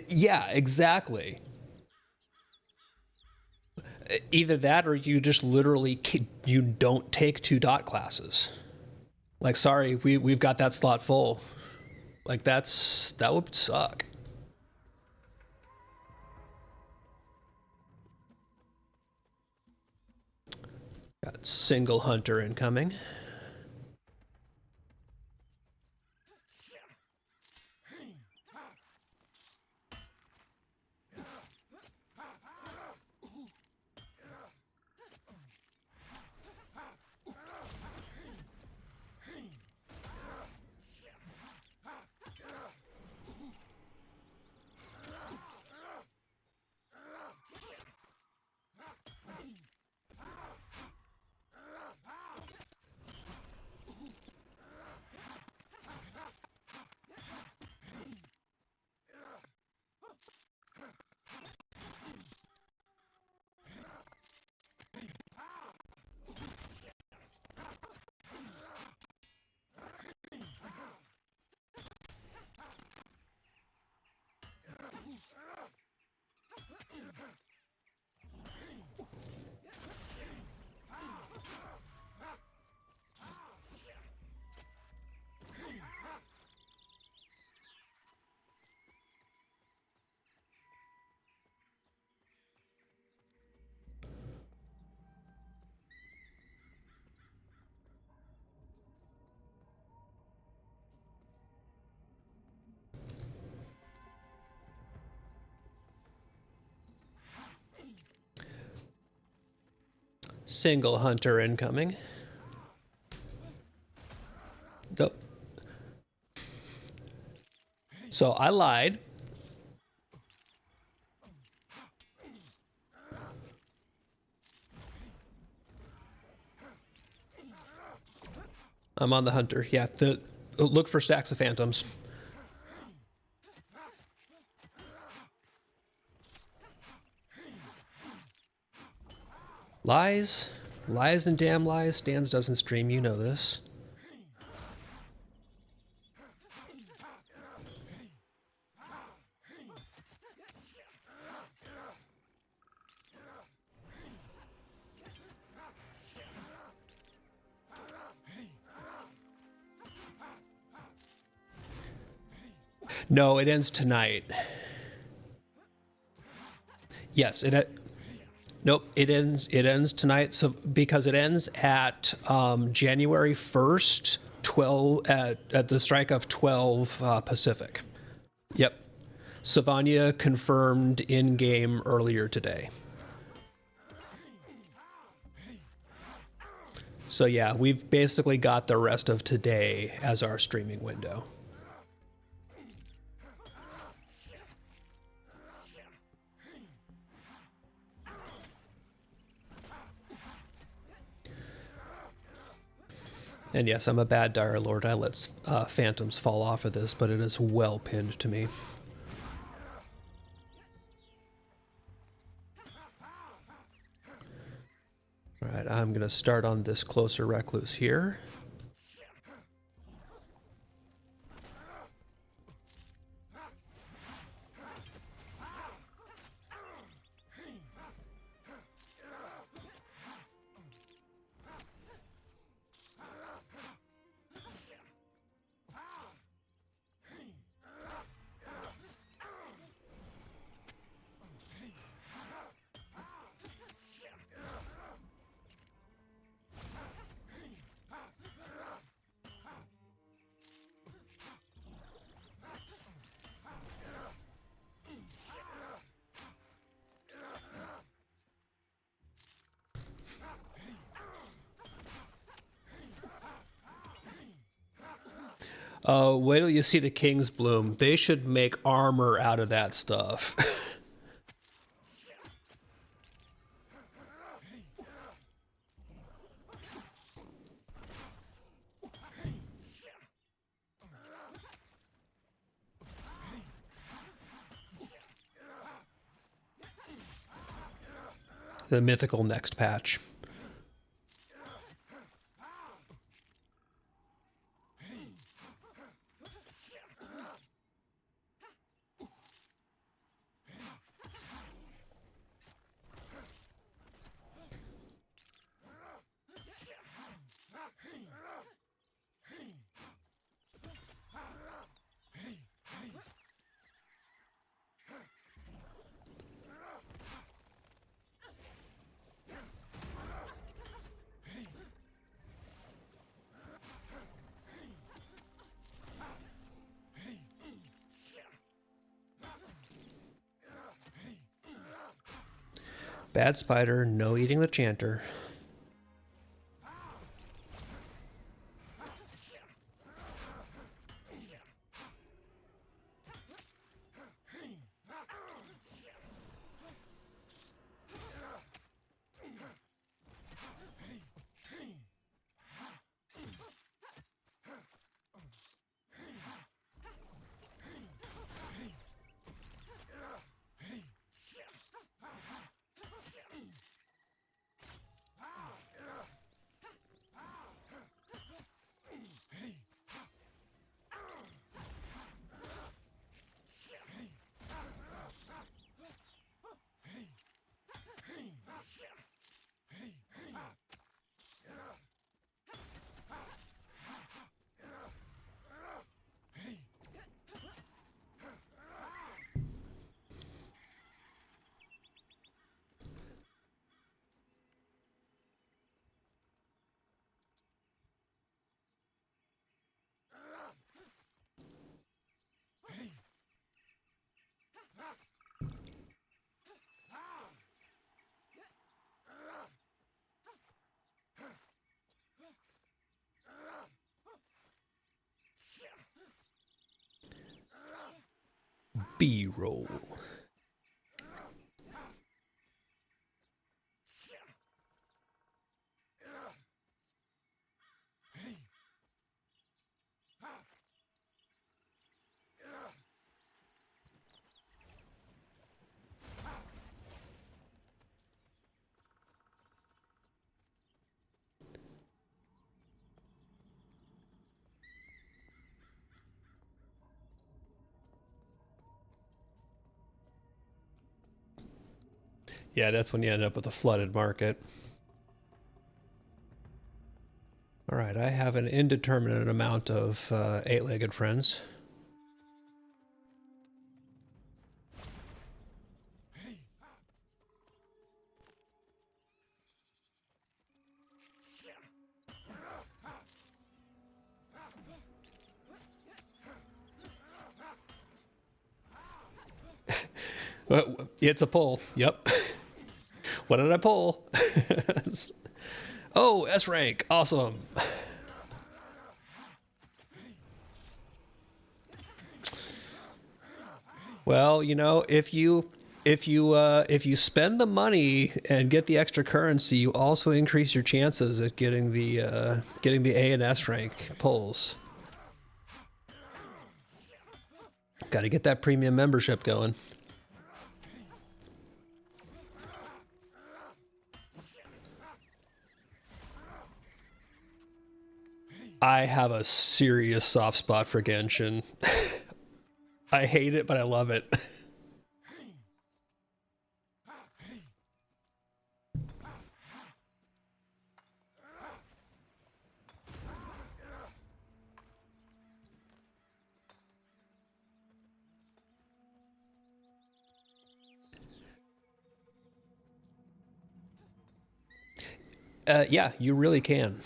Yeah, exactly. Either that or you just literally you don't take 2 dot classes. Like, sorry, we've got that slot full. Like, that would suck. Got single hunter incoming. Single hunter incoming. Nope. So I lied. I'm on the hunter. Yeah, look for stacks of phantoms. Lies. Lies and damn lies. Stans doesn't stream, you know this. No, it ends tonight. Yes, nope, it ends tonight. So because it ends at January 1st, 12 at the strike of 12 Pacific. Yep. Savanya confirmed in game earlier today. So yeah, we've basically got the rest of today as our streaming window. And yes, I'm a bad Dire Lord. I let phantoms fall off of this, but it is well pinned to me. All right, I'm going to start on this closer recluse here. Wait till you see the King's Bloom. They should make armor out of that stuff. The mythical next patch. Bad spider, no eating the chanter. B-roll. Yeah, that's when you end up with a flooded market. All right, I have an indeterminate amount of eight-legged friends. It's a pull. Yep. What did I pull? Oh, S rank. Awesome. Well, you know, if you spend the money and get the extra currency, you also increase your chances at getting the A and S rank pulls. Got to get that premium membership going. I have a serious soft spot for Genshin. I hate it, but I love it. Yeah, you really can.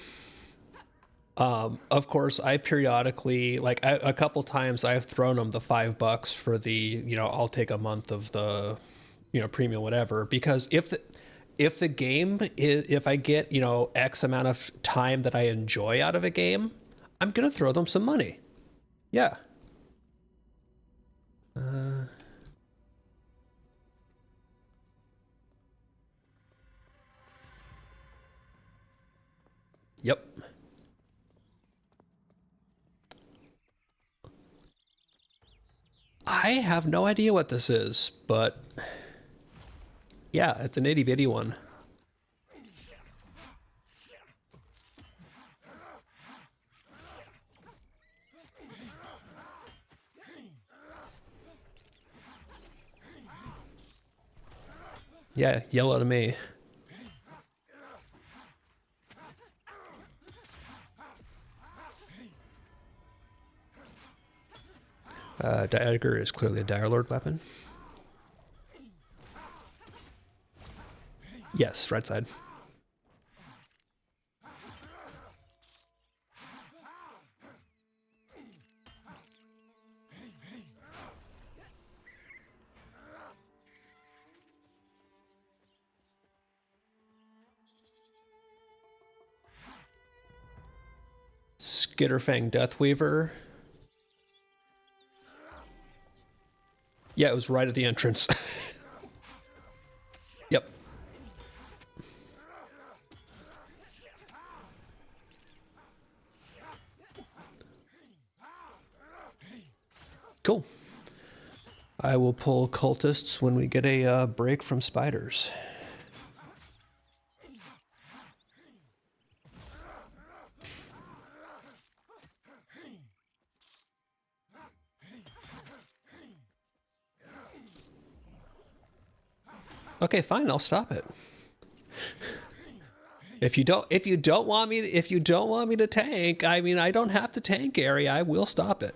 Of course, I periodically, like a couple times, I've thrown them the $5 for the, you know, I'll take a month of the, you know, premium whatever. Because if the game is, if I get, you know, X amount of time that I enjoy out of a game, I'm gonna throw them some money. Yeah. Yep. I have no idea what this is, but yeah, it's an itty bitty one. Yeah, yellow to me. Dagger is clearly a Dire Lord weapon. Yes, right side. Skitterfang Deathweaver. Yeah, it was right at the entrance. Yep. Cool. I will pull cultists when we get a break from spiders. Okay, fine. I'll stop it. If you don't want me to tank, I mean, I don't have to tank area. I will stop it.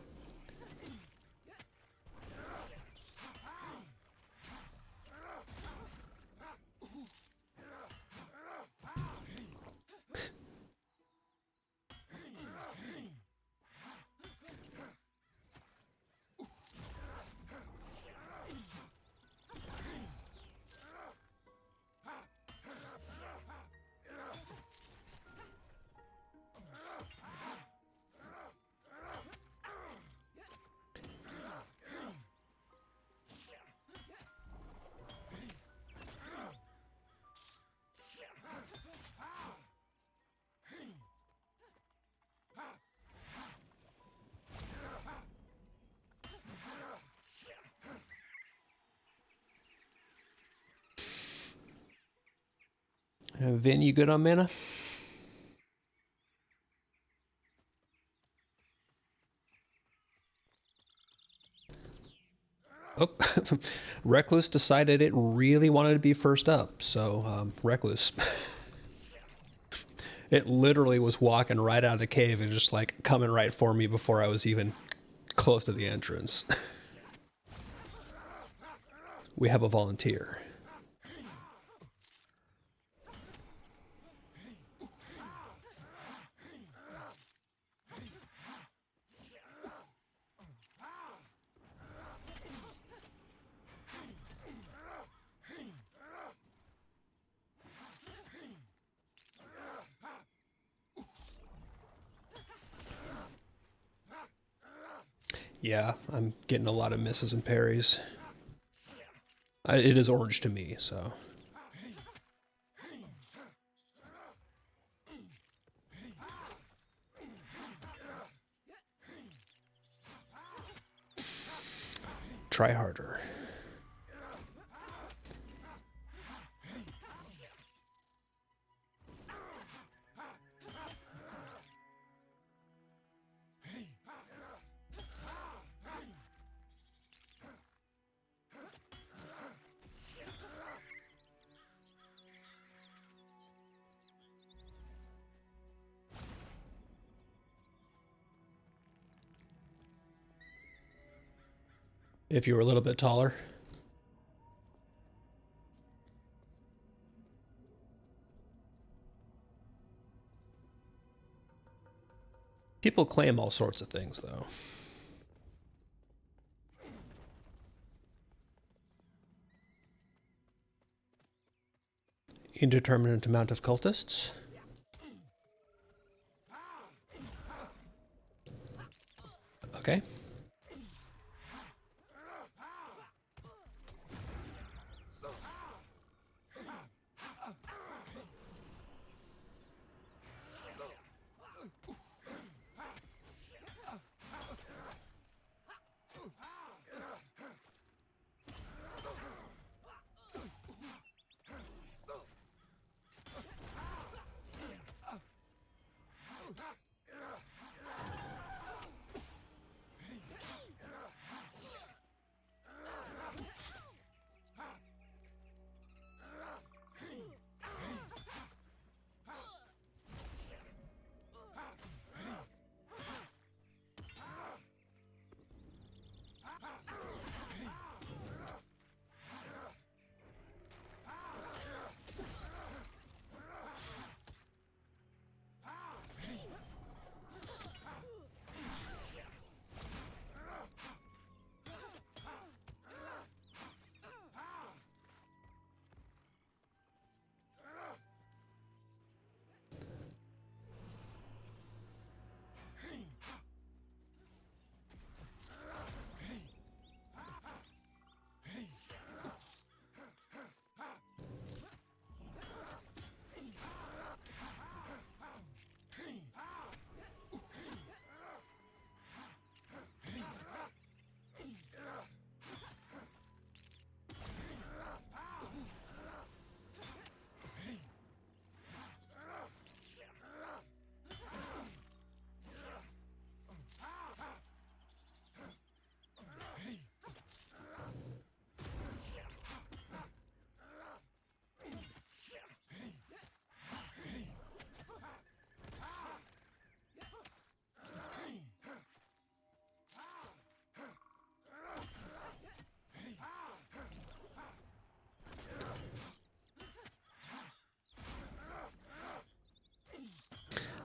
Vin, you good on mana? Oh, Reckless decided it really wanted to be first up, so Reckless. It literally was walking right out of the cave and just like coming right for me before I was even close to the entrance. We have a volunteer. Yeah, I'm getting a lot of misses and parries. It is orange to me, so. Try harder. If you were a little bit taller. People claim all sorts of things, though. Indeterminate amount of cultists. Okay.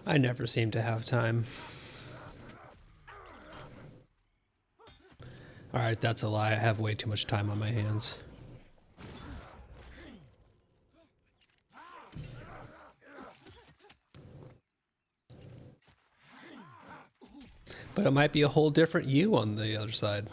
I never seem to have time. Alright, that's a lie. I have way too much time on my hands. But it might be a whole different you on the other side.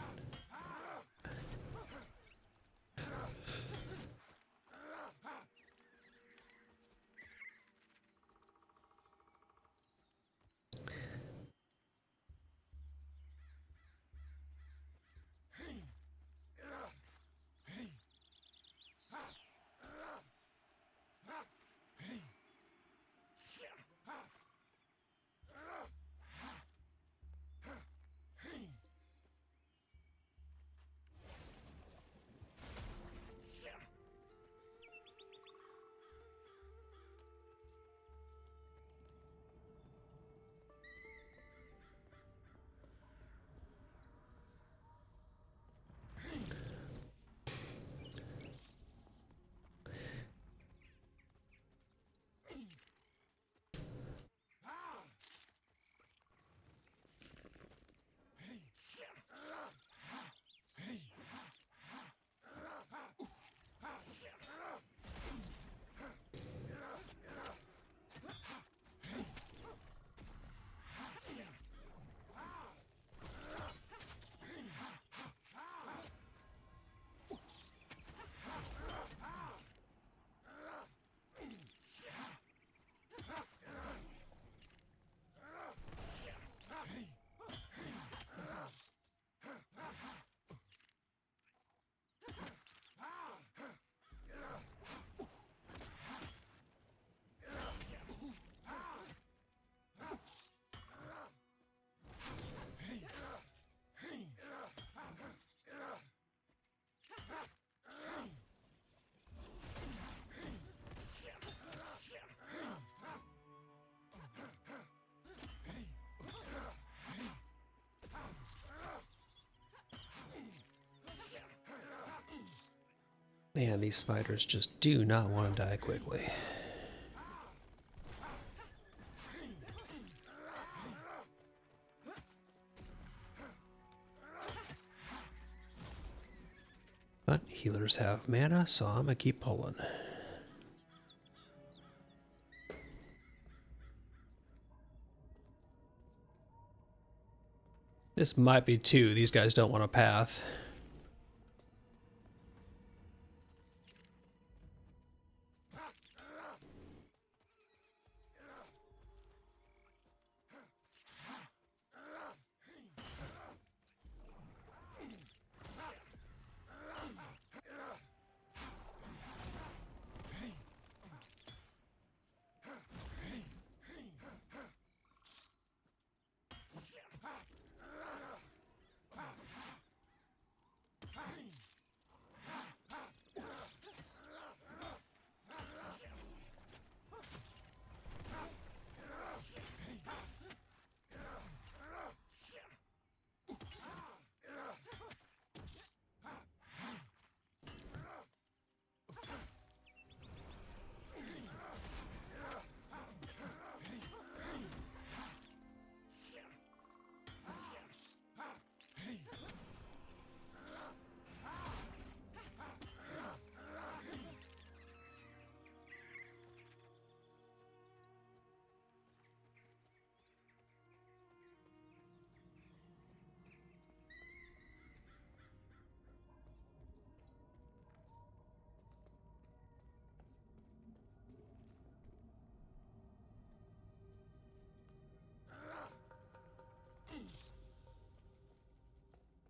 Man, these spiders just do not want to die quickly. But healers have mana, so I'm gonna keep pulling. This might be two. These guys don't want a path.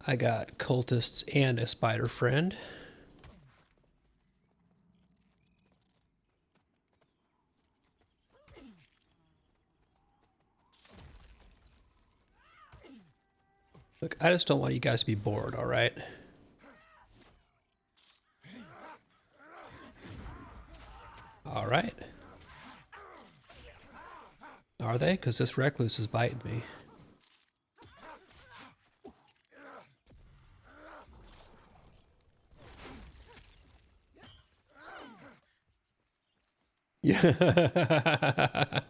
I got cultists and a spider friend. Look, I just don't want you guys to be bored, all right? All right. Are they? Because this recluse is biting me. Yeah.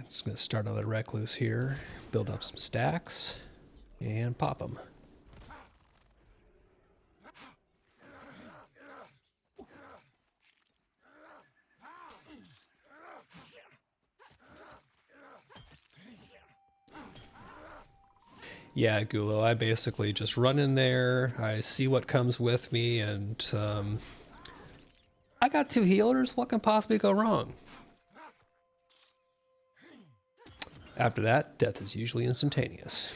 Just going to start on the recluse here, build up some stacks, and pop them. Yeah, Gulo, I basically just run in there, I see what comes with me, and I got 2 healers, what can possibly go wrong? After that, death is usually instantaneous.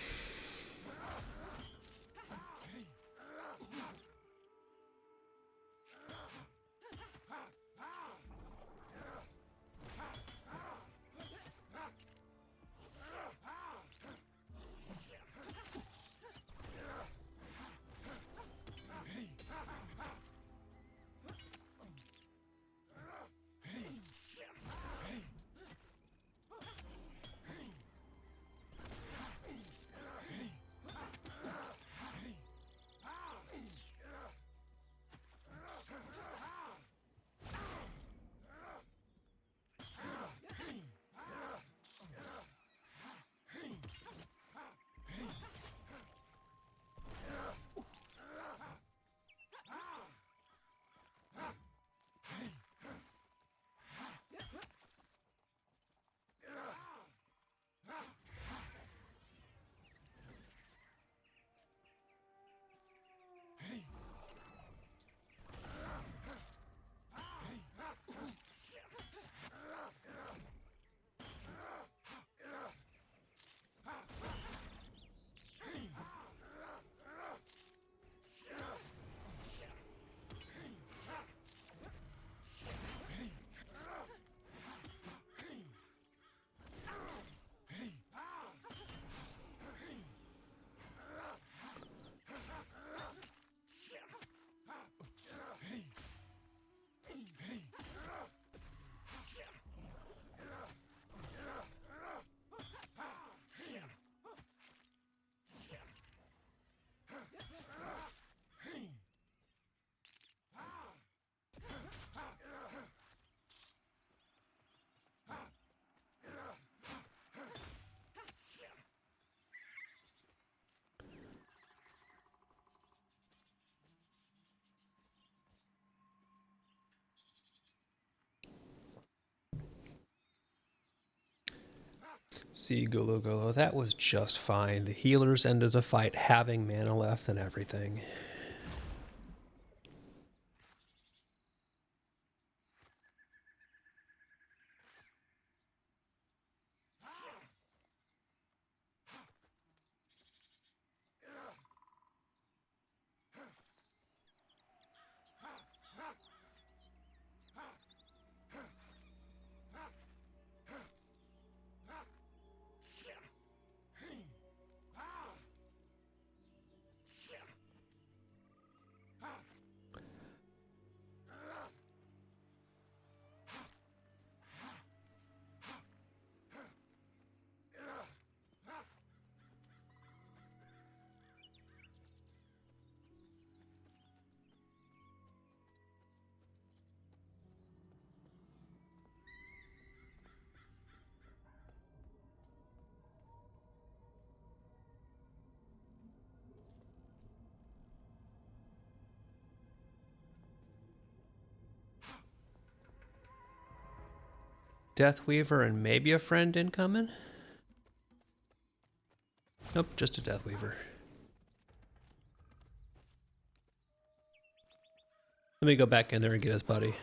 See, Gulo, that was just fine. The healers ended the fight having mana left and everything. Deathweaver and maybe a friend incoming? Nope, just a Deathweaver. Let me go back in there and get his buddy.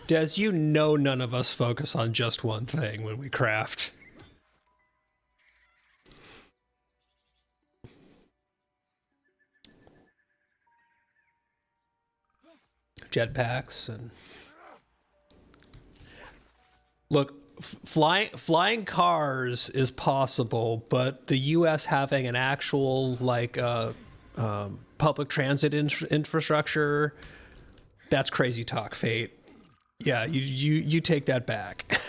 Des, you know none of us focus on just one thing when we craft. Jetpacks and... Look, flying cars is possible, but the U.S. having an actual, like, public transit infrastructure, that's crazy talk, Fate. Yeah, you take that back.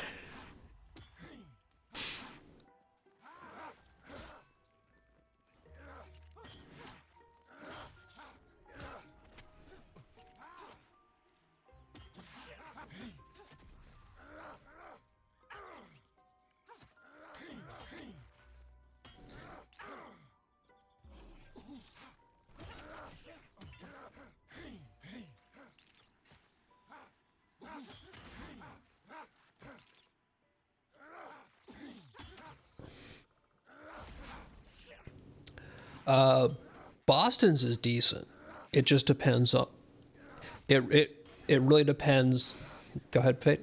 Boston's is decent. It just depends on it really depends. Go ahead, Fate.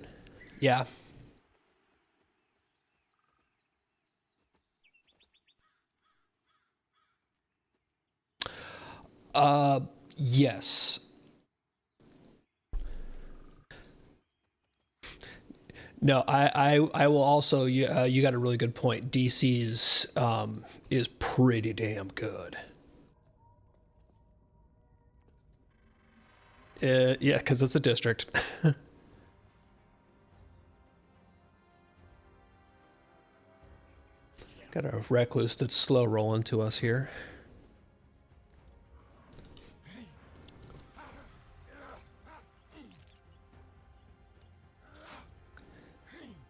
Yeah. Yes. No, I will also. You got a really good point. DC's is pretty damn good. Yeah, because it's a district. Got a recluse that's slow rolling to us here.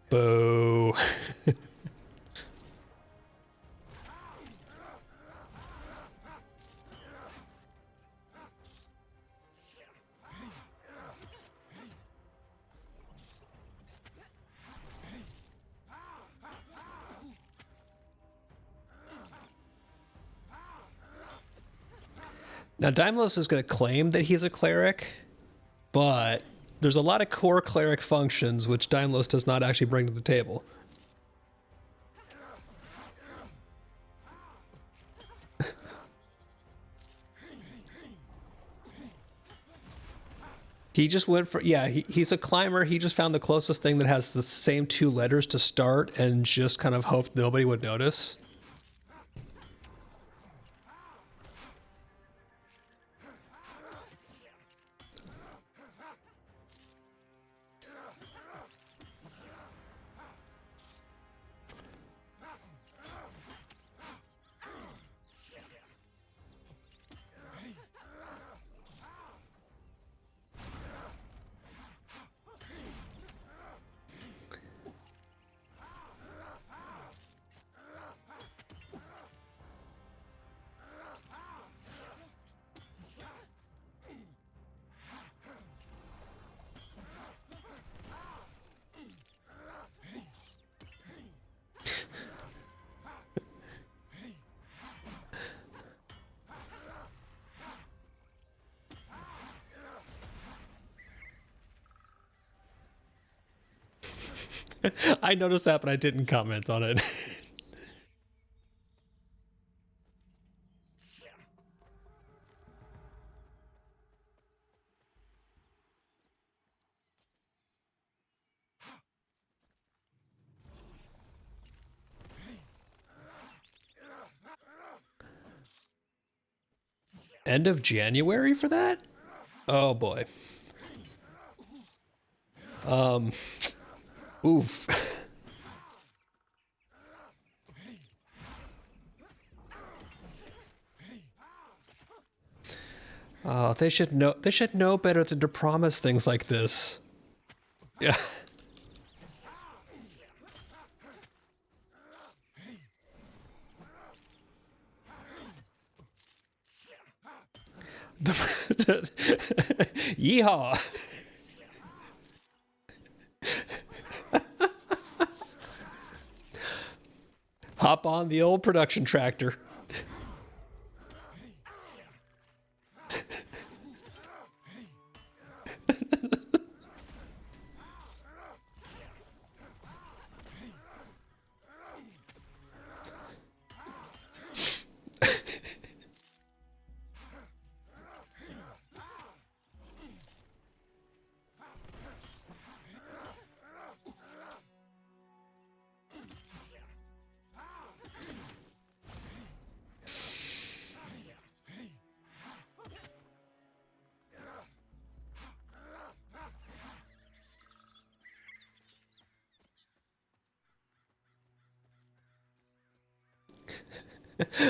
Boo. Now, Daimlos is going to claim that he's a cleric, but there's a lot of core cleric functions which Daimlos does not actually bring to the table. He just went for, yeah, he's a climber. He just found the closest thing that has the same two letters to start and just kind of hoped nobody would notice. I noticed that, but I didn't comment on it. End of January for that? Oh boy. Oof. Oh, they should know. They should know better than to promise things like this. Yeah. Yeehaw. Hop on the old production tractor.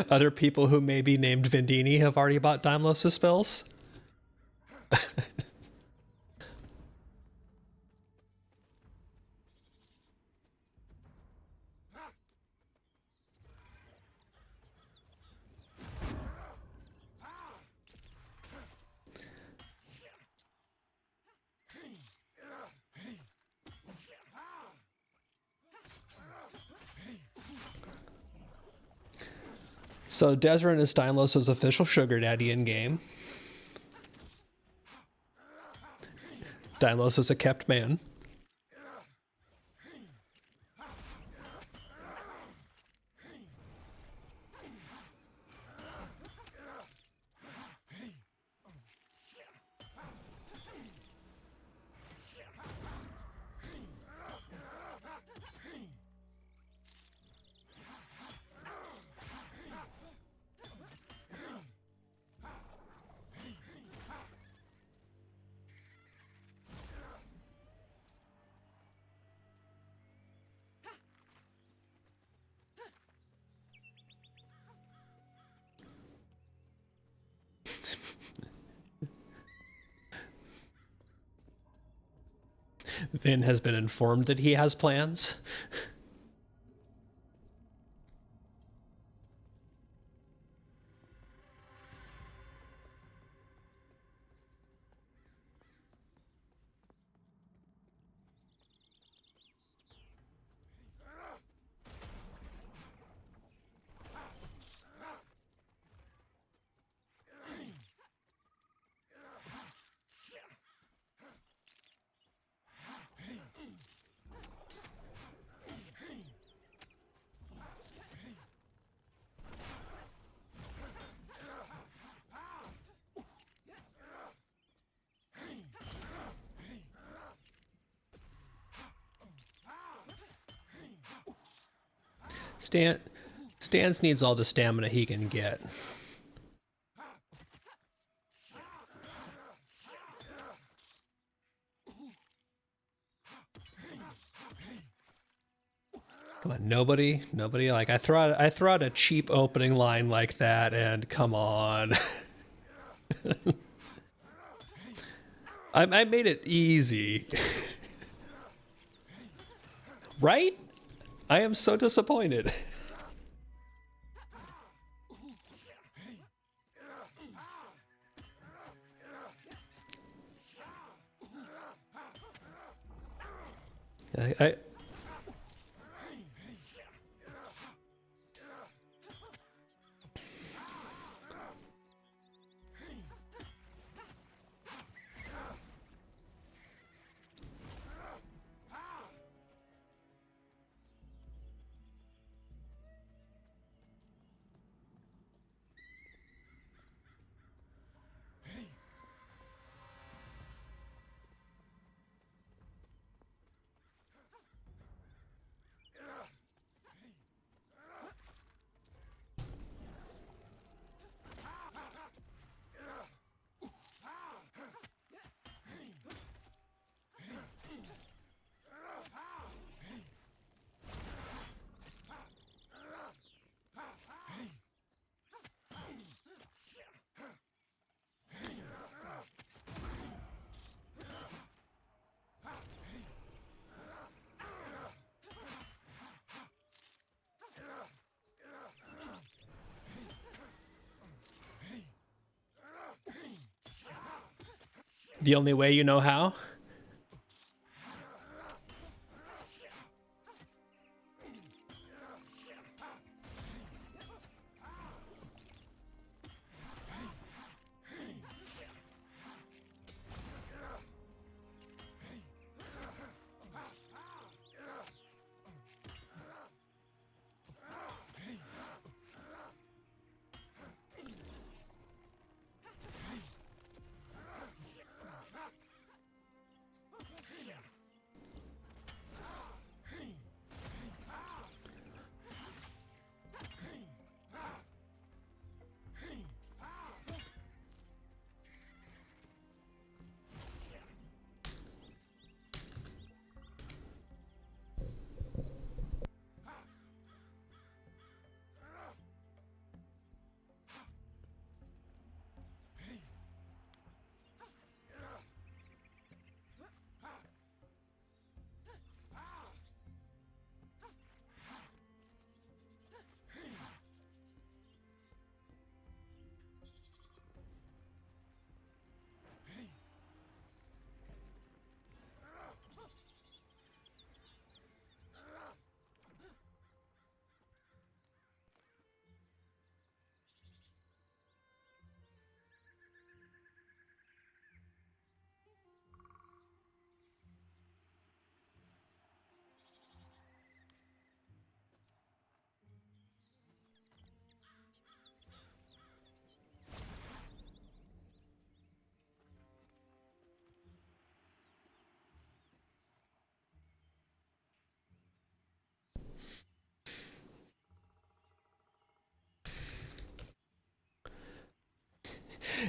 Other people who may be named Vendini have already bought Daimlos' spells. So Desrin is Daimlos' official sugar daddy in game. Daimlos is a kept man. Vin has been informed that he has plans. Stans needs all the stamina he can get. Come on, nobody, like I throw out a cheap opening line like that, and come on. I made it easy. Right? I am so disappointed. I the only way you know how?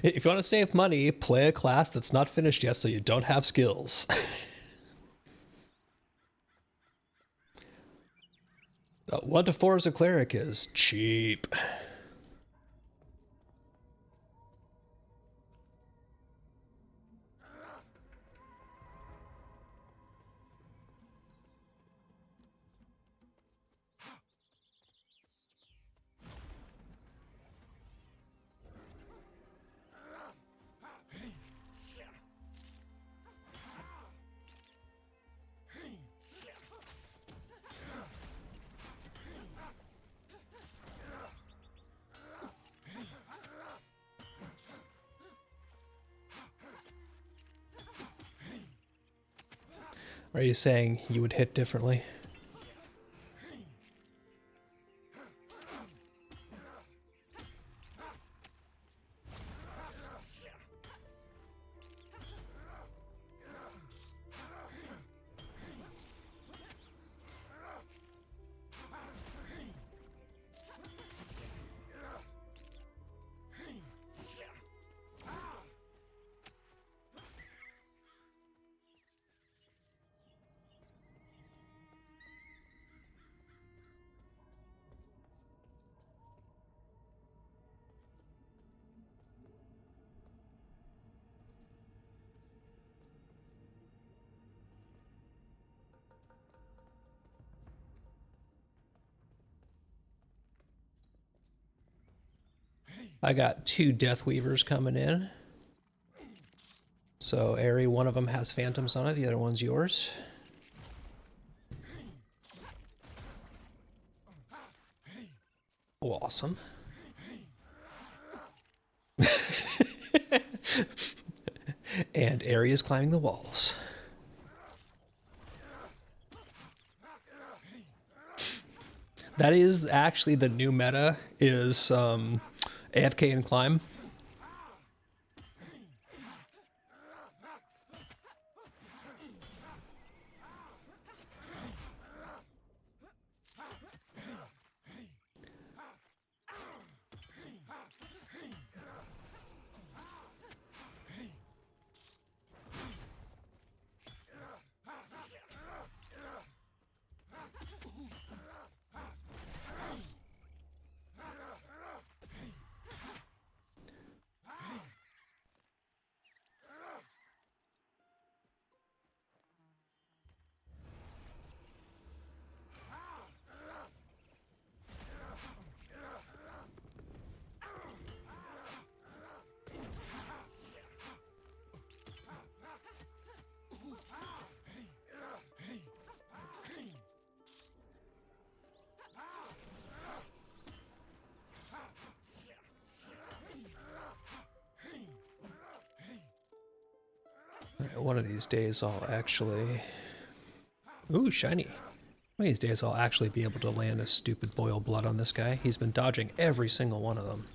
If you want to save money, play a class that's not finished yet so you don't have skills. 1 to 4 as a cleric is cheap. Are you saying you would hit differently? I got 2 Death Weavers coming in. So, Ari, one of them has phantoms on it, the other one's yours. Awesome. And Ari is climbing the walls. That is actually the new meta, is AFK and climb. One of these days I'll actually... Ooh, shiny. One of these days I'll actually be able to land a stupid boil blood on this guy. He's been dodging every single one of them.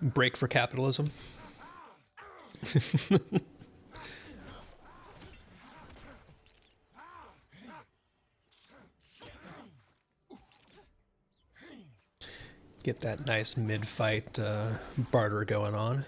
Break for capitalism. Get that nice mid-fight barter going on.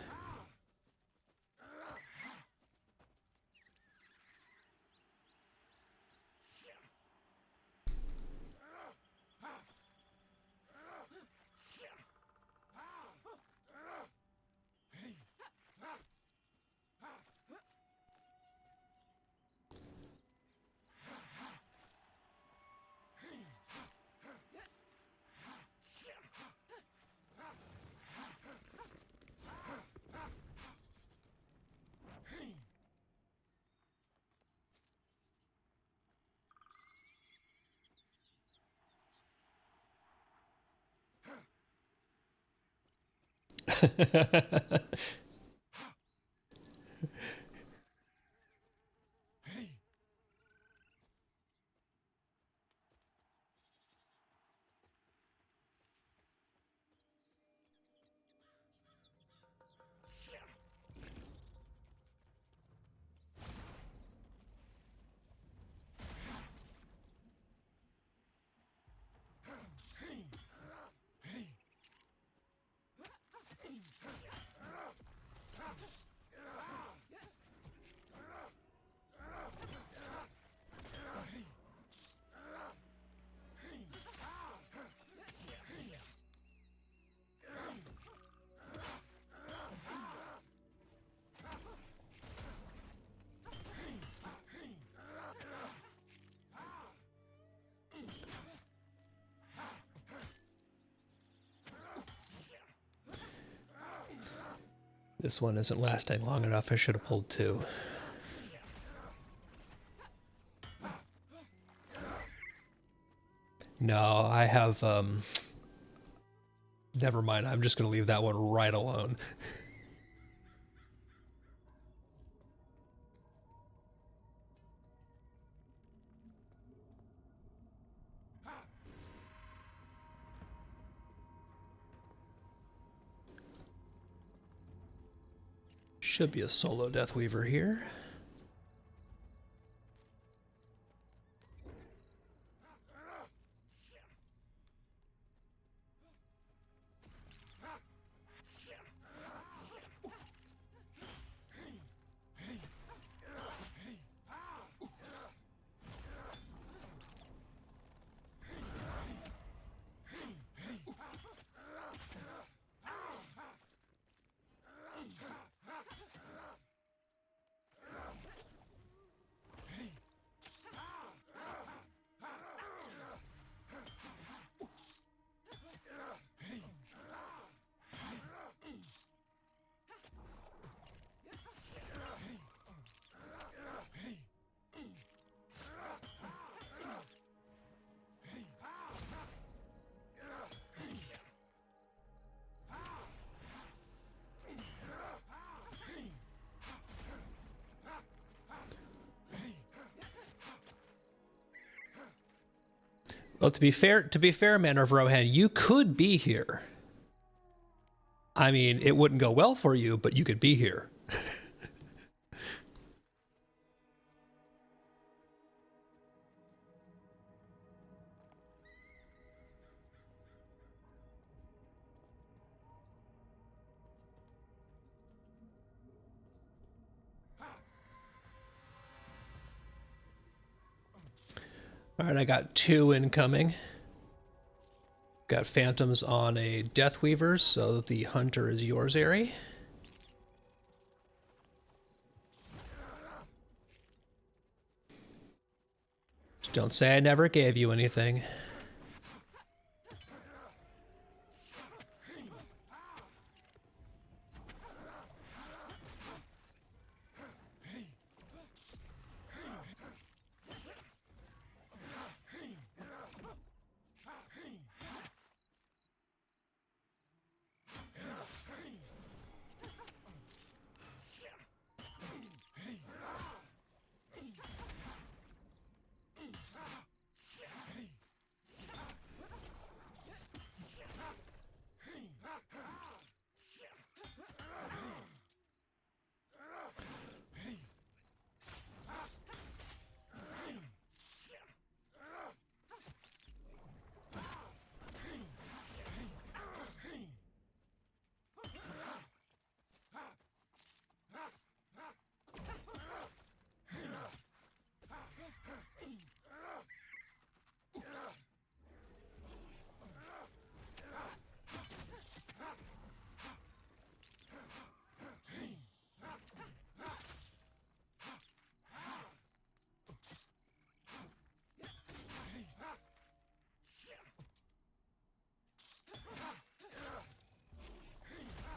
This one isn't lasting long enough. I should have pulled two. No, I have, never mind. I'm just going to leave that one right alone. Should be a solo Deathweaver here. Well, to be fair, Man of Rohan, you could be here. I mean, it wouldn't go well for you, but you could be here. All right, I got two incoming. Got phantoms on a Deathweaver, so the hunter is yours, Ari. Don't say I never gave you anything.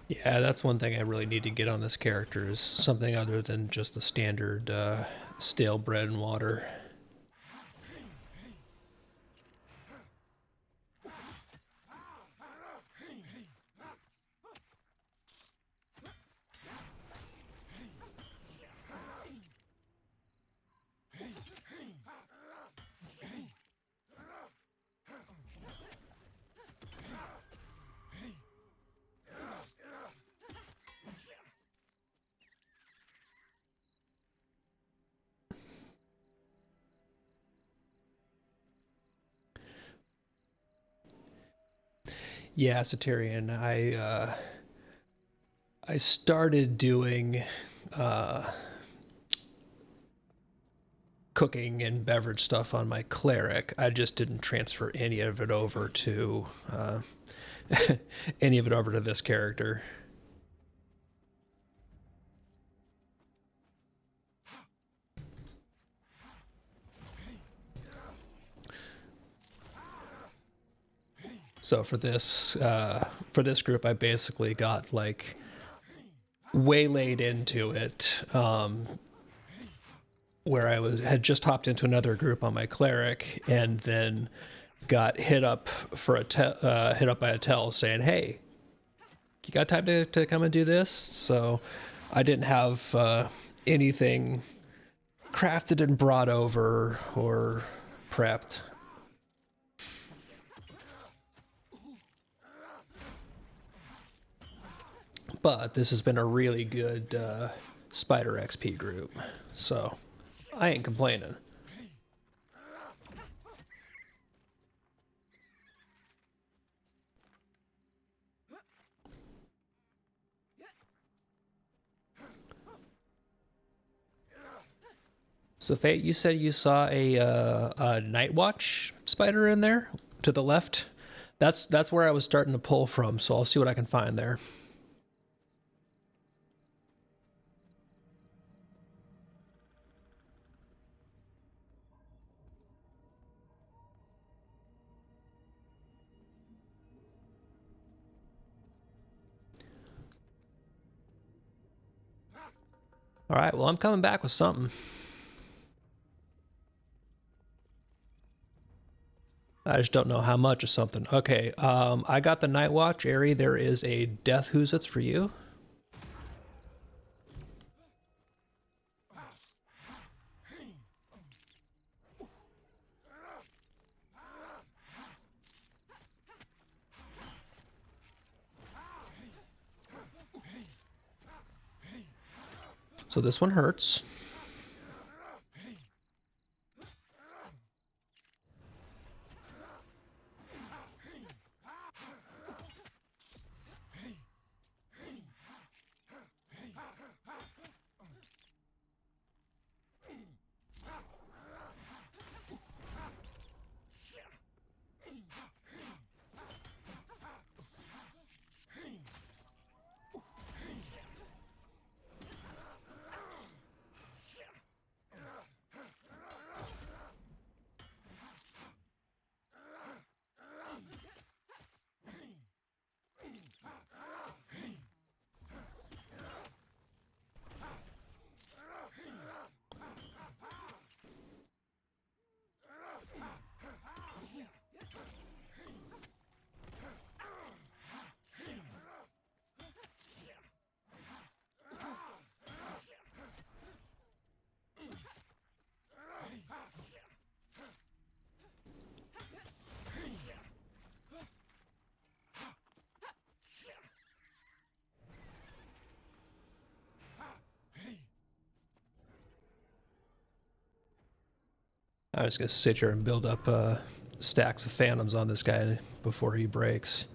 Yeah, that's one thing I really need to get on this character is something other than just the standard stale bread and water. Yeah, Satirian. I started doing cooking and beverage stuff on my cleric. I just didn't transfer any of it over to any of it over to this character. So for this group, I basically got like waylaid into it, where I had just hopped into another group on my cleric, and then got hit up by a tell saying, "Hey, you got time to come and do this?" So I didn't have anything crafted and brought over or prepped. But this has been a really good Spider XP group, so I ain't complaining. So Fate, you said you saw a Night Watch spider in there to the left. That's where I was starting to pull from. So I'll see what I can find there. All right. Well, I'm coming back with something. I just don't know how much of something. Okay. I got the Night Watch, Ari. There is a Death Who's It's for you. So this one hurts. I was gonna sit here and build up stacks of phantoms on this guy before he breaks.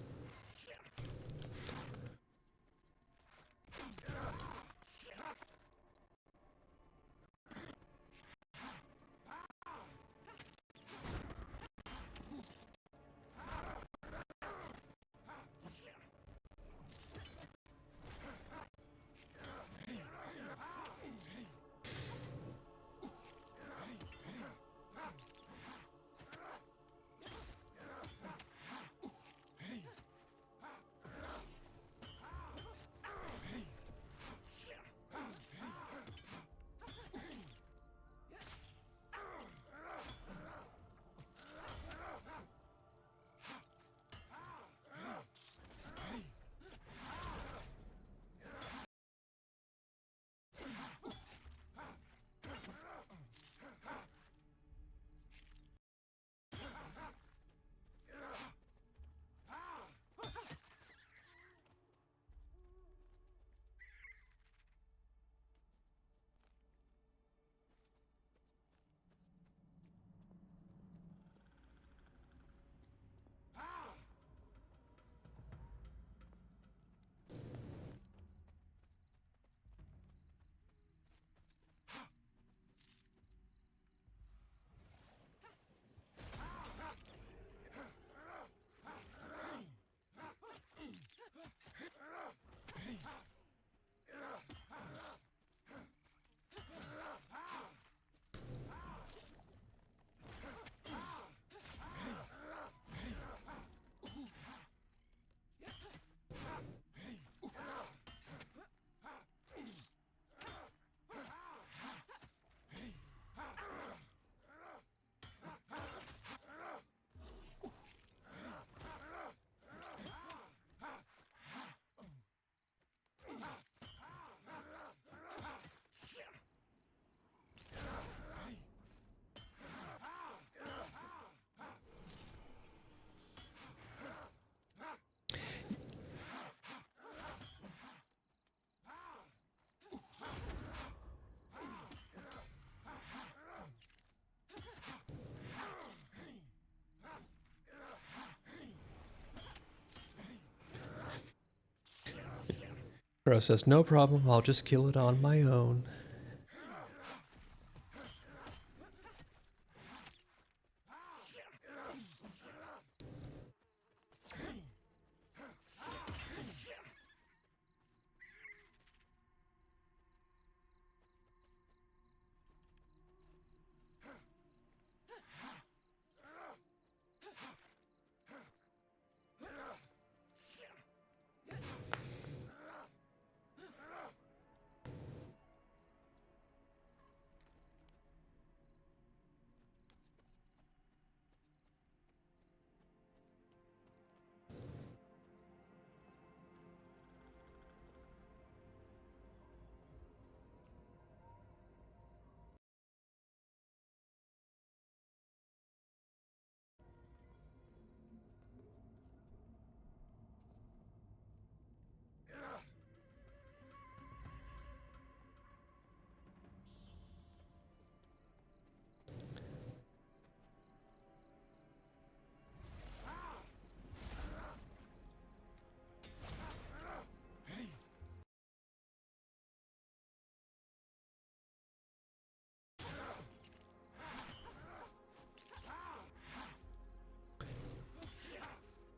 Crow says, no problem, I'll just kill it on my own.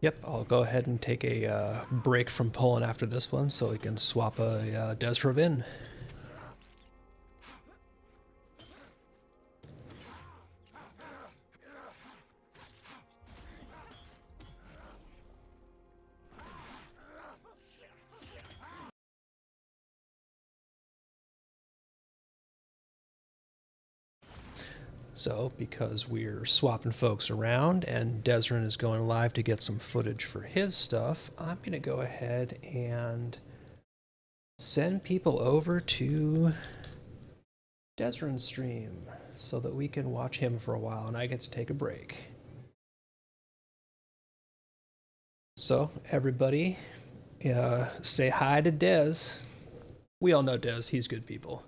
Yep, I'll go ahead and take a break from pulling after this one so we can swap a Desrev in. So, because we're swapping folks around and Desrin is going live to get some footage for his stuff, I'm going to go ahead and send people over to Desrin's stream so that we can watch him for a while and I get to take a break. So, everybody, say hi to Des. We all know Des, he's good people.